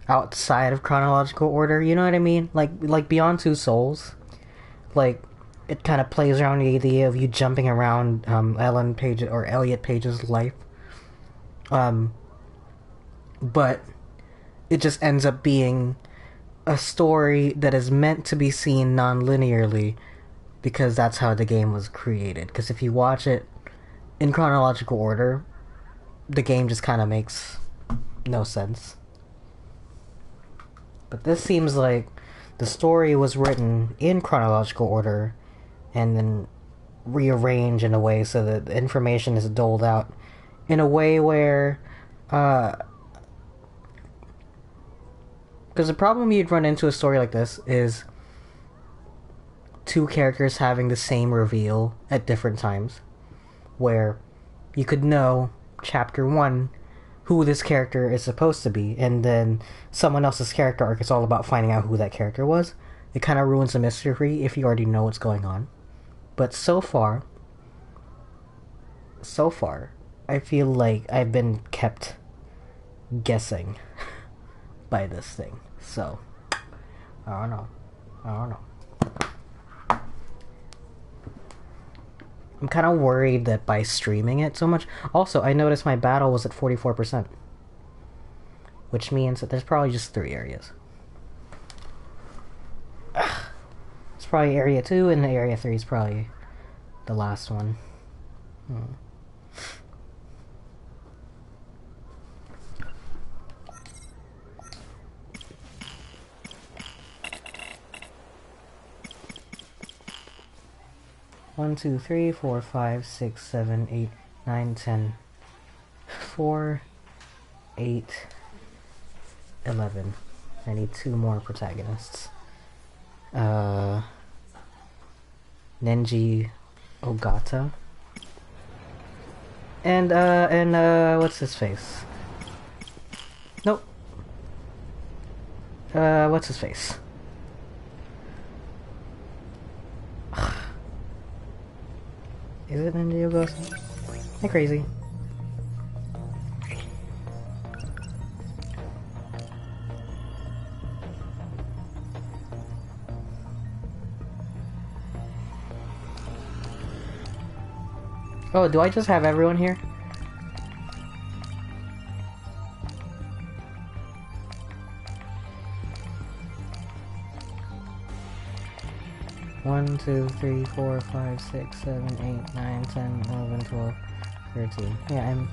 Speaker 1: outside of chronological order, you know what I mean? Like Beyond Two Souls. Like, it kind of plays around the idea of you jumping around Ellen Page or Elliot Page's life. But it just ends up being a story that is meant to be seen non-linearly because that's how the game was created. Because if you watch it in chronological order, the game just kind of makes no sense. But this seems like the story was written in chronological order and then rearranged in a way so that the information is doled out in a way where because the problem you'd run into a story like this is two characters having the same reveal at different times, where you could know chapter 1 who this character is supposed to be, and then someone else's character arc is all about finding out who that character was. It kind of ruins the mystery if you already know what's going on. But so far, I feel like I've been kept guessing by this thing. So, I don't know. I'm kind of worried that by streaming it so much... Also, I noticed my battle was at 44%. Which means that there's probably just 3 areas. It's probably area 2, and area 3 is probably the last one. 1, 2, 3, 4, 5, 6, 7, 8, 9, 10. 4, 8, 11. I need 2 more protagonists. Nenji Ogata. And what's his face? Nope. What's his face? Is it Nenji Ogata? Am I crazy? Oh, do I just have everyone here? One, 2, 3, 4, 5, 6, 7, 8, 9, 10, 11, 12, 13. Yeah, I'm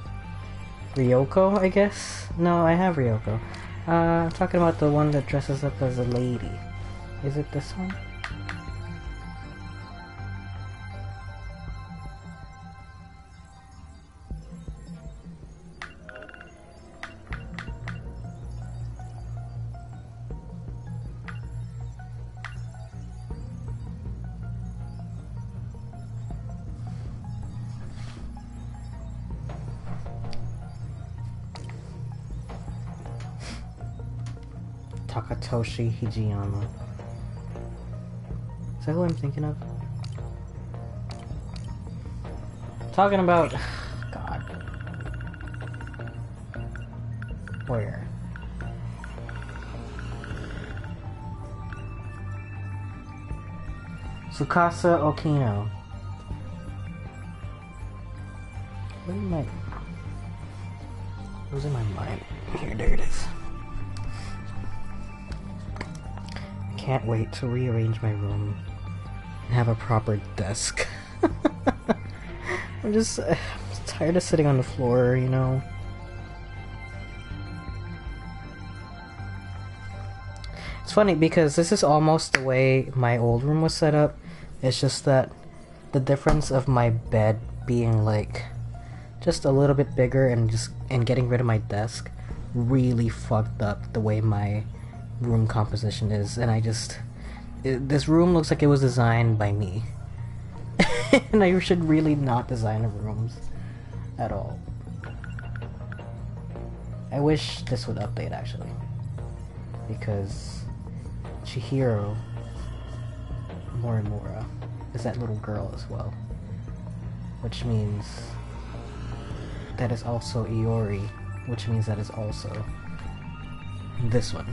Speaker 1: Ryoko, I guess? No, I have Ryoko. I'm talking about the one that dresses up as a lady. Is it this one? Takatoshi Hijiyama. Is that who I'm thinking of? Talking about... God. Where? Tsukasa Okino. Where am I? Losing my mind. Here, there it is. Can't wait to rearrange my room and have a proper desk. I'm just tired of sitting on the floor, you know. It's funny because this is almost the way my old room was set up. It's just that the difference of my bed being like just a little bit bigger and getting rid of my desk really fucked up the way my room composition is, and this room looks like it was designed by me. And I should really not design rooms at all. I wish this would update actually, because Chihiro Morimura is that little girl as well, which means that is also Iori, which means that is also this one.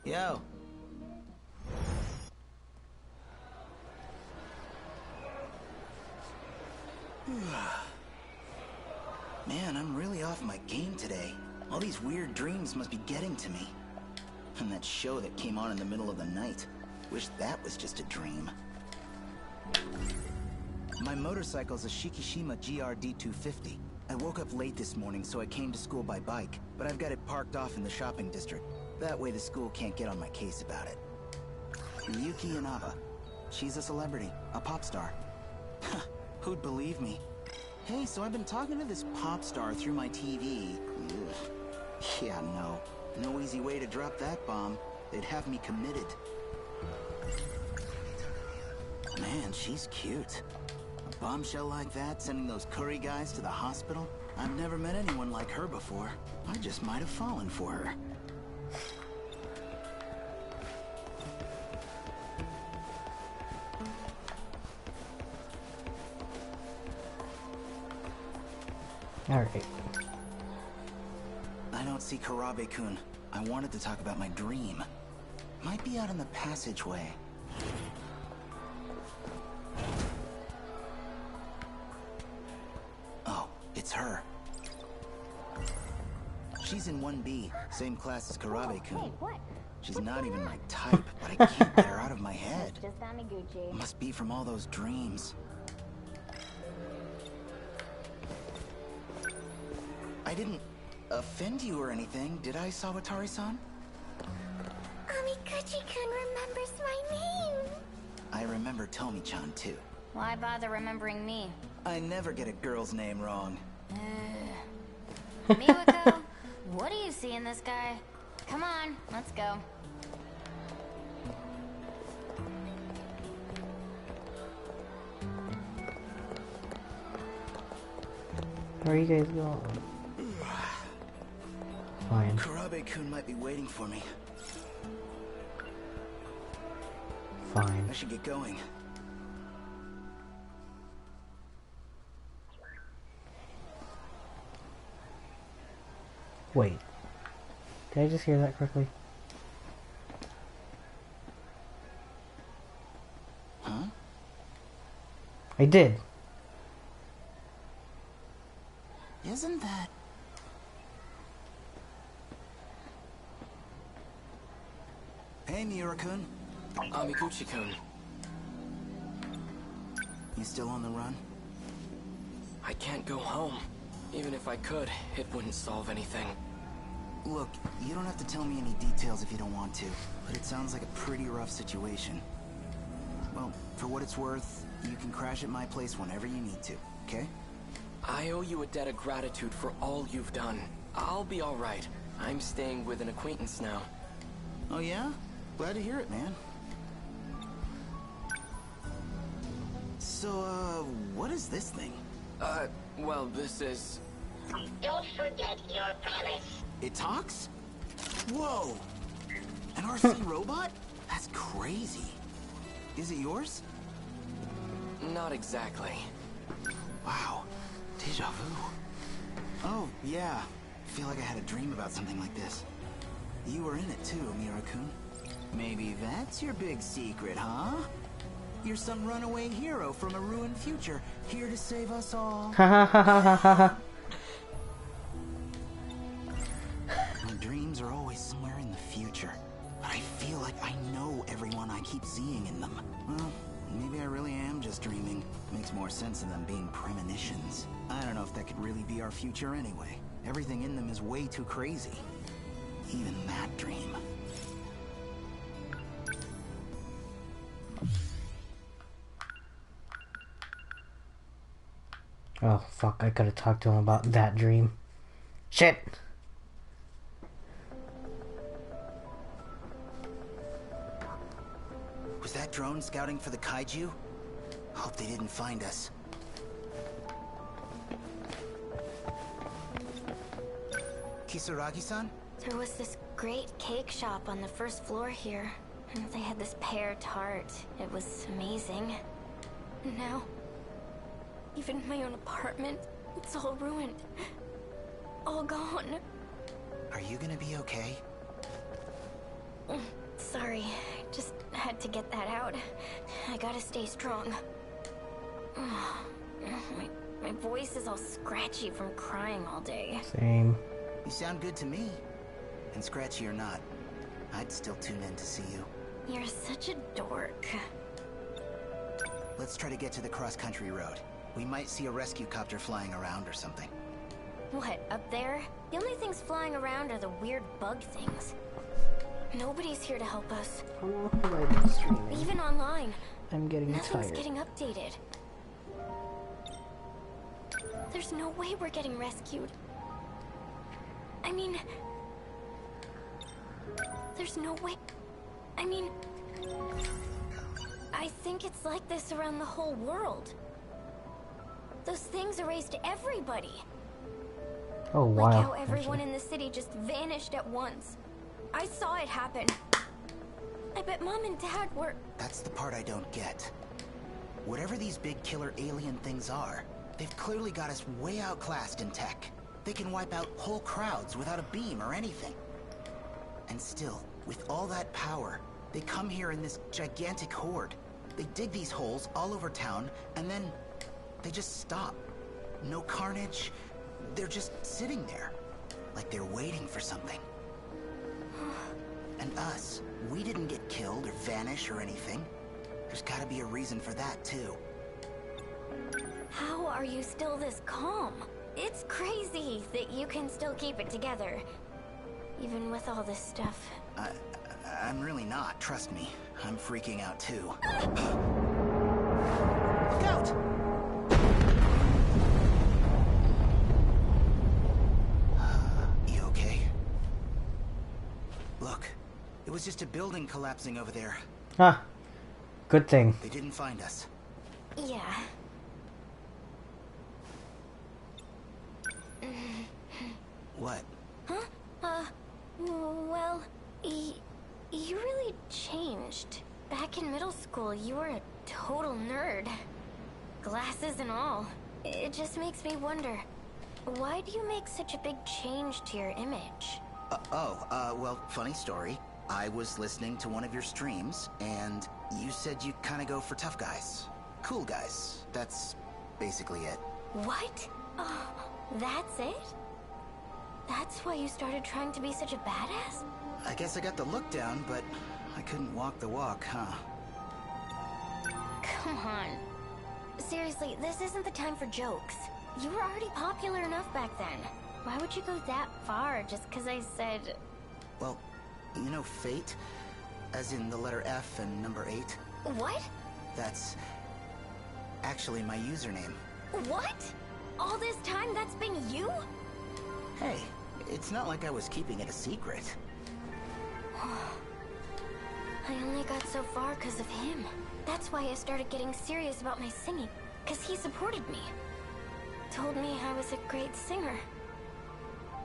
Speaker 10: Yo, Man, I'm really off my game today. All these weird dreams must be getting to me. And that show that came on in the middle of the night. Wish that was just a dream. My motorcycle's a Shikishima GRD 250. I woke up late this morning, so I came to school by bike, but I've got it parked off in the shopping district. That way the school can't get on my case about it. Yuki Inaba. She's a celebrity, a pop star. Who'd believe me? Hey, so I've been talking to this pop star through my TV. Ugh. Yeah, no. No easy way to drop that bomb. They'd have me committed. Man, she's cute. A bombshell like that, sending those curry guys to the hospital? I've never met anyone like her before. I just might have fallen for her.
Speaker 1: Alright.
Speaker 10: I don't see Karabe-kun. I wanted to talk about my dream. Might be out in the passageway. Oh, it's her. She's in 1B, same class as Karabe-kun. She's not even my type, but I can't get her out of my head. Must be from all those dreams. I didn't offend you or anything, did I, Sawatari-san?
Speaker 3: Amikuchi-kun remembers my name.
Speaker 10: I remember Tomi-chan, too.
Speaker 8: Why bother remembering me?
Speaker 10: I never get a girl's name wrong.
Speaker 8: Miwako, what do you see in this guy? Come on, let's go.
Speaker 1: Where are you guys going? Fine.
Speaker 10: Karabe-kun might be waiting for me.
Speaker 1: Fine.
Speaker 10: I should get going.
Speaker 1: Wait. Did I just hear that correctly?
Speaker 10: Huh?
Speaker 1: I did.
Speaker 10: Isn't that... Hey, Miura-kun.
Speaker 7: Amikuchi-kun.
Speaker 10: You still on the run?
Speaker 7: I can't go home. Even if I could, it wouldn't solve anything.
Speaker 10: Look, you don't have to tell me any details if you don't want to, but it sounds like a pretty rough situation. Well, for what it's worth, you can crash at my place whenever you need to, okay?
Speaker 7: I owe you a debt of gratitude for all you've done. I'll be alright. I'm staying with an acquaintance now.
Speaker 10: Oh yeah? Glad to hear it, man. So, what is this thing?
Speaker 7: Well, this is...
Speaker 3: Don't forget your promise.
Speaker 10: It talks? Whoa! An RC robot? That's crazy. Is it yours?
Speaker 7: Not exactly.
Speaker 10: Wow. Deja vu. Oh, yeah. I feel like I had a dream about something like this. You were in it too, Miura-kun. Maybe that's your big secret, huh? You're some runaway hero from a ruined future, here to save us all. My dreams are always somewhere in the future, but I feel like I know everyone I keep seeing in them. Well, maybe I really am just dreaming. Makes more sense than them being premonitions. I don't know if that could really be our future anyway. Everything in them is way too crazy. Even that dream.
Speaker 1: Oh, fuck. I could have talked to him about that dream. Shit!
Speaker 10: Was that drone scouting for the kaiju? Hope they didn't find us. Kisaragi-san?
Speaker 8: There was this great cake shop on the first floor here. And they had this pear tart. It was amazing.
Speaker 9: Now, even my own apartment, it's all ruined. All gone.
Speaker 10: Are you gonna be okay?
Speaker 9: Sorry, just had to get that out. I gotta stay strong. My
Speaker 8: My voice is all scratchy from crying all day.
Speaker 1: Same.
Speaker 10: You sound good to me. And scratchy or not, I'd still tune in to see you.
Speaker 8: You're such a dork.
Speaker 10: Let's try to get to the cross-country road. We might see a rescue copter flying around or something.
Speaker 8: What, up there? The only things flying around are the weird bug things. Nobody's here to help us.
Speaker 1: How long have I been streaming?
Speaker 8: Even online.
Speaker 1: I'm getting
Speaker 8: Nothing's
Speaker 1: tired.
Speaker 8: getting updated. There's no way we're getting rescued. I mean... There's no way... I mean... I think it's like this around the whole world. Those things erased everybody.
Speaker 1: Oh wow.
Speaker 8: Like how everyone in the city just vanished at once. I saw it happen. I bet Mom and Dad were...
Speaker 10: That's the part I don't get. Whatever these big killer alien things are, they've clearly got us way outclassed in tech. They can wipe out whole crowds without a beam or anything. And still, with all that power, they come here in this gigantic horde. They dig these holes all over town, and then they just stop. No carnage. They're just sitting there, like they're waiting for something. And us, we didn't get killed or vanish or anything. There's gotta be a reason for that, too.
Speaker 8: How are you still this calm? It's crazy that you can still keep it together. Even with all this stuff.
Speaker 10: I'm really not, trust me. I'm freaking out, too. Look out! You okay? Look, it was just a building collapsing over there.
Speaker 1: Ah, good thing.
Speaker 10: They didn't find us.
Speaker 8: Yeah.
Speaker 10: What?
Speaker 8: Huh? Well, you really changed. Back in middle school, you were a total nerd. Glasses and all. It just makes me wonder, why do you make such a big change to your image?
Speaker 10: Well, funny story. I was listening to one of your streams, and you said you kind of go for tough guys. Cool guys. That's basically it.
Speaker 8: What? Oh, that's it? That's why you started trying to be such a badass?
Speaker 10: I guess I got the look down, but I couldn't walk the walk, huh?
Speaker 8: Come on. Seriously, this isn't the time for jokes. You were already popular enough back then. Why would you go that far just because I said...
Speaker 10: Well, you know fate? As in the letter F and number 8?
Speaker 8: What?
Speaker 10: That's actually my username.
Speaker 8: What? All this time that's been you?
Speaker 10: Hey, it's not like I was keeping it a secret.
Speaker 8: I only got so far because of him. That's why I started getting serious about my singing. Because he supported me. Told me I was a great singer.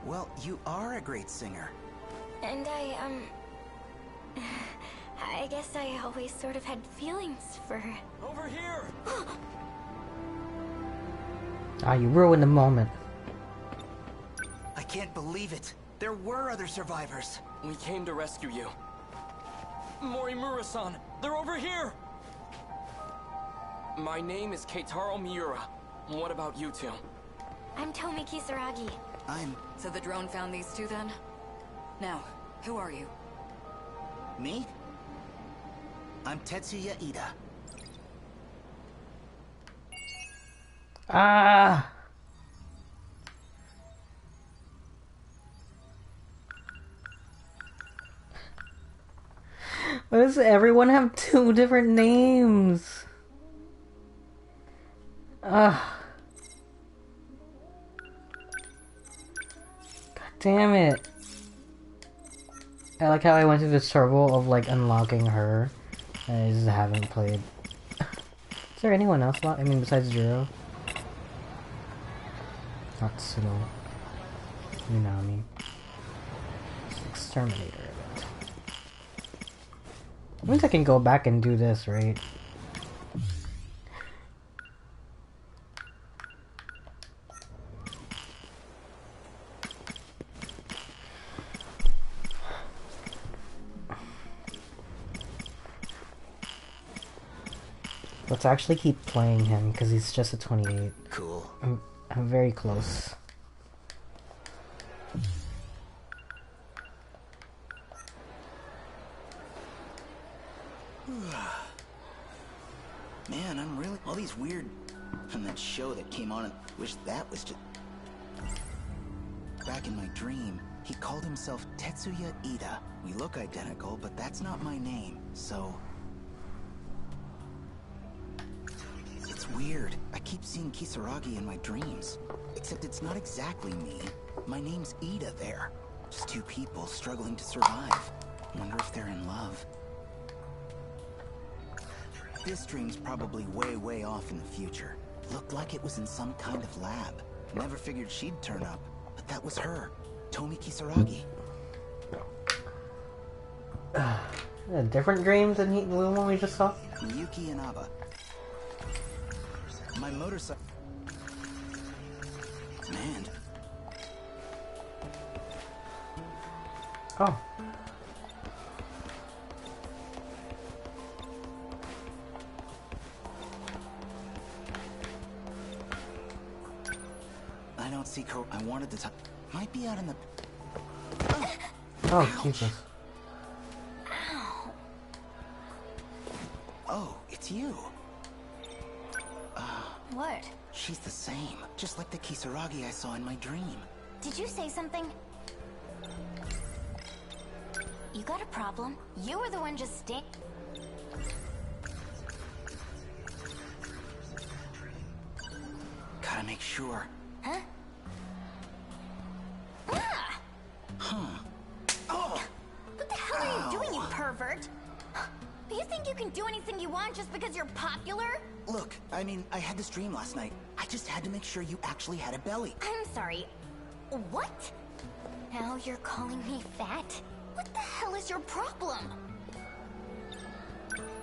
Speaker 10: Well, you are a great singer.
Speaker 8: And I guess I always sort of had feelings for...
Speaker 7: Over here!
Speaker 1: Ah, you ruined the moment.
Speaker 10: I can't believe it. There were other survivors.
Speaker 7: We came to rescue you. Morimura-san, they're over here! My name is Keitaro Miura. What about you two?
Speaker 8: I'm Tomi Kisaragi.
Speaker 6: So the drone found these two then? Now, who are you?
Speaker 10: Me? I'm Tetsuya Ida.
Speaker 1: Ah! Why does everyone have 2 different names? Ah. God damn it. I like how I went through this trouble of like unlocking her and I just haven't played. Is there anyone else I mean besides Jiro? Natsuno. Minami. Exterminator event. Means I can go back and do this, right? Let's actually keep playing him because he's just a 28.
Speaker 10: cool.
Speaker 1: I'm very close.
Speaker 10: Man, I'm really... all these weird... from that show that came on and... wish that was just... Back in my dream, he called himself Tetsuya Ida. We look identical, but that's not my name, so... It's weird. I keep seeing Kisaragi in my dreams. Except it's not exactly me. My name's Ida there. Just two people struggling to survive. Wonder if they're in love. This dream's probably way off in the future. Looked like it was in some kind of lab. Never figured she'd turn up, but that was her. Tomi Kisaragi.
Speaker 1: Different dreams than the one we just saw?
Speaker 10: Yuki and Aba. My motorcycle... Man.
Speaker 1: Oh.
Speaker 10: I don't see I wanted to might be out in the...
Speaker 1: Oh, Jesus.
Speaker 10: Ow. Oh, it's you.
Speaker 8: What?
Speaker 10: She's the same. Just like the Kisaragi I saw in my dream.
Speaker 8: Did you say something? You got a problem? You were the one just
Speaker 10: Gotta make sure.
Speaker 8: Huh?
Speaker 10: Huh. Oh!
Speaker 8: What the hell are you doing, you pervert? You think you can do anything you want just because you're popular?
Speaker 10: Look, I mean, I had this dream last night. I just had to make sure you actually had a belly.
Speaker 8: I'm sorry. What? Now you're calling me fat? What the hell is your problem?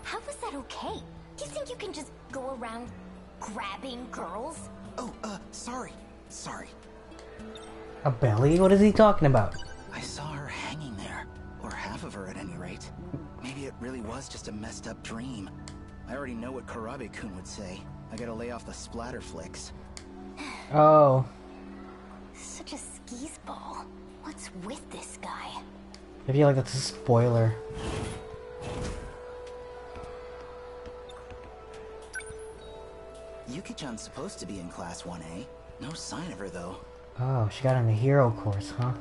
Speaker 8: How is that okay? Do you think you can just go around grabbing girls?
Speaker 10: Oh, sorry. Sorry.
Speaker 1: A belly? What is he talking about?
Speaker 10: I saw her hanging there. Or half of her at any rate. Maybe it really was just a messed up dream. I already know what Karabe-kun would say. I gotta lay off the splatter flicks.
Speaker 1: Oh.
Speaker 8: Such a skis ball. What's with this guy?
Speaker 1: I feel like that's a spoiler.
Speaker 10: Yuki-chan's supposed to be in Class 1A. No sign of her, though.
Speaker 1: Oh, she got in the hero course, huh?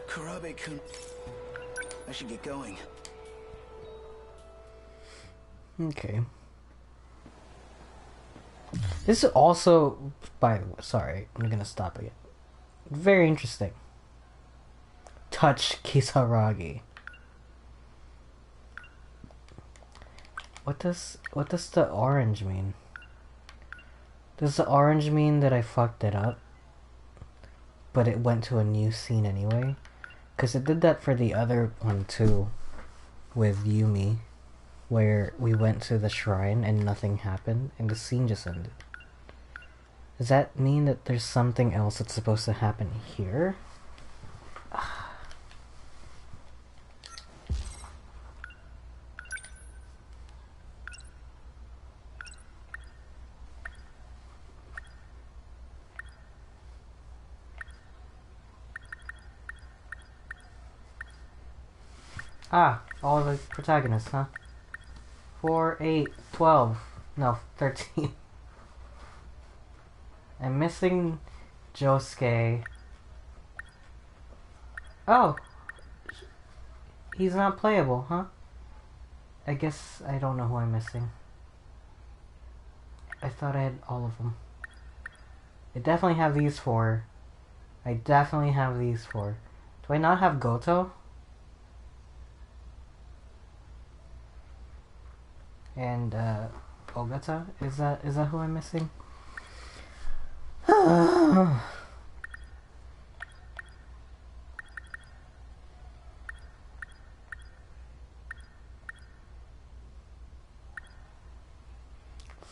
Speaker 10: Karabe-kun. I should get going.
Speaker 1: Okay. This is also, sorry, I'm gonna stop again. Very interesting. Touch Kisaragi. What does the orange mean? Does the orange mean that I fucked it up? But it went to a new scene anyway? Because it did that for the other one too. With Yumi. Where we went to the shrine and nothing happened and the scene just ended. Does that mean that there's something else that's supposed to happen here? All the protagonists, huh? 4, 8, 12. No, 13. I'm missing Josuke. Oh! He's not playable, huh? I guess I don't know who I'm missing. I thought I had all of them. I definitely have these 4. I definitely have these 4. Do I not have Goto? And Ogata? Is that who I'm missing?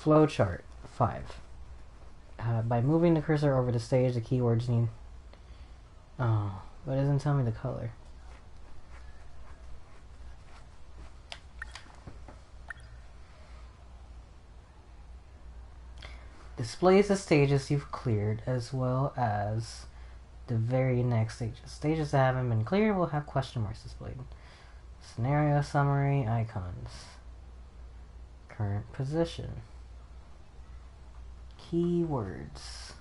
Speaker 1: Flowchart 5. By moving the cursor over the stage, the keywords need... Oh, but it doesn't tell me the color. displays the stages you've cleared as well as the very next stages. Stages that haven't been cleared will have question marks displayed. Scenario summary icons. Current position. Keywords.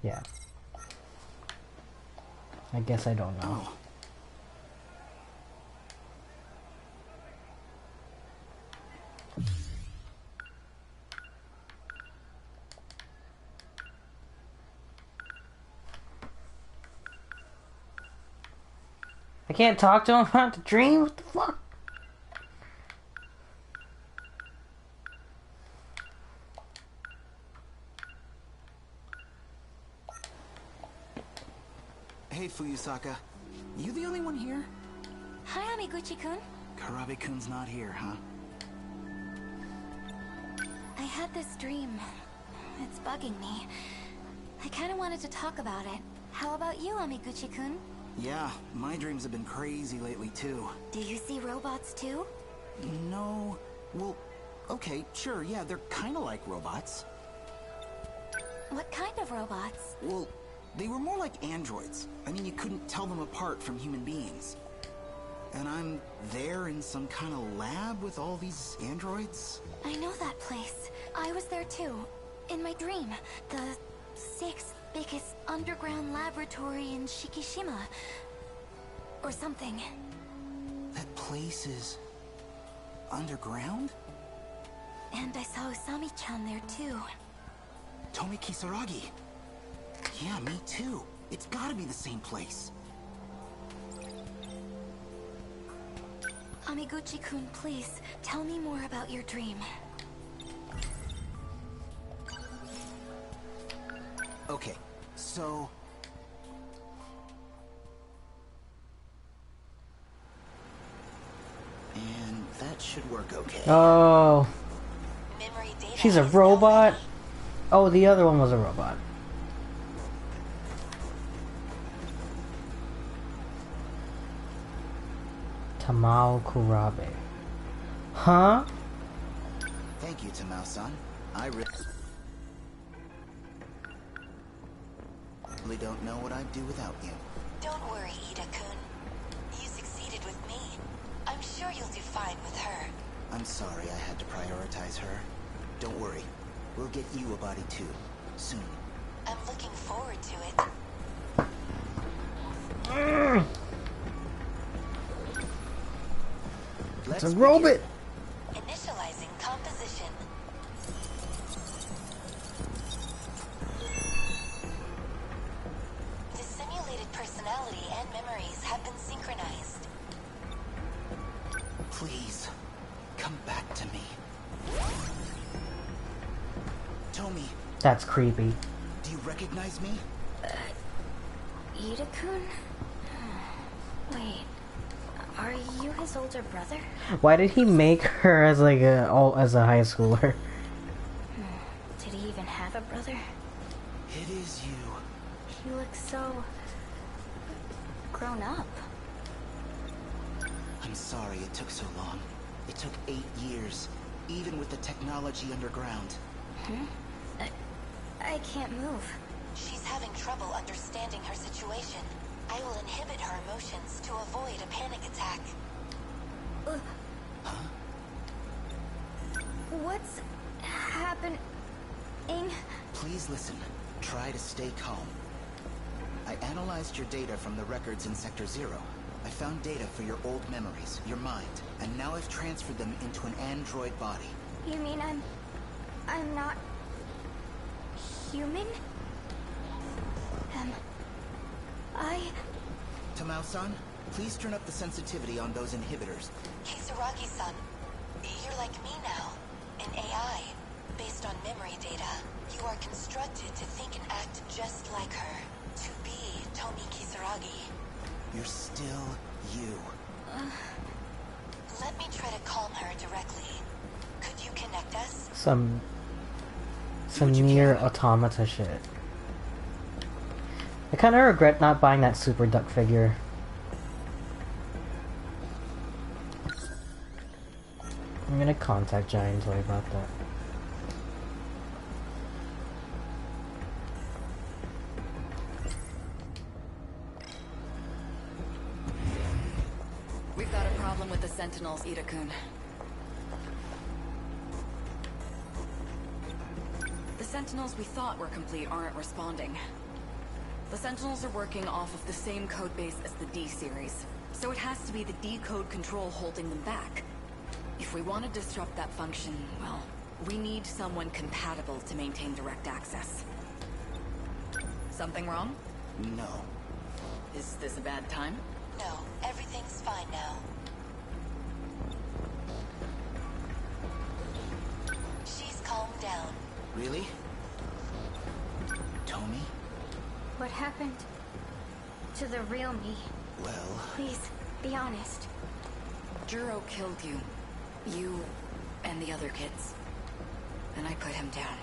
Speaker 1: Yeah. I guess I don't know.
Speaker 10: Oh.
Speaker 1: I can't talk to him about the dream? What the fuck?
Speaker 10: Hey, Fuyusaka. You the only one here?
Speaker 8: Hi, Amiguchi-kun.
Speaker 10: Karabe-kun's not here, huh?
Speaker 8: I had this dream. It's bugging me. I kind of wanted to talk about it. How about you, Amiguchi-kun?
Speaker 10: Yeah, my dreams have been crazy lately, too.
Speaker 8: Do you see robots, too?
Speaker 10: No... Well, okay, sure, yeah, they're kinda like robots.
Speaker 8: What kind of robots?
Speaker 10: Well, they were more like androids. I mean, you couldn't tell them apart from human beings. And I'm there in some kind of lab with all these androids?
Speaker 8: I know that place. I was there, too. In my dream. The 6th biggest underground laboratory in Shikishima. Or something.
Speaker 10: That place is... underground?
Speaker 8: And I saw Usami-chan there, too.
Speaker 10: Tomi Kisaragi. Yeah, me too. It's gotta be the same place.
Speaker 8: Amiguchi-kun, please, tell me more about your dream.
Speaker 10: Okay, so... And that should work okay.
Speaker 1: Oh.
Speaker 8: Memory data
Speaker 1: She's a
Speaker 8: is
Speaker 1: robot? Oh, the other one was a robot. Tamao Kurabe. Huh?
Speaker 10: Thank you, Tamao-san. I really don't know what I'd do without you.
Speaker 6: Don't worry, Ida-kun. You succeeded with me. I'm sure you'll do fine with her.
Speaker 10: I'm sorry I had to prioritize her. Don't worry. We'll get you a body too. Soon.
Speaker 6: I'm looking forward to it.
Speaker 10: Let's
Speaker 1: It's a
Speaker 10: begin.
Speaker 1: robot!
Speaker 6: Initializing composition. The simulated personality and memories have been synchronized.
Speaker 10: Please, come back to me. Tomi,
Speaker 1: That's creepy.
Speaker 10: do you recognize me?
Speaker 8: Ida-kun? Wait, are you his older brother?
Speaker 1: Why did he make her as like as a high schooler?
Speaker 8: Did he even have a brother?
Speaker 10: It is you.
Speaker 8: He looks so... grown up.
Speaker 10: I'm sorry it took so long. It took 8 years, even with the technology underground.
Speaker 8: I can't move.
Speaker 6: She's having trouble understanding her situation. I will inhibit her emotions to avoid a panic attack.
Speaker 10: Huh?
Speaker 8: What's happening?
Speaker 10: Please listen. Try to stay calm. I analyzed your data from the records in Sector 0. I found data for your old memories, your mind, and now I've transferred them into an android body.
Speaker 8: You mean I'm not... human?
Speaker 10: Tamao-san, please turn up the sensitivity on those inhibitors.
Speaker 6: Kisaragi-san, you're like me now. An AI, based on memory data. You are constructed to think and act just like her. To be Tomi Kisaragi.
Speaker 10: You're still you.
Speaker 6: Let me try to calm her directly. Could you connect us?
Speaker 1: Some near automata shit. I kind of regret not buying that Super Duck figure. I'm gonna contact Giant Toy about that.
Speaker 6: We've got a problem with the Sentinels, Ida-kun. The Sentinels we thought were complete aren't responding. The Sentinels are working off of the same codebase as the D-series, so it has to be the D-code control holding them back. If we want to disrupt that function, well, we need someone compatible to maintain direct access. Something wrong?
Speaker 10: No.
Speaker 6: Is this a bad time?
Speaker 9: No, everything's fine now. She's calmed down.
Speaker 10: Really? Tommy?
Speaker 8: What happened to the real me?
Speaker 10: Well...
Speaker 8: Please, be honest.
Speaker 6: Juro killed you. You and the other kids. And I put him down.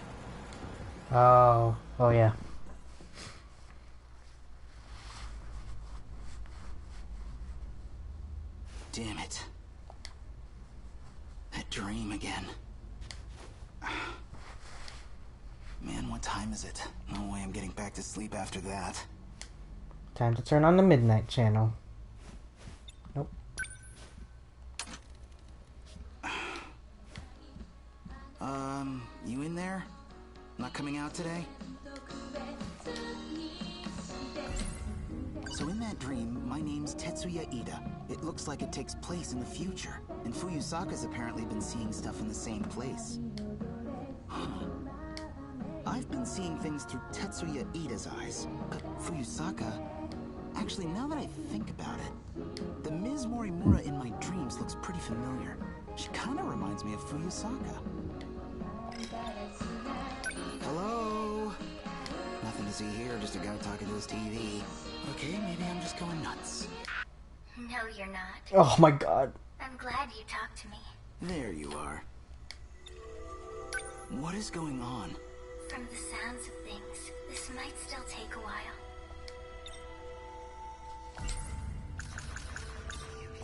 Speaker 1: Oh yeah.
Speaker 10: Damn it. That dream again. Man, what time is it? No way I'm getting back to sleep after that.
Speaker 1: Time to turn on the Midnight Channel. Nope.
Speaker 10: You in there? Not coming out today? So in that dream, my name's Tetsuya Ida. It looks like it takes place in the future. And Fuyusaka's apparently been seeing stuff in the same place. I've been seeing things through Tetsuya Ida's eyes. But Fuyusaka... Actually, now that I think about it, the Ms. Morimura in my dreams looks pretty familiar. She kinda reminds me of Fuyusaka. Hello? Nothing to see here, just a guy talking to his TV. Okay, maybe I'm just going nuts.
Speaker 3: No, you're not.
Speaker 1: Oh my god.
Speaker 3: I'm glad you talked to me.
Speaker 10: There you are. What is going on?
Speaker 3: From the sounds of things, this might still take a while.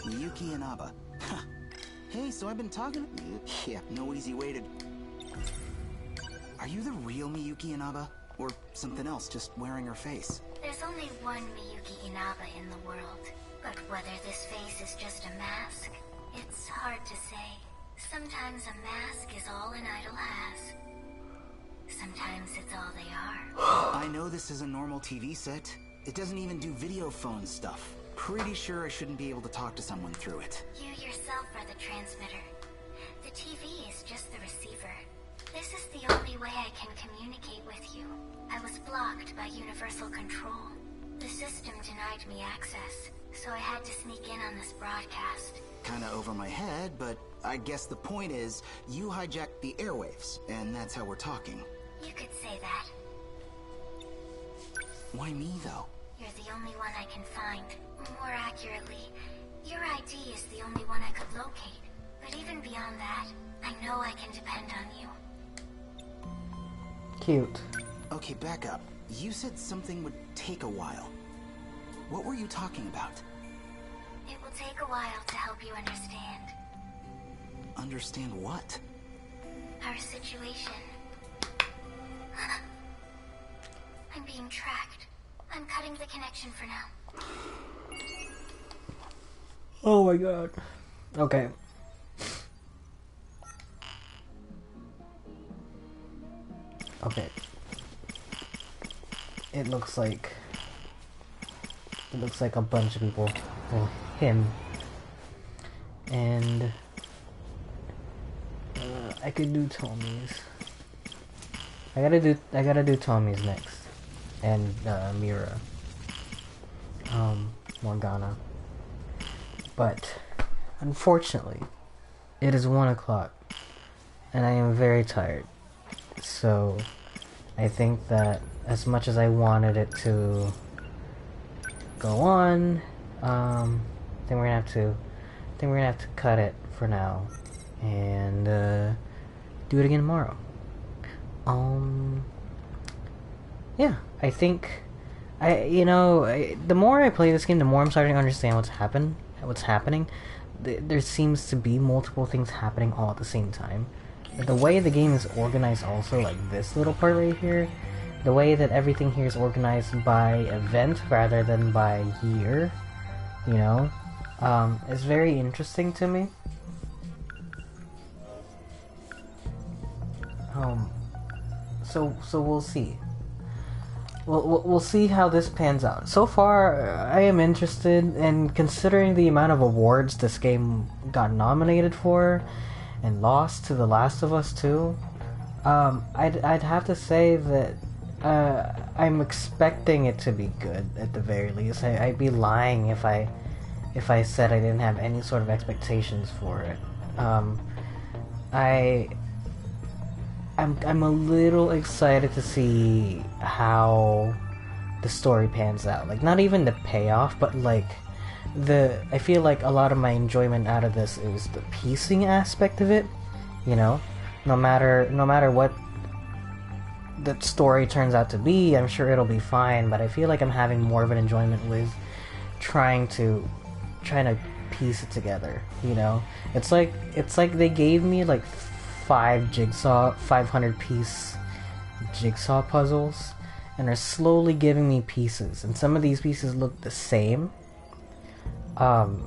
Speaker 10: Miyuki Inaba. Hey, so I've been talking... Yeah, no easy way to... Are you the real Miyuki Inaba? Or something else, just wearing her face?
Speaker 3: There's only one Miyuki Inaba in the world. But whether this face is just a mask, it's hard to say. Sometimes a mask is all an idol has. Sometimes it's all they are.
Speaker 10: I know this is a normal TV set. It doesn't even do video phone stuff. Pretty sure I shouldn't be able to talk to someone through it.
Speaker 3: You yourself are the transmitter. The TV is just the receiver. This is the only way I can communicate with you. I was blocked by Universal Control. The system denied me access, so I had to sneak in on this broadcast.
Speaker 10: Kinda over my head, but I guess the point is, you hijacked the airwaves, and that's how we're talking.
Speaker 3: You could say that.
Speaker 10: Why me, though?
Speaker 3: You're the only one I can find. More accurately, your ID is the only one I could locate. But even beyond that, I know I can depend on you.
Speaker 1: Cute.
Speaker 10: Okay, back up. You said something would take a while. What were you talking about?
Speaker 3: It will take a while to help you understand.
Speaker 10: Understand what?
Speaker 3: Our situation. I'm being tracked. I'm cutting the connection for now.
Speaker 1: Oh my god. Okay. Okay. It looks like a bunch of people. Well, him. And I could do Tommy's. I gotta do Tommy's next. And Mira. Morgana. But unfortunately, it is 1 o'clock and I am very tired. So I think that as much as I wanted it to go on, then we're gonna have to cut it for now and do it again tomorrow. Yeah, I think the more I play this game, the more I'm starting to understand what's happening. there seems to be multiple things happening all at the same time. The way the game is organized also, like this little part right here, the way that everything here is organized by event rather than by year, you know, is very interesting to me. So we'll see. We'll see how this pans out. So far, I am interested, and considering the amount of awards this game got nominated for, and lost to The Last of Us 2, I'd have to say that I'm expecting it to be good at the very least. I'd be lying if I said I didn't have any sort of expectations for it. I'm a little excited to see how the story pans out. Like, not even the payoff, but like I feel like a lot of my enjoyment out of this is the piecing aspect of it. You know, no matter what the story turns out to be, I'm sure it'll be fine. But I feel like I'm having more of an enjoyment with trying to piece it together. You know, it's like they gave me like 500 piece jigsaw puzzles, and are slowly giving me pieces, and some of these pieces look the same, and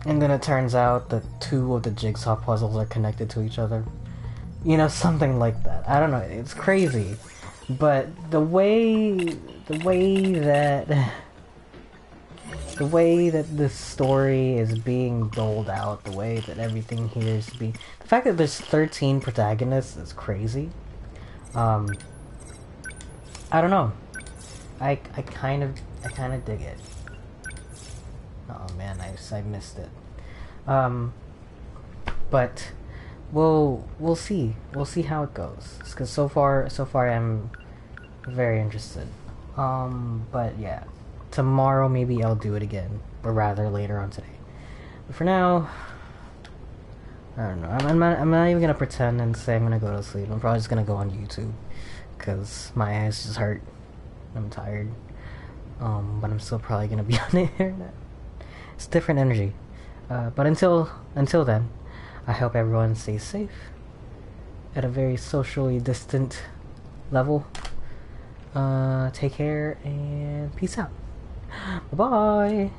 Speaker 1: then it turns out that 2 of the jigsaw puzzles are connected to each other, you know, something like that. I don't know, it's crazy, but the way that this story is being doled out, the way that everything here is being... The fact that there's 13 protagonists is crazy. I don't know. I kind of dig it. Oh man, I missed it. But we'll see. We'll see how it goes. Because so far I'm very interested. But yeah. Tomorrow maybe I'll do it again, or rather later on today. But for now, I don't know. I'm not even gonna pretend and say I'm gonna go to sleep. I'm probably just gonna go on YouTube because my eyes just hurt. I'm tired. But I'm still probably gonna be on the internet. It's different energy. But until then, I hope everyone stays safe at a very socially distant level. Take care and peace out. Bye-bye.